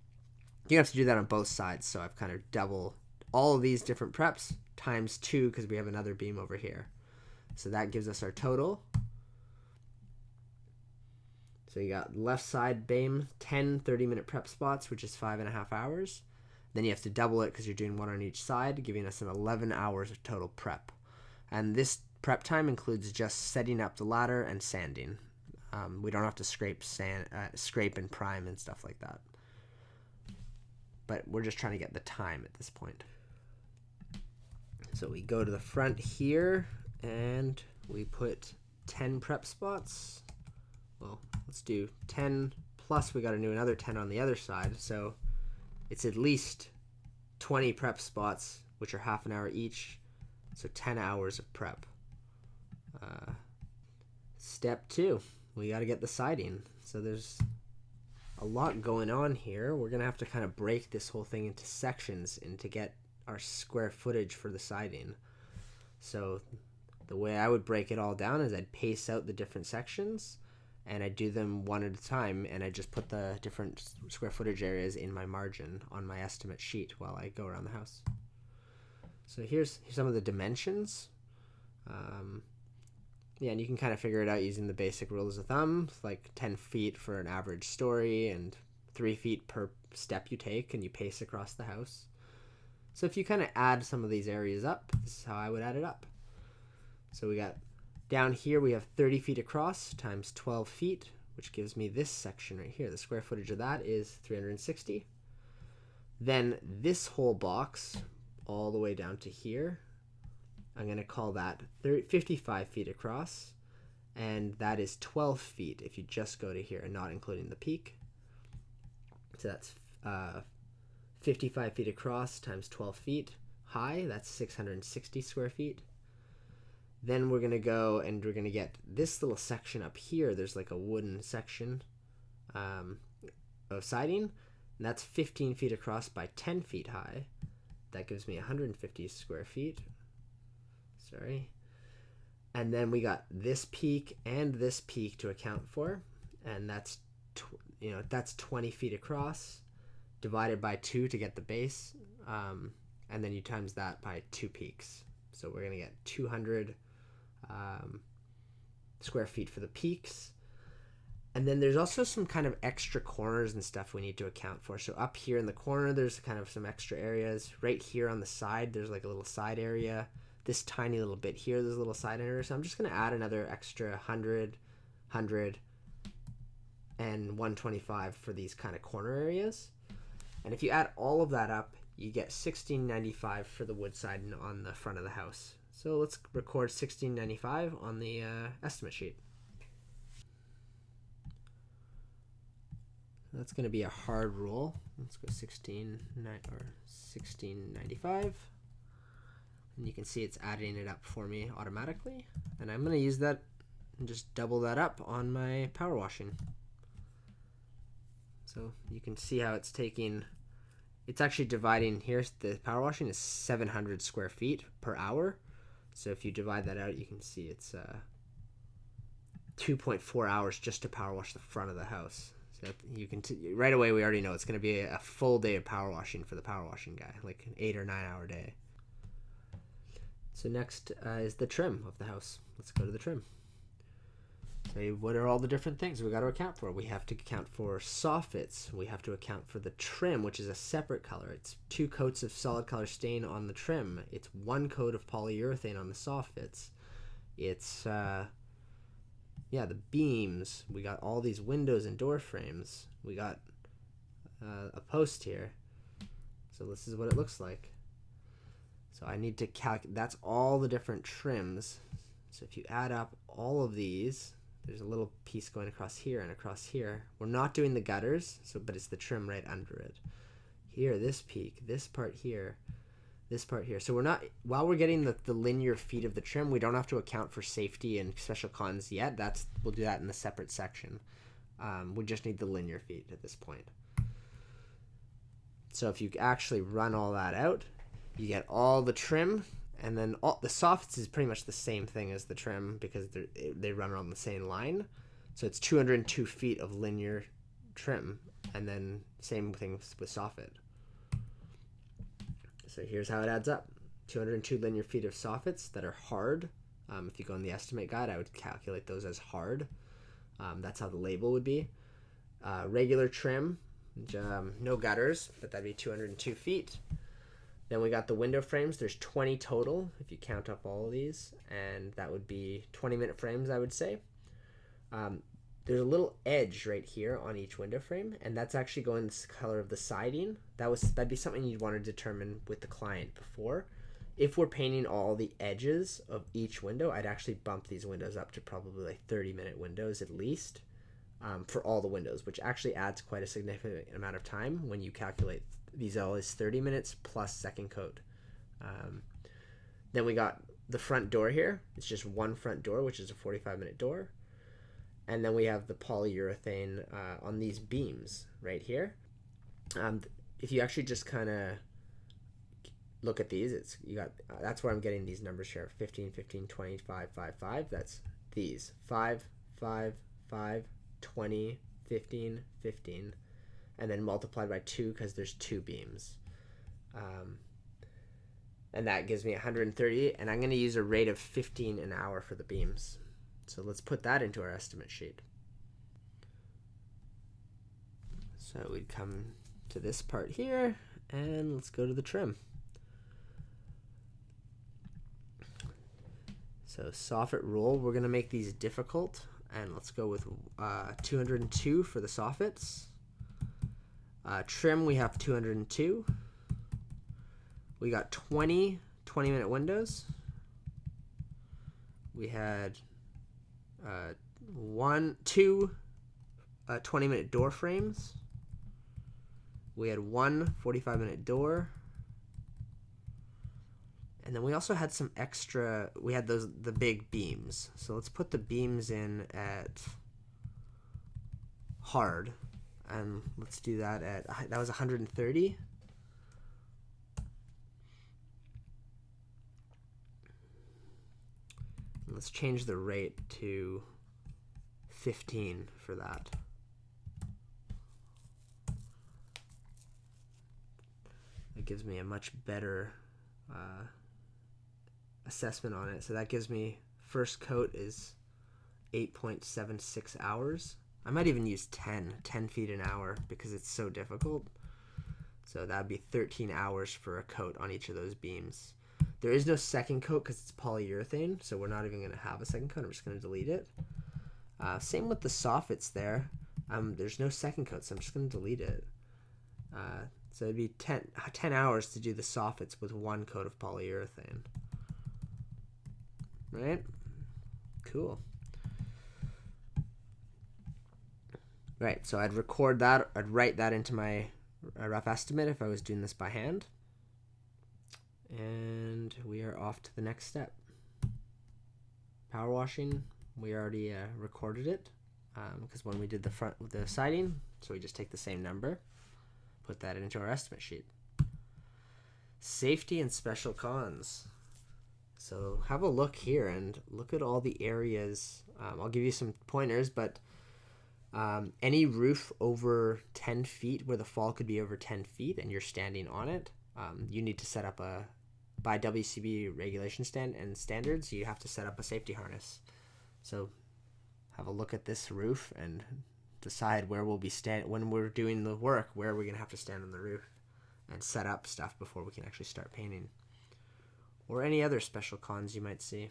you have to do that on both sides. So I've kind of double all of these different preps times 2 because we have another beam over here. So that gives us our total. So you got left side beam, 10 30-minute prep spots, which is 5.5 hours. Then you have to double it because you're doing one on each side, giving us an 11 hours of total prep. And this prep time includes just setting up the ladder and sanding. We don't have to scrape and prime and stuff like that. But we're just trying to get the time at this point. So we go to the front here, and we put 10 prep spots. Well, let's do 10 plus we got to do another 10 on the other side. So it's at least 20 prep spots, which are half an hour each. So 10 hours of prep. Step 2, we got to get the siding. So there's a lot going on here. We're going to have to kind of break this whole thing into sections and to get our square footage for the siding. So the way I would break it all down is I'd pace out the different sections, and I do them one at a time, and I just put the different square footage areas in my margin on my estimate sheet while I go around the house. So here's some of the dimensions. Yeah, and you can kind of figure it out using the basic rules of thumb, like 10 feet for an average story and 3 feet per step you take, and you pace across the house. So if you kind of add some of these areas up, this is how I would add it up. So we got down here, we have 30 feet across times 12 feet, which gives me this section right here. The square footage of that is 360. Then this whole box, all the way down to here, I'm going to call that 55 feet across, and that is 12 feet if you just go to here and not including the peak. So that's 55 feet across times 12 feet high. That's 660 square feet. Then we're going to go and we're going to get this little section up here. There's like a wooden section of siding, and that's 15 feet across by 10 feet high. That gives me 150 square feet. Sorry. And then we got this peak and this peak to account for, and that's that's 20 feet across, divided by 2 to get the base, and then you times that by 2 peaks. So we're gonna get 200 square feet for the peaks. And then there's also some kind of extra corners and stuff we need to account for. So up here in the corner, there's kind of some extra areas. Right here on the side, there's like a little side area. This tiny little bit here, there's a little side area. So I'm just going to add another extra 100, 100, and 125 for these kind of corner areas. And if you add all of that up, you get $16.95 for the wood side on the front of the house. So let's record $16.95 on the estimate sheet. That's going to be a hard rule. Let's go 16.95. And you can see it's adding it up for me automatically. And I'm going to use that and just double that up on my power washing. So you can see how it's taking, it's actually dividing, here's the power washing is 700 square feet per hour. So if you divide that out, you can see it's 2.4 hours just to power wash the front of the house. So you can right away we already know it's going to be a full day of power washing for the power washing guy, like an 8 or 9 hour day. So next is the trim of the house. Let's go to the trim. So what are all the different things we got to account for? We have to account for soffits. We have to account for the trim, which is a separate color. It's 2 coats of solid color stain on the trim. It's 1 coat of polyurethane on the soffits. It's the beams. We got all these windows and door frames. We got a post here. So this is what it looks like. So I need to calculate, that's all the different trims. So if you add up all of these, there's a little piece going across here and across here. We're not doing the gutters, but it's the trim right under it. Here, this peak, this part here, this part here. So we're not, while we're getting the linear feet of the trim, we don't have to account for safety and special cons yet. We'll do that in a separate section. We just need the linear feet at this point. So if you actually run all that out, you get all the trim, and then all the soffits is pretty much the same thing as the trim because they run on the same line. So it's 202 feet of linear trim, and then same thing with soffit. So here's how it adds up. 202 linear feet of soffits that are hard. If you go in the estimate guide, I would calculate those as hard. That's how the label would be. Regular trim, no gutters, but that'd be 202 feet. Then we got the window frames. There's 20 total if you count up all of these, and that would be 20-minute frames, I would say. There's a little edge right here on each window frame, and that's actually going the color of the siding. That'd be something you'd want to determine with the client before. If we're painting all the edges of each window, I'd actually bump these windows up to probably like 30-minute windows at least for all the windows, which actually adds quite a significant amount of time when you calculate these all is 30 minutes plus second coat. Then we got the front door here. It's just one front door, which is a 45-minute door. And then we have the polyurethane on these beams right here. If you actually just kind of look at these, that's where I'm getting these numbers here: 15, 15, 20, 5, 5, 5. That's these 5, 5, 5, 20, 15, 15, and then multiplied by 2 because there's 2 beams. And that gives me 130, and I'm going to use a rate of 15 an hour for the beams. So let's put that into our estimate sheet. So we'd come to this part here, and let's go to the trim. So soffit rule, we're going to make these difficult, and let's go with 202 for the soffits. Trim, we have 202. We got 20-minute windows. We had 2 20-minute door frames. We had 1 45-minute door. And then we also had some extra, we had the big beams. So let's put the beams in at hard. And let's do that that was 130. let's change the rate to 15 for that. It gives me a much better assessment on it. So that gives me, first coat is 8.76 hours. I might even use 10 feet an hour because it's so difficult. So that would be 13 hours for a coat on each of those beams. There is no second coat because it's polyurethane, so we're not even going to have a second coat. I'm just going to delete it. Same with the soffits there. There's no second coat, so I'm just going to delete it. So it'd be 10 hours to do the soffits with one coat of polyurethane. Right? Cool. Right, so I'd record that. I'd write that into my rough estimate if I was doing this by hand. And we are off to the next step. Power washing, we already recorded it because when we did the siding, so we just take the same number, put that into our estimate sheet. Safety and special cons. So have a look here and look at all the areas. I'll give you some pointers, but any roof over 10 feet where the fall could be over 10 feet and you're standing on it, you need to set up by WCB regulation standards, you have to set up a safety harness. So have a look at this roof and decide where we'll be when we're doing the work, where we're going to have to stand on the roof and set up stuff before we can actually start painting. Or any other special cons you might see.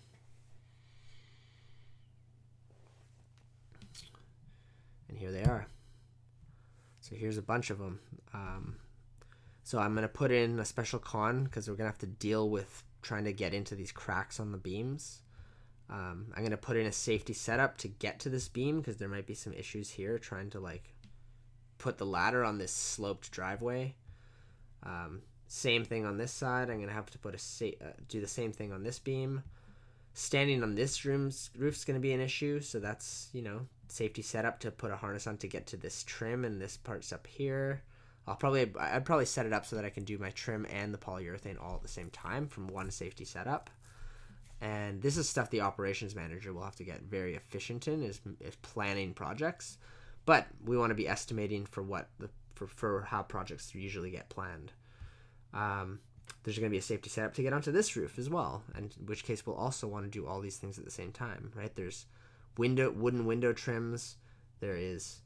And here they are. So here's a bunch of them. So I'm going to put in a special con because we're going to have to deal with trying to get into these cracks on the beams. I'm going to put in a safety setup to get to this beam because there might be some issues here trying to put the ladder on this sloped driveway. Same thing on this side. I'm going to have to do the same thing on this beam. Standing on this roof's going to be an issue, so that's, safety setup to put a harness on to get to this trim, and this part's up here. I'd probably set it up so that I can do my trim and the polyurethane all at the same time from one safety setup. And this is stuff the operations manager will have to get very efficient in is planning projects. But we want to be estimating for how projects usually get planned. There's going to be a safety setup to get onto this roof as well, and in which case we'll also want to do all these things at the same time, right? There's wooden window trims. There is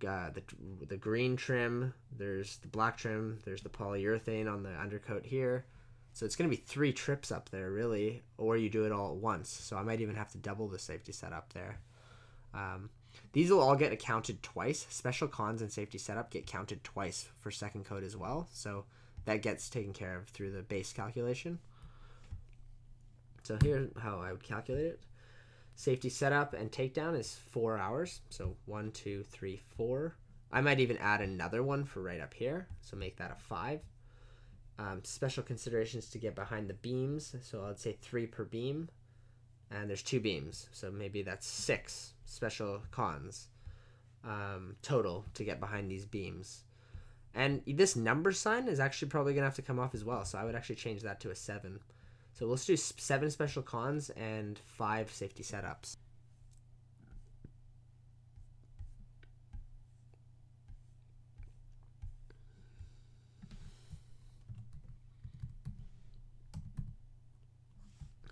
the green trim. There's the black trim. There's the polyurethane on the undercoat here. So it's going to be 3 trips up there, really, or you do it all at once. So I might even have to double the safety setup there. These will all get counted twice. Special cons and safety setup get counted twice for second coat as well. So that gets taken care of through the base calculation. So here's how I would calculate it. Safety setup and takedown is 4 hours. So 1, 2, 3, 4. I might even add another one for right up here. So make that a 5. Special considerations to get behind the beams. So I'd say 3 per beam. And there's 2 beams. So maybe that's 6 special cons total to get behind these beams. And this number sign is actually probably going to have to come off as well. So I would actually change that to a 7. So let's do 7 special cons and 5 safety setups.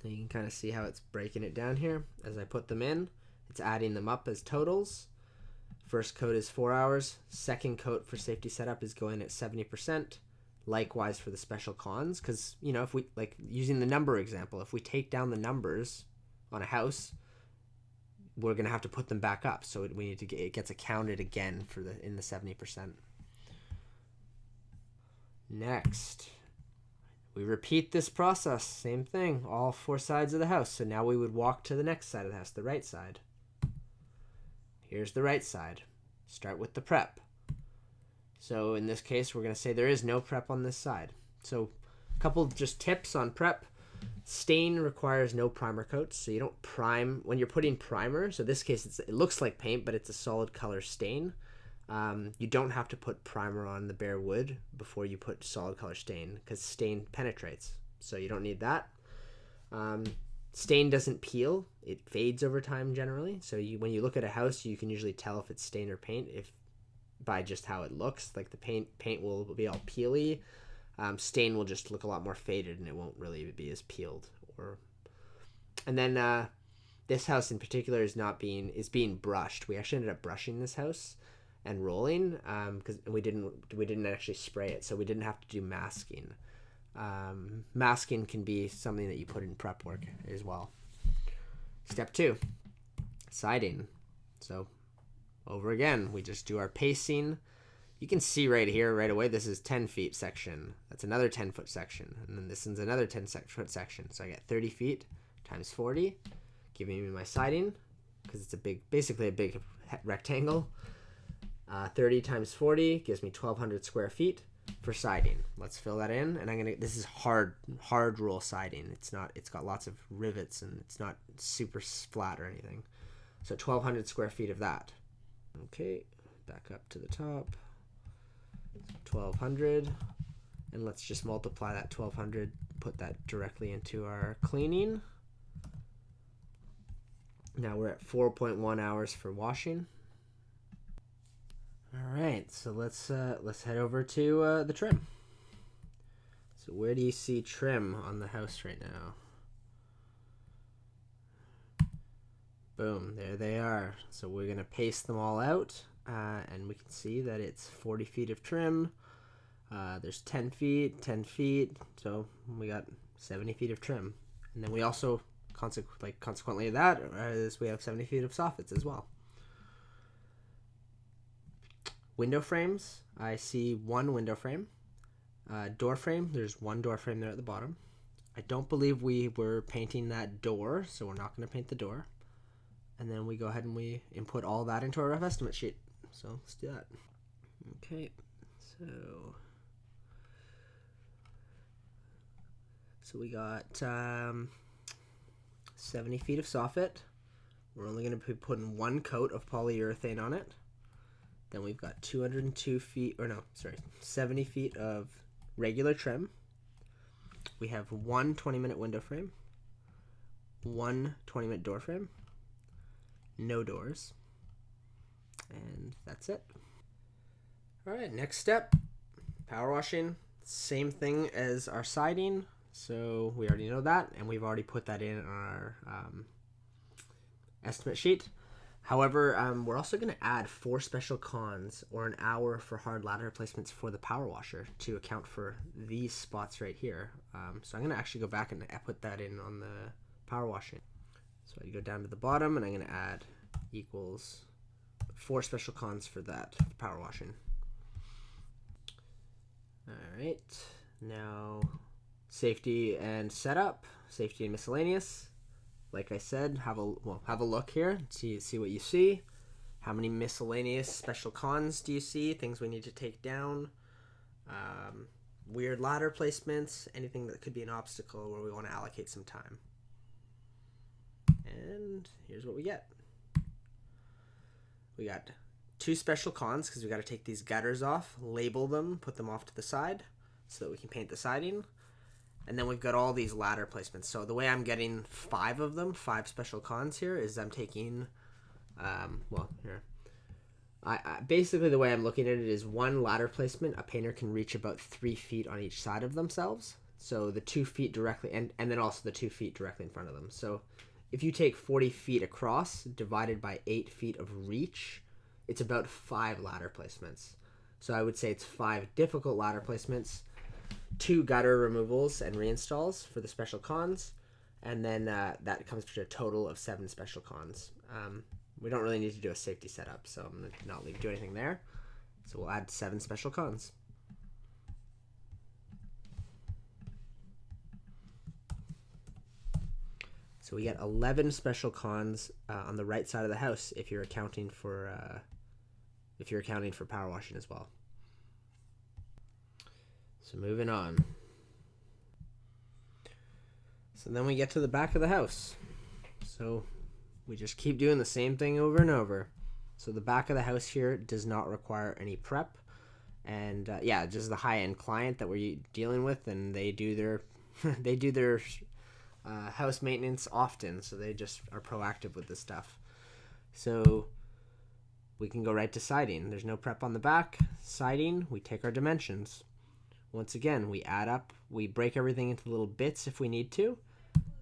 So you can kind of see how it's breaking it down here. As I put them in, it's adding them up as totals. First coat is 4 hours. Second coat for safety setup is going at 70%. Likewise for the special cons, because, if we, using the number example, if we take down the numbers on a house, we're going to have to put them back up. So it gets accounted again in the 70%. Next, we repeat this process. Same thing, all 4 sides of the house. So now we would walk to the next side of the house, the right side. Here's the right side. Start with the prep. So in this case, we're going to say there is no prep on this side. So a couple just tips on prep. Stain requires no primer coats, so you don't prime when you're putting primer. So in this case, it looks like paint, but it's a solid color stain. You don't have to put primer on the bare wood before you put solid color stain because stain penetrates. So you don't need that. Stain doesn't peel; it fades over time generally. So when you look at a house, you can usually tell if it's stain or paint by just how it looks. Like the paint will be all peely. Stain will just look a lot more faded, and it won't really be as peeled. And then this house in particular is being brushed. We actually ended up brushing this house and rolling because we didn't actually spray it, so we didn't have to do masking. Masking can be something that you put in prep work as well. Step 2, siding. So over again, we just do our pacing. You can see right here, right away, this is 10 feet section. That's another 10-foot section. And then this one's another 10-foot section. So I get 30 feet times 40, giving me my siding, because it's basically a big rectangle. 30 times 40 gives me 1,200 square feet for siding. Let's fill that in, and this is hard roll siding. It's got lots of rivets, and it's not super flat or anything. So 1,200 square feet of that. Okay, back up to the top. 1,200, and let's just multiply that 1,200, put that directly into our cleaning. Now we're at 4.1 hours for washing. All right, so let's head over to the trim. So where do you see trim on the house right now? Boom, there they are. So we're gonna paste them all out, and we can see that it's 40 feet of trim. There's 10 feet, 10 feet, so we got 70 feet of trim. And then we also, consequently of that, is we have 70 feet of soffits as well. Window frames, I see one window frame. Door frame, there's one door frame there at the bottom. I don't believe we were painting that door, so we're not going to paint the door. And then we go ahead and we input all that into our rough estimate sheet. So let's do that. Okay, so we got 70 feet of soffit. We're only going to be putting one coat of polyurethane on it. Then we've got 70 feet of regular trim. We have one 20-minute window frame, one 20-minute door frame, no doors, and that's it. All right, next step, power washing. Same thing as our siding, so we already know that, and we've already put that in on our estimate sheet. However, we're also going to add 4 special cons or an hour for hard ladder replacements for the power washer to account for these spots right here. So I'm going to actually go back and put that in on the power washing. So I go down to the bottom, and I'm going to add equals 4 special cons for that power washing. All right, now safety and setup, safety and miscellaneous. Like I said, have a look here, see what you see. How many miscellaneous special cons do you see? Things we need to take down. Weird ladder placements, anything that could be an obstacle where we want to allocate some time. And here's what we get. We got 2 special cons because we got to take these gutters off, label them, put them off to the side so that we can paint the siding. And then we've got all these ladder placements. So the way I'm getting 5 of them, 5 special cons here, is I'm taking, here. Basically the way I'm looking at it is one ladder placement, a painter can reach about 3 feet on each side of themselves. So the 2 feet directly, and then also the 2 feet directly in front of them. So if you take 40 feet across, divided by 8 feet of reach, it's about 5 ladder placements. So I would say it's 5 difficult ladder placements, 2 gutter removals and reinstalls for the special cons, and then that comes to a total of 7 special cons. We don't really need to do a safety setup, so I'm going to not do anything there. So we'll add 7 special cons. So we get 11 special cons on the right side of the house if you're accounting for power washing as well. So moving on. So then we get to the back of the house. So we just keep doing the same thing over and over. So the back of the house here does not require any prep. And just the high-end client that we're dealing with, and they do their house maintenance often, so they just are proactive with this stuff. So we can go right to siding. There's no prep on the back. Siding, we take our dimensions. Once again, we add up, we break everything into little bits if we need to.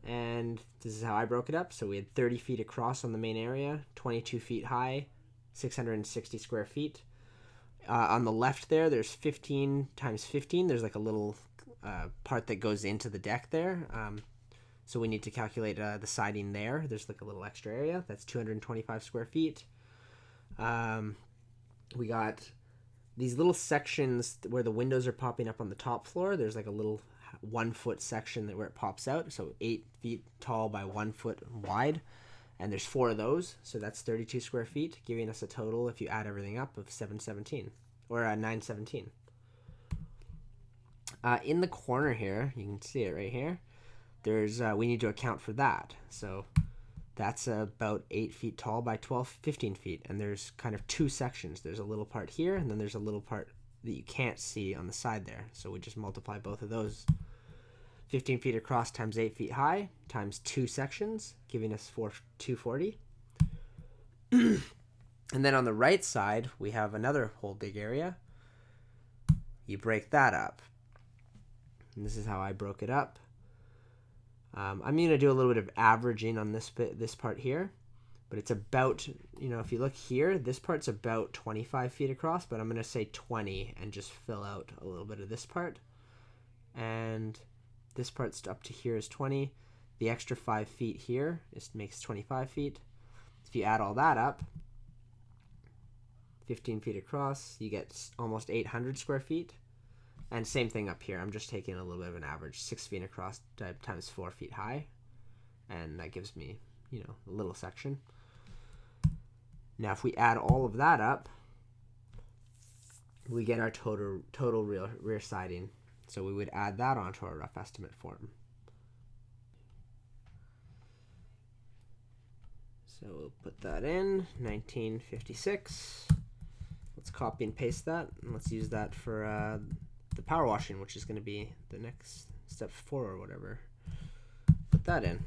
And this is how I broke it up. So we had 30 feet across on the main area, 22 feet high, 660 square feet. On the left there, there's 15 times 15. There's like a little part that goes into the deck there. So we need to calculate the siding there. There's like a little extra area. That's 225 square feet. We got these little sections where the windows are popping up on the top floor. There's like a little 1 foot section where it pops out. So 8 feet tall by 1 foot wide. And there's 4 of those. So that's 32 square feet, giving us a total, if you add everything up, of 717 or 917. In the corner here, you can see it right here. There's we need to account for that. So that's about 8 feet tall by 15 feet. And there's kind of 2 sections. There's a little part here, and then there's a little part that you can't see on the side there. So we just multiply both of those. 15 feet across times 8 feet high times 2 sections, giving us 240. And then on the right side, we have another whole big area. You break that up. And this is how I broke it up. I'm going to do a little bit of averaging on this part here. But it's about, if you look here, this part's about 25 feet across, but I'm going to say 20 and just fill out a little bit of this part. And this part's up to here is 20. The extra 5 feet here makes 25 feet. If you add all that up, 15 feet across, you get almost 800 square feet. And same thing up here. I'm just taking a little bit of an average. 6 feet across times 4 feet high. And that gives me, a little section. Now, if we add all of that up, we get our total rear siding. So we would add that onto our rough estimate form. So we'll put that in, 1956. Let's copy and paste that, and let's use that for the power washing, which is going to be the next step 4 or whatever. Put that in.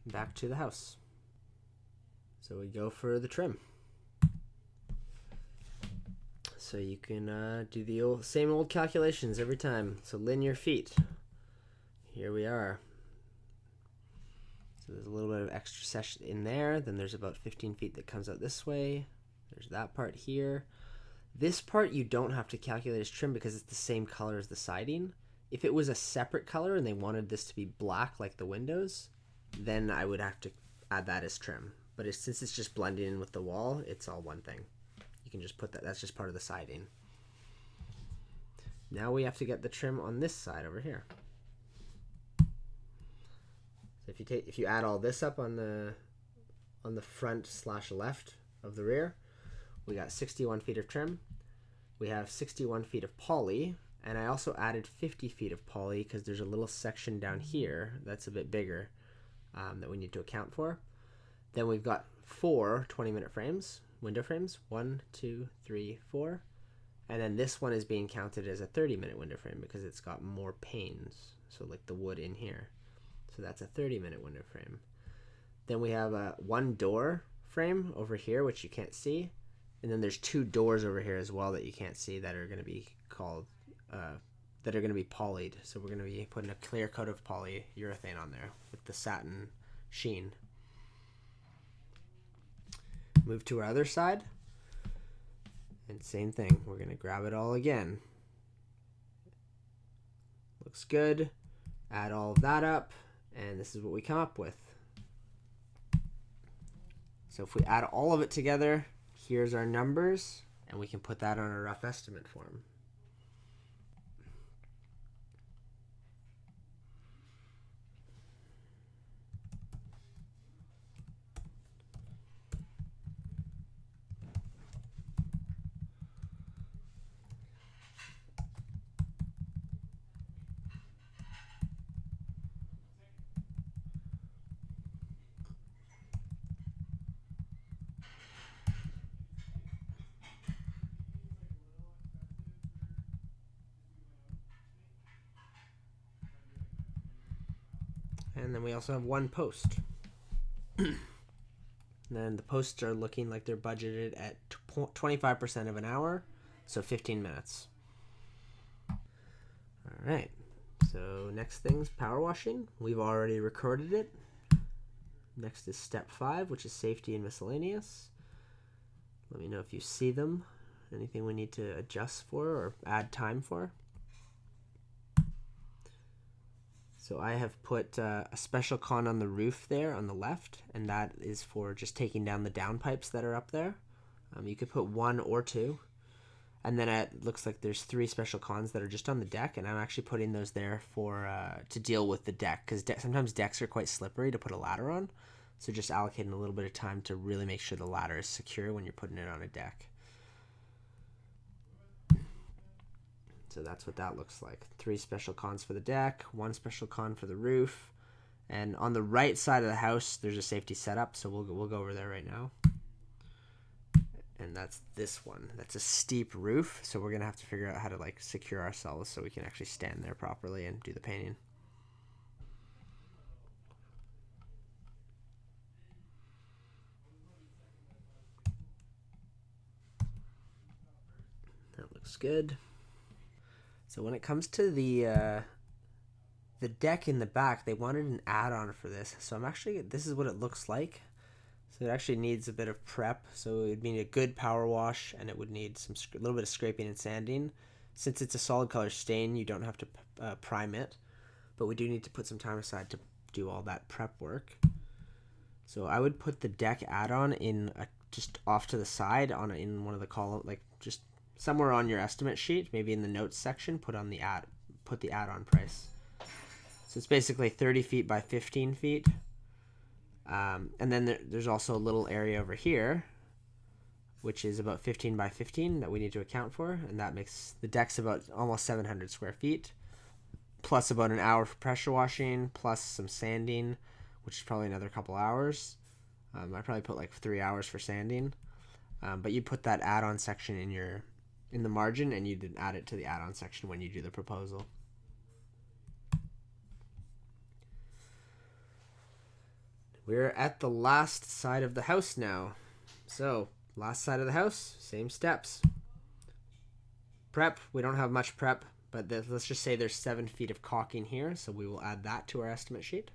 Back to the house. So we go for the trim. So you can do the same old calculations every time. So linear feet. Here we are. So there's a little bit of extra section in there. Then there's about 15 feet that comes out this way. There's that part here. This part you don't have to calculate as trim because it's the same color as the siding. If it was a separate color and they wanted this to be black like the windows, then I would have to add that as trim. But since it's just blending in with the wall, it's all one thing. You can just put that, that's just part of the siding. Now we have to get the trim on this side over here. So if you add all this up on the front / left of the rear, we got 61 feet of trim. We have 61 feet of poly, and I also added 50 feet of poly because there's a little section down here that's a bit bigger that we need to account for. Then we've got 4 20-minute frames, window frames, 1, 2, 3, 4. And then this one is being counted as a 30-minute window frame because it's got more panes, so like the wood in here. So that's a 30-minute window frame. Then we have a 1 door frame over here, which you can't see. And then there's 2 doors over here as well that you can't see that are going to be called, that are going to be polyed. So we're going to be putting a clear coat of polyurethane on there with the satin sheen. Move to our other side. And same thing. We're going to grab it all again. Looks good. Add all of that up. And this is what we come up with. So if we add all of it together, here's our numbers, and we can put that on a rough estimate form. And then we also have one post. Then the posts are looking like they're budgeted at 25% of an hour, so 15 minutes. All right. So next thing's power washing. We've already recorded it. Next is step 5, which is safety and miscellaneous. Let me know if you see them. Anything we need to adjust for or add time for. So I have put a special con on the roof there on the left, and that is for just taking down the downpipes that are up there. You could put 1 or 2. And then it looks like there's 3 special cons that are just on the deck, and I'm actually putting those there for to deal with the deck, because sometimes decks are quite slippery to put a ladder on. So just allocating a little bit of time to really make sure the ladder is secure when you're putting it on a deck. So that's what that looks like. 3 special cons for the deck, 1 special con for the roof, and on the right side of the house there's a safety setup. So we'll go over there right now. And that's this one. That's a steep roof, so we're gonna have to figure out how to like secure ourselves so we can actually stand there properly and do the painting. That looks good. So when it comes to the deck in the back, they wanted an add-on for this. So this is what it looks like. So it actually needs a bit of prep. So it would need a good power wash, and it would need a little bit of scraping and sanding. Since it's a solid color stain, you don't have to prime it, but we do need to put some time aside to do all that prep work. So I would put the deck add-on in just off to the side in one of the columns, like just somewhere on your estimate sheet, maybe in the notes section, put the add-on price. So it's basically 30 feet by 15 feet. And then there's also a little area over here, which is about 15 by 15 that we need to account for. And that makes the deck's about almost 700 square feet, plus about an hour for pressure washing, plus some sanding, which is probably another couple hours. I probably put like 3 hours for sanding. But you put that add-on section in the margin, and you did add it to the add-on section when you do the proposal. We're at the last side of the house now. So, last side of the house, same steps. Prep, we don't have much prep, but let's just say there's 7 feet of caulking here, so we will add that to our estimate sheet.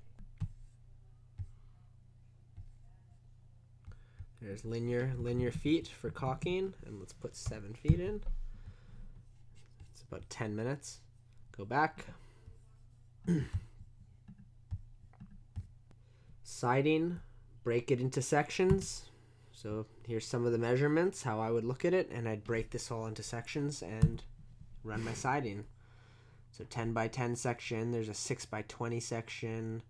There's linear feet for caulking, and let's put 7 feet in. It's about 10 minutes. Go back. Siding, break it into sections. So here's some of the measurements, how I would look at it, and I'd break this all into sections and run my siding. So 10 by 10 section, there's a 6 by 20 section,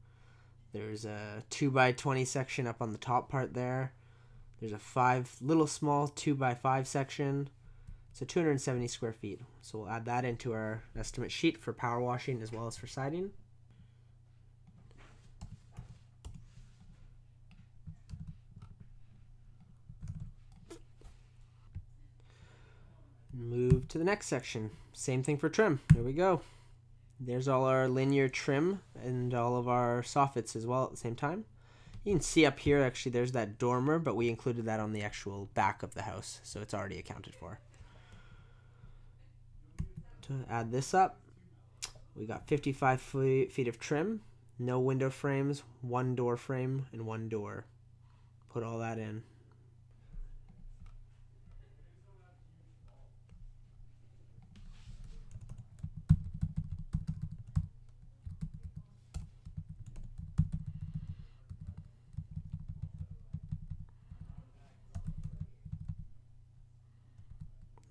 there's a 2 by 20 section up on the top part there. There's a little small 2 by 5 section. So 270 square feet. So we'll add that into our estimate sheet for power washing as well as for siding. Move to the next section. Same thing for trim. There we go. There's all our linear trim and all of our soffits as well at the same time. You can see up here, actually, there's that dormer, but we included that on the actual back of the house, so it's already accounted for. To add this up, we got 55 feet of trim, no window frames, 1 door frame, and 1 door. Put all that in.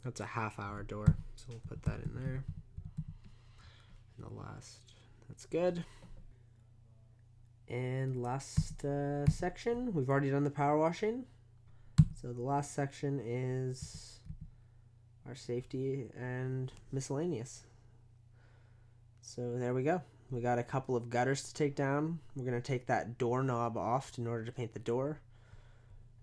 That's a half-hour door, so we'll put that in there. And the last, that's good. And last section, we've already done the power washing. So the last section is our safety and miscellaneous. So there we go. We got a couple of gutters to take down. We're going to take that doorknob off in order to paint the door.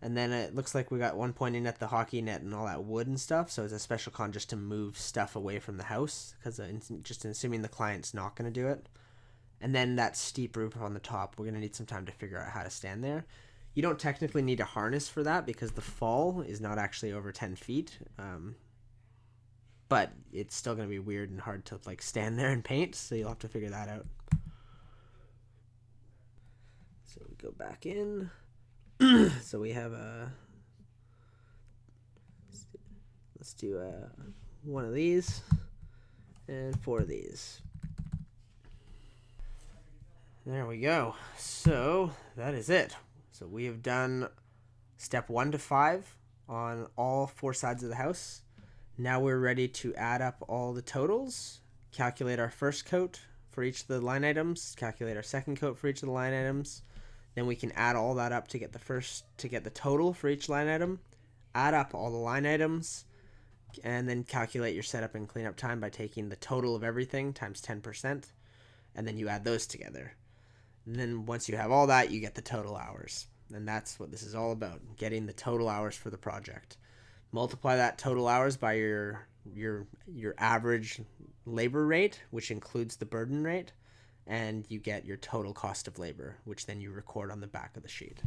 And then it looks like we got one pointing at the hockey net and all that wood and stuff. So it's a special con just to move stuff away from the house, because just assuming the client's not going to do it. And then that steep roof on the top, we're going to need some time to figure out how to stand there. You don't technically need a harness for that because the fall is not actually over 10 feet. But it's still going to be weird and hard to like stand there and paint, so you'll have to figure that out. So we go back in. So we have let's do one of these and 4 of these. There we go. So that is it. So we have done step 1 to 5 on all 4 sides of the house. Now we're ready to add up all the totals, calculate our first coat for each of the line items, calculate our second coat for each of the line items. Then we can add all that up to get the total for each line item, add up all the line items, and then calculate your setup and cleanup time by taking the total of everything times 10%, and then you add those together. And then once you have all that, you get the total hours. And that's what this is all about, getting the total hours for the project. Multiply that total hours by your average labor rate, which includes the burden rate, and you get your total cost of labor, which then you record on the back of the sheet.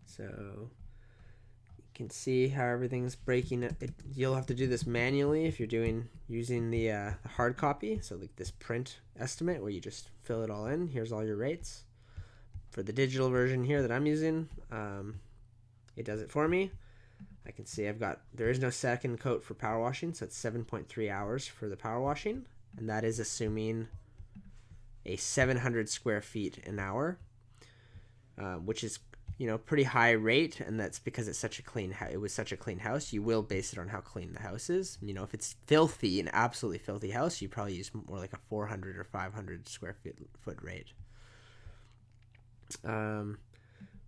So you can see how everything's breaking it. You'll have to do this manually if you're using the hard copy. So like this print estimate where you just fill it all in. Here's all your rates. For the digital version here that I'm using, it does it for me. I can see there is no second coat for power washing, so it's 7.3 hours for the power washing, and that is assuming a 700 square feet an hour, which is pretty high rate, and that's because it was such a clean house. You will base it on how clean the house is. If it's filthy, an absolutely filthy house, you probably use more like a 400 or 500 square foot rate.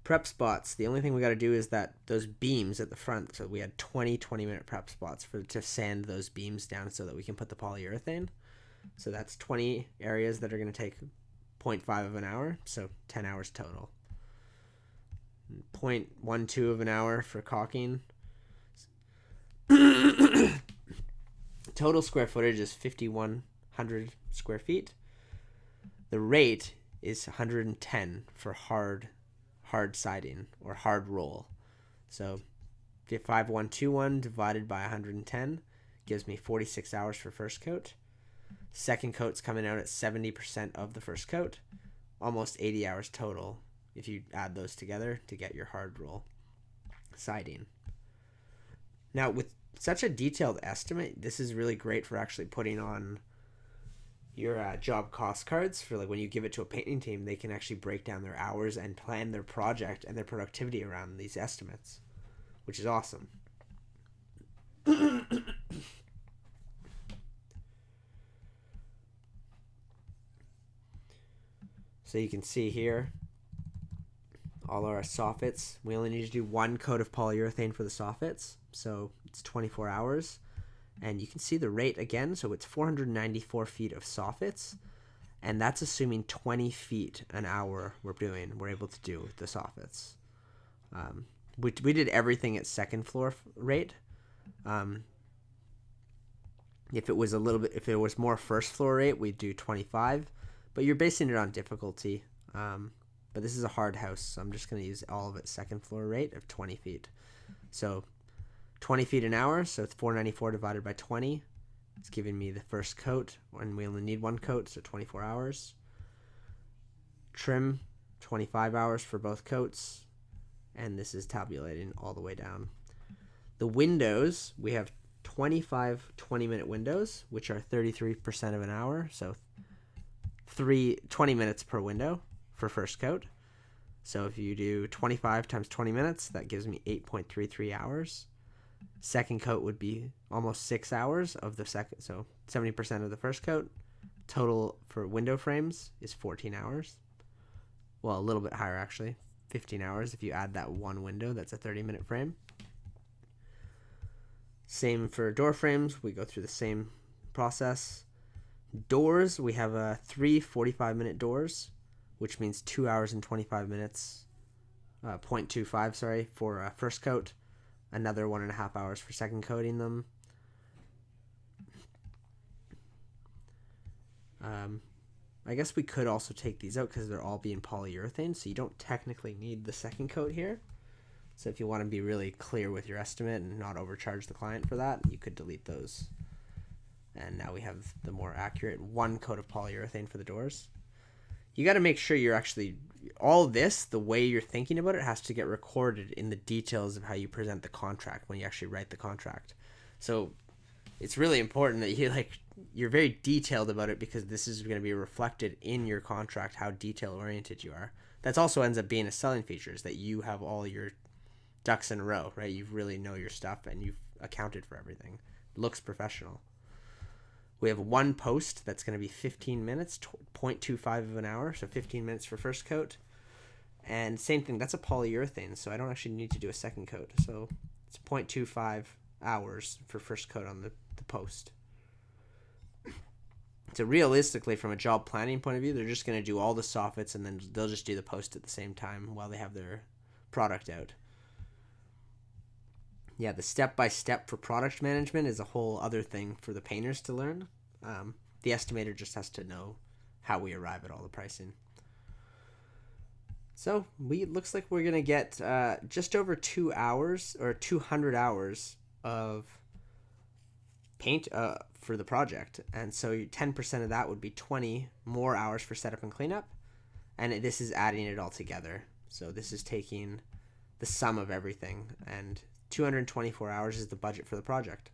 Prep spots. The only thing we got to do is those beams at the front. So we had 20-minute prep spots to sand those beams down so that we can put the polyurethane. So that's 20 areas that are going to take 0.5 of an hour. So 10 hours total. 0.12 of an hour for caulking. Total square footage is 5,100 square feet. The rate is 110 for hard siding or hard roll. So 5121 divided by 110 gives me 46 hours for first coat. Second coat's coming out at 70% of the first coat, almost 80 hours total if you add those together to get your hard roll siding. Now with such a detailed estimate, this is really great for actually putting on your job cost cards for like when you give it to a painting team. They can actually break down their hours and plan their project and their productivity around these estimates, which is awesome. So you can see here all our soffits. We only need to do 1 coat of polyurethane for the soffits, so it's 24 hours. And you can see the rate again, so it's 494 feet of soffits, and that's assuming 20 feet an hour we're able to do with the soffits. We did everything at second floor rate. If it was more first floor rate, we'd do 25, but you're basing it on difficulty. But this is a hard house, so I'm just going to use all of it second floor rate of 20 feet. So 20 feet an hour, so it's 494 divided by 20. It's giving me the first coat, and we only need 1 coat, so 24 hours. Trim, 25 hours for both coats, and this is tabulating all the way down. The windows, we have 25 20-minute windows, which are 33% of an hour, so 20 minutes per window for first coat. So if you do 25 times 20 minutes, that gives me 8.33 hours. Second coat would be almost 6 hours of the second, so 70% of the first coat. Total for window frames is 14 hours. Well, a little bit higher actually, 15 hours if you add that one window that's a 30-minute frame. Same for door frames, we go through the same process. Doors, we have 3 45-minute doors, which means 2 hours and 25 minutes, 0.25, for first coat. Another 1.5 hours for second coating them. I guess we could also take these out because they're all being polyurethane, so you don't technically need the second coat here. So if you want to be really clear with your estimate and not overcharge the client for that, you could delete those. And now we have the more accurate 1 coat of polyurethane for the doors. You got to make sure you're actually, all this, the way you're thinking about it has to get recorded in the details of how you present the contract when you actually write the contract. So it's really important that you're very detailed about it, because this is going to be reflected in your contract how detail oriented you are. That also ends up being a selling feature, is that you have all your ducks in a row, right? You really know your stuff and you've accounted for everything. It looks professional. We have 1 post that's going to be 15 minutes, 0.25 of an hour, so 15 minutes for first coat. And same thing, that's a polyurethane, so I don't actually need to do a second coat. So it's 0.25 hours for first coat on the post. So realistically, from a job planning point of view, they're just going to do all the soffits and then they'll just do the post at the same time while they have their product out. Yeah, the step-by-step for product management is a whole other thing for the painters to learn. The estimator just has to know how we arrive at all the pricing. So it looks like we're going to get just over 2 hours or 200 hours of paint for the project. And so 10% of that would be 20 more hours for setup and cleanup. And this is adding it all together. So this is taking the sum of everything, and 224 hours is the budget for the project.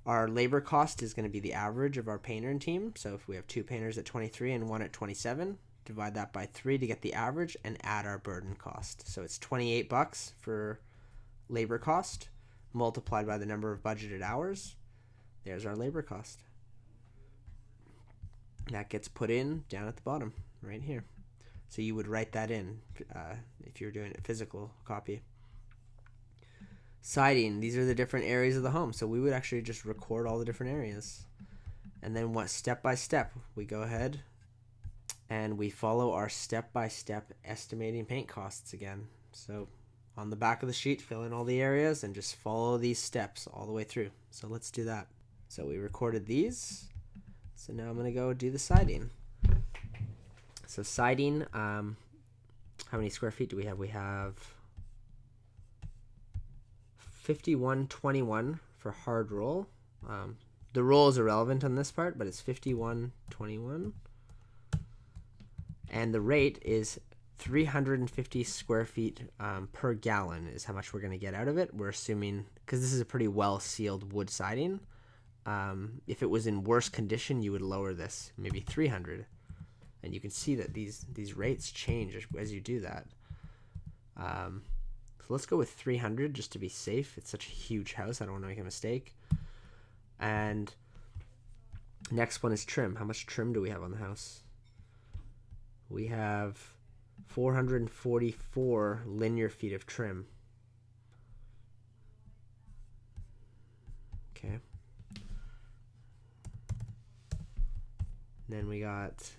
Our labor cost is going to be the average of our painter and team. So if we have 2 painters at 23 and 1 at 27, divide that by 3 to get the average and add our burden cost. So it's $28 for labor cost multiplied by the number of budgeted hours. There's our labor cost. That gets put in down at the bottom right here. So you would write that in if you're doing a physical copy. Siding, these are the different areas of the home. So we would actually just record all the different areas. And then step by step, we go ahead and we follow our step-by-step estimating paint costs again. So on the back of the sheet, fill in all the areas and just follow these steps all the way through. So let's do that. So we recorded these. So now I'm going to go do the siding. So siding, how many square feet do we have? We have 5121 for hard roll. The roll is irrelevant on this part, but it's 5121. And the rate is 350 square feet per gallon is how much we're going to get out of it. We're assuming, because this is a pretty well-sealed wood siding, if it was in worse condition, you would lower this, maybe 300. And you can see that these rates change as you do that. So let's go with 300 just to be safe. It's such a huge house. I don't want to make a mistake. And next one is trim. How much trim do we have on the house? We have 444 linear feet of trim. Okay. Then we got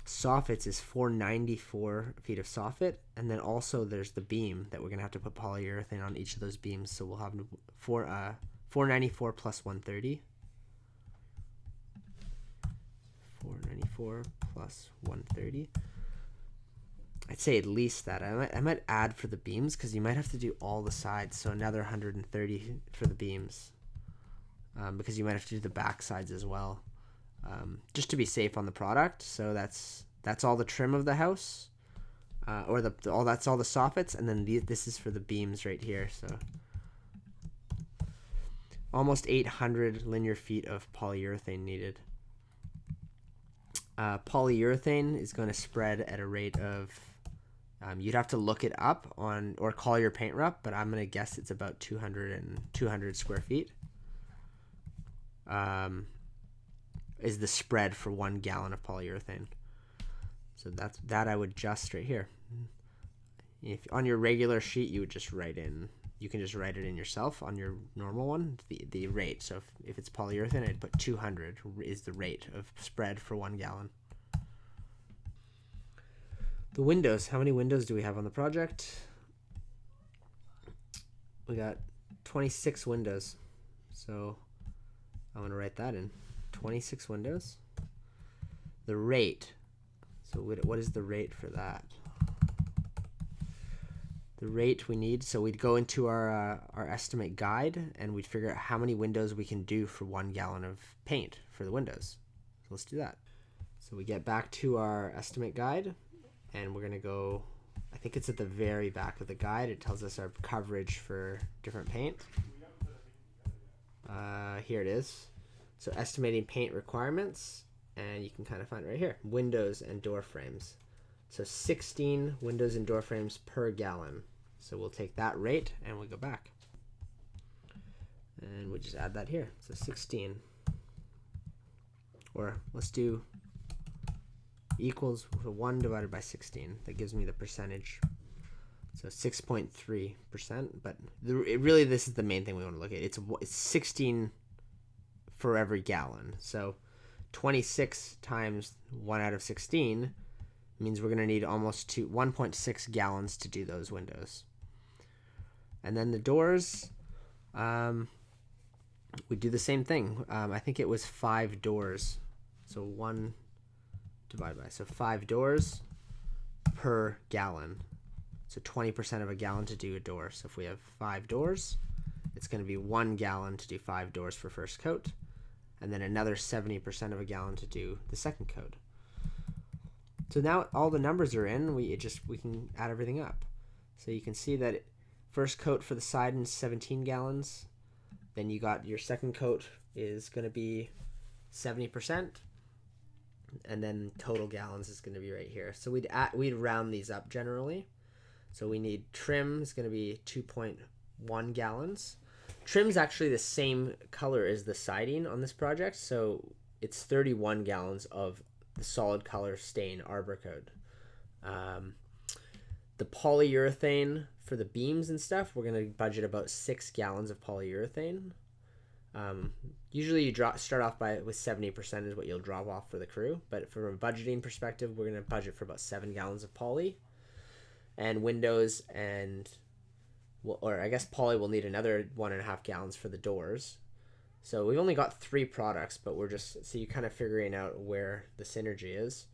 soffits is 494 feet of soffit, and then also there's the beam that we're gonna have to put polyurethane on each of those beams. So we'll have 494 plus 130. 494 plus 130. I'd say at least that. I might add for the beams because you might have to do all the sides, so another 130 for the beams, because you might have to do the back sides as well, just to be safe on the product. So that's all the trim of the house, or that's all the soffits, and then this is for the beams right here. So almost 800 linear feet of polyurethane needed. Polyurethane is going to spread at a rate of, you'd have to look it up or call your paint rep, but I'm going to guess it's about 200 square feet. Is the spread for 1 gallon of polyurethane. So that I would adjust right here. If on your regular sheet, you would just write in, you can just write it in yourself on your normal one, the rate. So if it's polyurethane, I'd put 200 is the rate of spread for 1 gallon. The windows, how many windows do we have on the project? We got 26 windows. So I'm going to write that in. 26 windows. The rate. So what is the rate for that? The rate we need, so we'd go into our estimate guide and we'd figure out how many windows we can do for 1 gallon of paint for the windows. So let's do that. So we get back to our estimate guide and we're going to go, I think it's at the very back of the guide. It tells us our coverage for different paint. Here it is. So estimating paint requirements, and you can kind of find it right here. Windows and door frames. So 16 windows and door frames per gallon. So we'll take that rate and we'll go back. And we'll just add that here. So 16. Or let's do equals 1 divided by 16. That gives me the percentage. So 6.3%. But really this is the main thing we want to look at. It's 16 for every gallon. So 26 times 1 out of 16 means we're going to need almost 1.6 gallons to do those windows. And then the doors, we do the same thing. I think it was 5 doors. So 1 divided by, so 5 doors per gallon. So 20% of a gallon to do a door. So if we have 5 doors, it's going to be 1 gallon to do 5 doors for first coat, and then another 70% of a gallon to do the second coat. So now all the numbers are in, we can add everything up. So you can see that first coat for the siding is 17 gallons. Then you got your second coat is going to be 70%. And then total gallons is going to be right here. So we'd round these up generally. So we need trim is going to be 2.1 gallons. Trim's actually the same color as the siding on this project. So it's 31 gallons of the solid color stain Arbor Coat. The polyurethane for the beams and stuff, we're going to budget about 6 gallons of polyurethane. Usually you start off with 70% is what you'll drop off for the crew. But from a budgeting perspective, we're going to budget for about 7 gallons of poly. And windows or I guess poly will need another 1.5 gallons for the doors. So we've only got 3 products, but we're just, so you're kind of figuring out where the synergy is.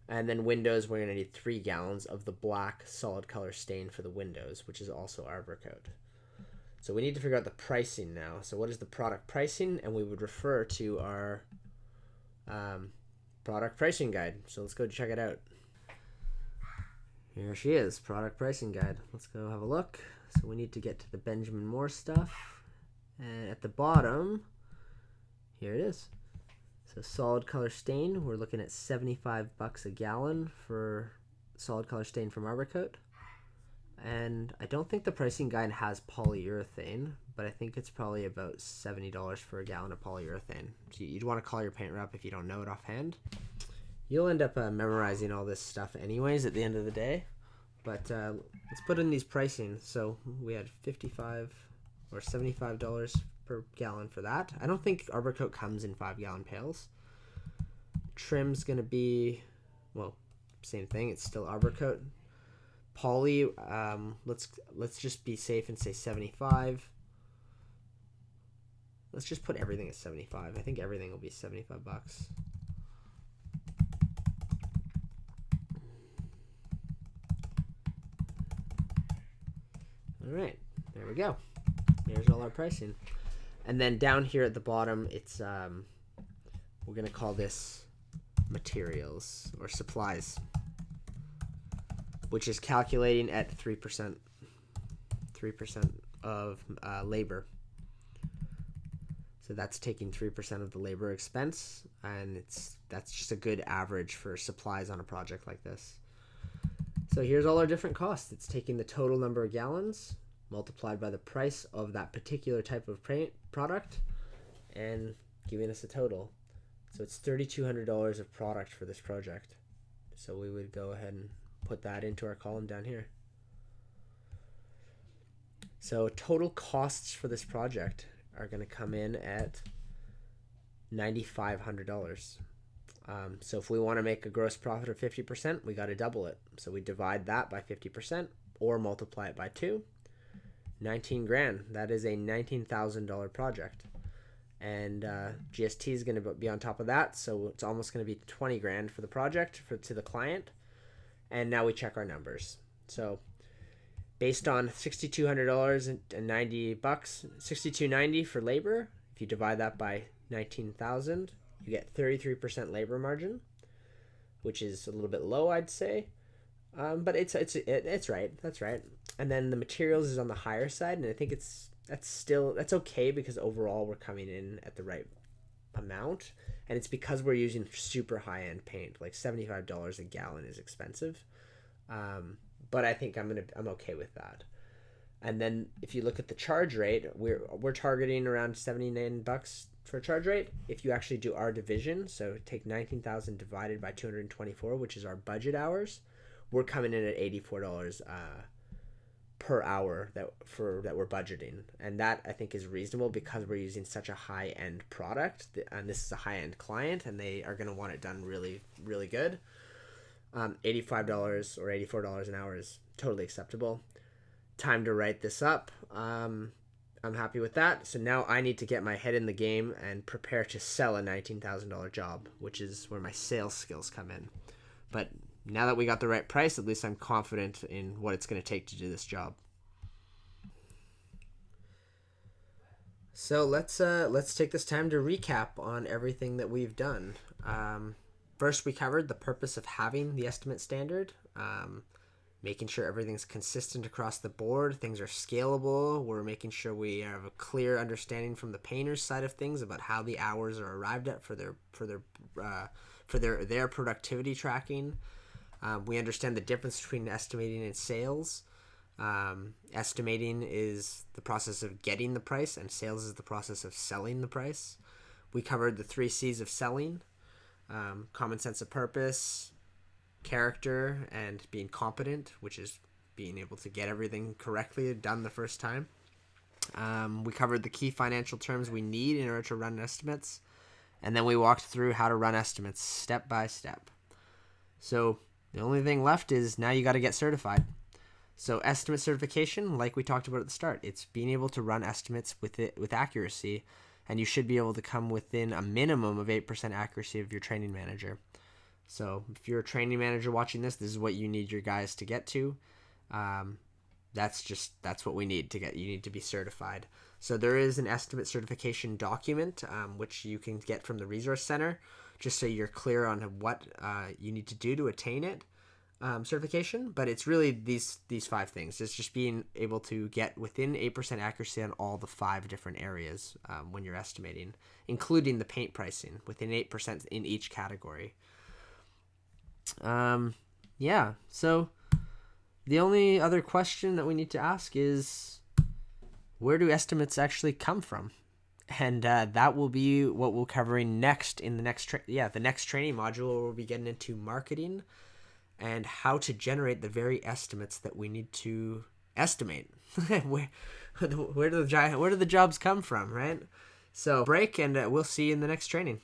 And then windows, we're going to need 3 gallons of the black solid color stain for the windows, which is also Arbor Coat. So we need to figure out the pricing now. So what is the product pricing? And we would refer to our product pricing guide. So let's go check it out. Here she is, product pricing guide. Let's go have a look. So we need to get to the Benjamin Moore stuff. And at the bottom, here it is. So solid color stain, we're looking at $75 a gallon for solid color stain from Arbor Coat. And I don't think the pricing guide has polyurethane, but I think it's probably about $70 for a gallon of polyurethane. So you'd want to call your paint rep if you don't know it offhand. You'll end up memorizing all this stuff anyways at the end of the day. But let's put in these pricing. So we had $55 or $75 per gallon for that. I don't think Arbor Coat comes in 5-gallon pails. Trim's going to be, well, same thing. It's still Arbor Coat. Poly, let's just be safe and say 75. Let's just put everything at 75. I think everything will be $75. All right, there we go. There's all our pricing. And then down here at the bottom, it's we're gonna call this materials or supplies, which is calculating at 3% of labor. So that's taking 3% of the labor expense, and that's just a good average for supplies on a project like this. So here's all our different costs. It's taking the total number of gallons multiplied by the price of that particular type of product and giving us a total. So it's $3,200 of product for this project. So we would go ahead and put that into our column down here. So total costs for this project are going to come in at $9,500. So if we want to make a gross profit of 50%, we got to double it. So we divide that by 50% or multiply it by 2. 19 grand. That is a $19,000 project. and GST is going to be on top of that, so it's almost going to be 20 grand for the project to the client. And now we check our numbers. So based on $6,200 and 90 bucks, $6,290 for labor. If you divide that by 19,000, you get 33% labor margin, which is a little bit low, I'd say. But it's right. That's right. And then the materials is on the higher side, and I think that's okay because overall we're coming in at the right amount, and it's because we're using super high end paint. Like $75 a gallon is expensive, but I think I'm okay with that. And then if you look at the charge rate, we're targeting around 79 bucks for a charge rate. If you actually do our division, so take 19,000 divided by 224, which is our budget hours, we're coming in at $84 per hour that we're budgeting, and that I think is reasonable because we're using such a high end product, and this is a high end client, and they are going to want it done really, really good. $85 or $84 an hour is totally acceptable. Time to write this up. I'm happy with that. So now I need to get my head in the game and prepare to sell a $19,000 job, which is where my sales skills come in. But now that we got the right price, at least I'm confident in what it's going to take to do this job. So let's take this time to recap on everything that we've done. First, we covered the purpose of having the estimate standard, making sure everything's consistent across the board, things are scalable. We're making sure we have a clear understanding from the painter's side of things about how the hours are arrived at for their productivity tracking. We understand the difference between estimating and sales. Estimating is the process of getting the price, and sales is the process of selling the price. We covered the 3 C's of selling: common sense of purpose, character, and being competent, which is being able to get everything correctly done the first time. We covered the key financial terms we need in order to run estimates, and then we walked through how to run estimates step by step. So the only thing left is now you got to get certified. So estimate certification, like we talked about at the start, it's being able to run estimates with accuracy, and you should be able to come within a minimum of 8% accuracy of your training manager. So if you're a training manager watching this is what you need your guys to get to. That's what we need to get. You need to be certified. So there is an estimate certification document, which you can get from the Resource Center, just so you're clear on what you need to do to attain it. Certification, but it's really these 5 things. It's just being able to get within 8% accuracy on all the 5 different areas when you're estimating, including the paint pricing, within 8% in each category. So the only other question that we need to ask is, where do estimates actually come from? And that will be what we'll covering next in the next the next training module. We'll be getting into marketing and how to generate the very estimates that we need to estimate. where do the jobs come from, right? So break, and we'll see you in the next training.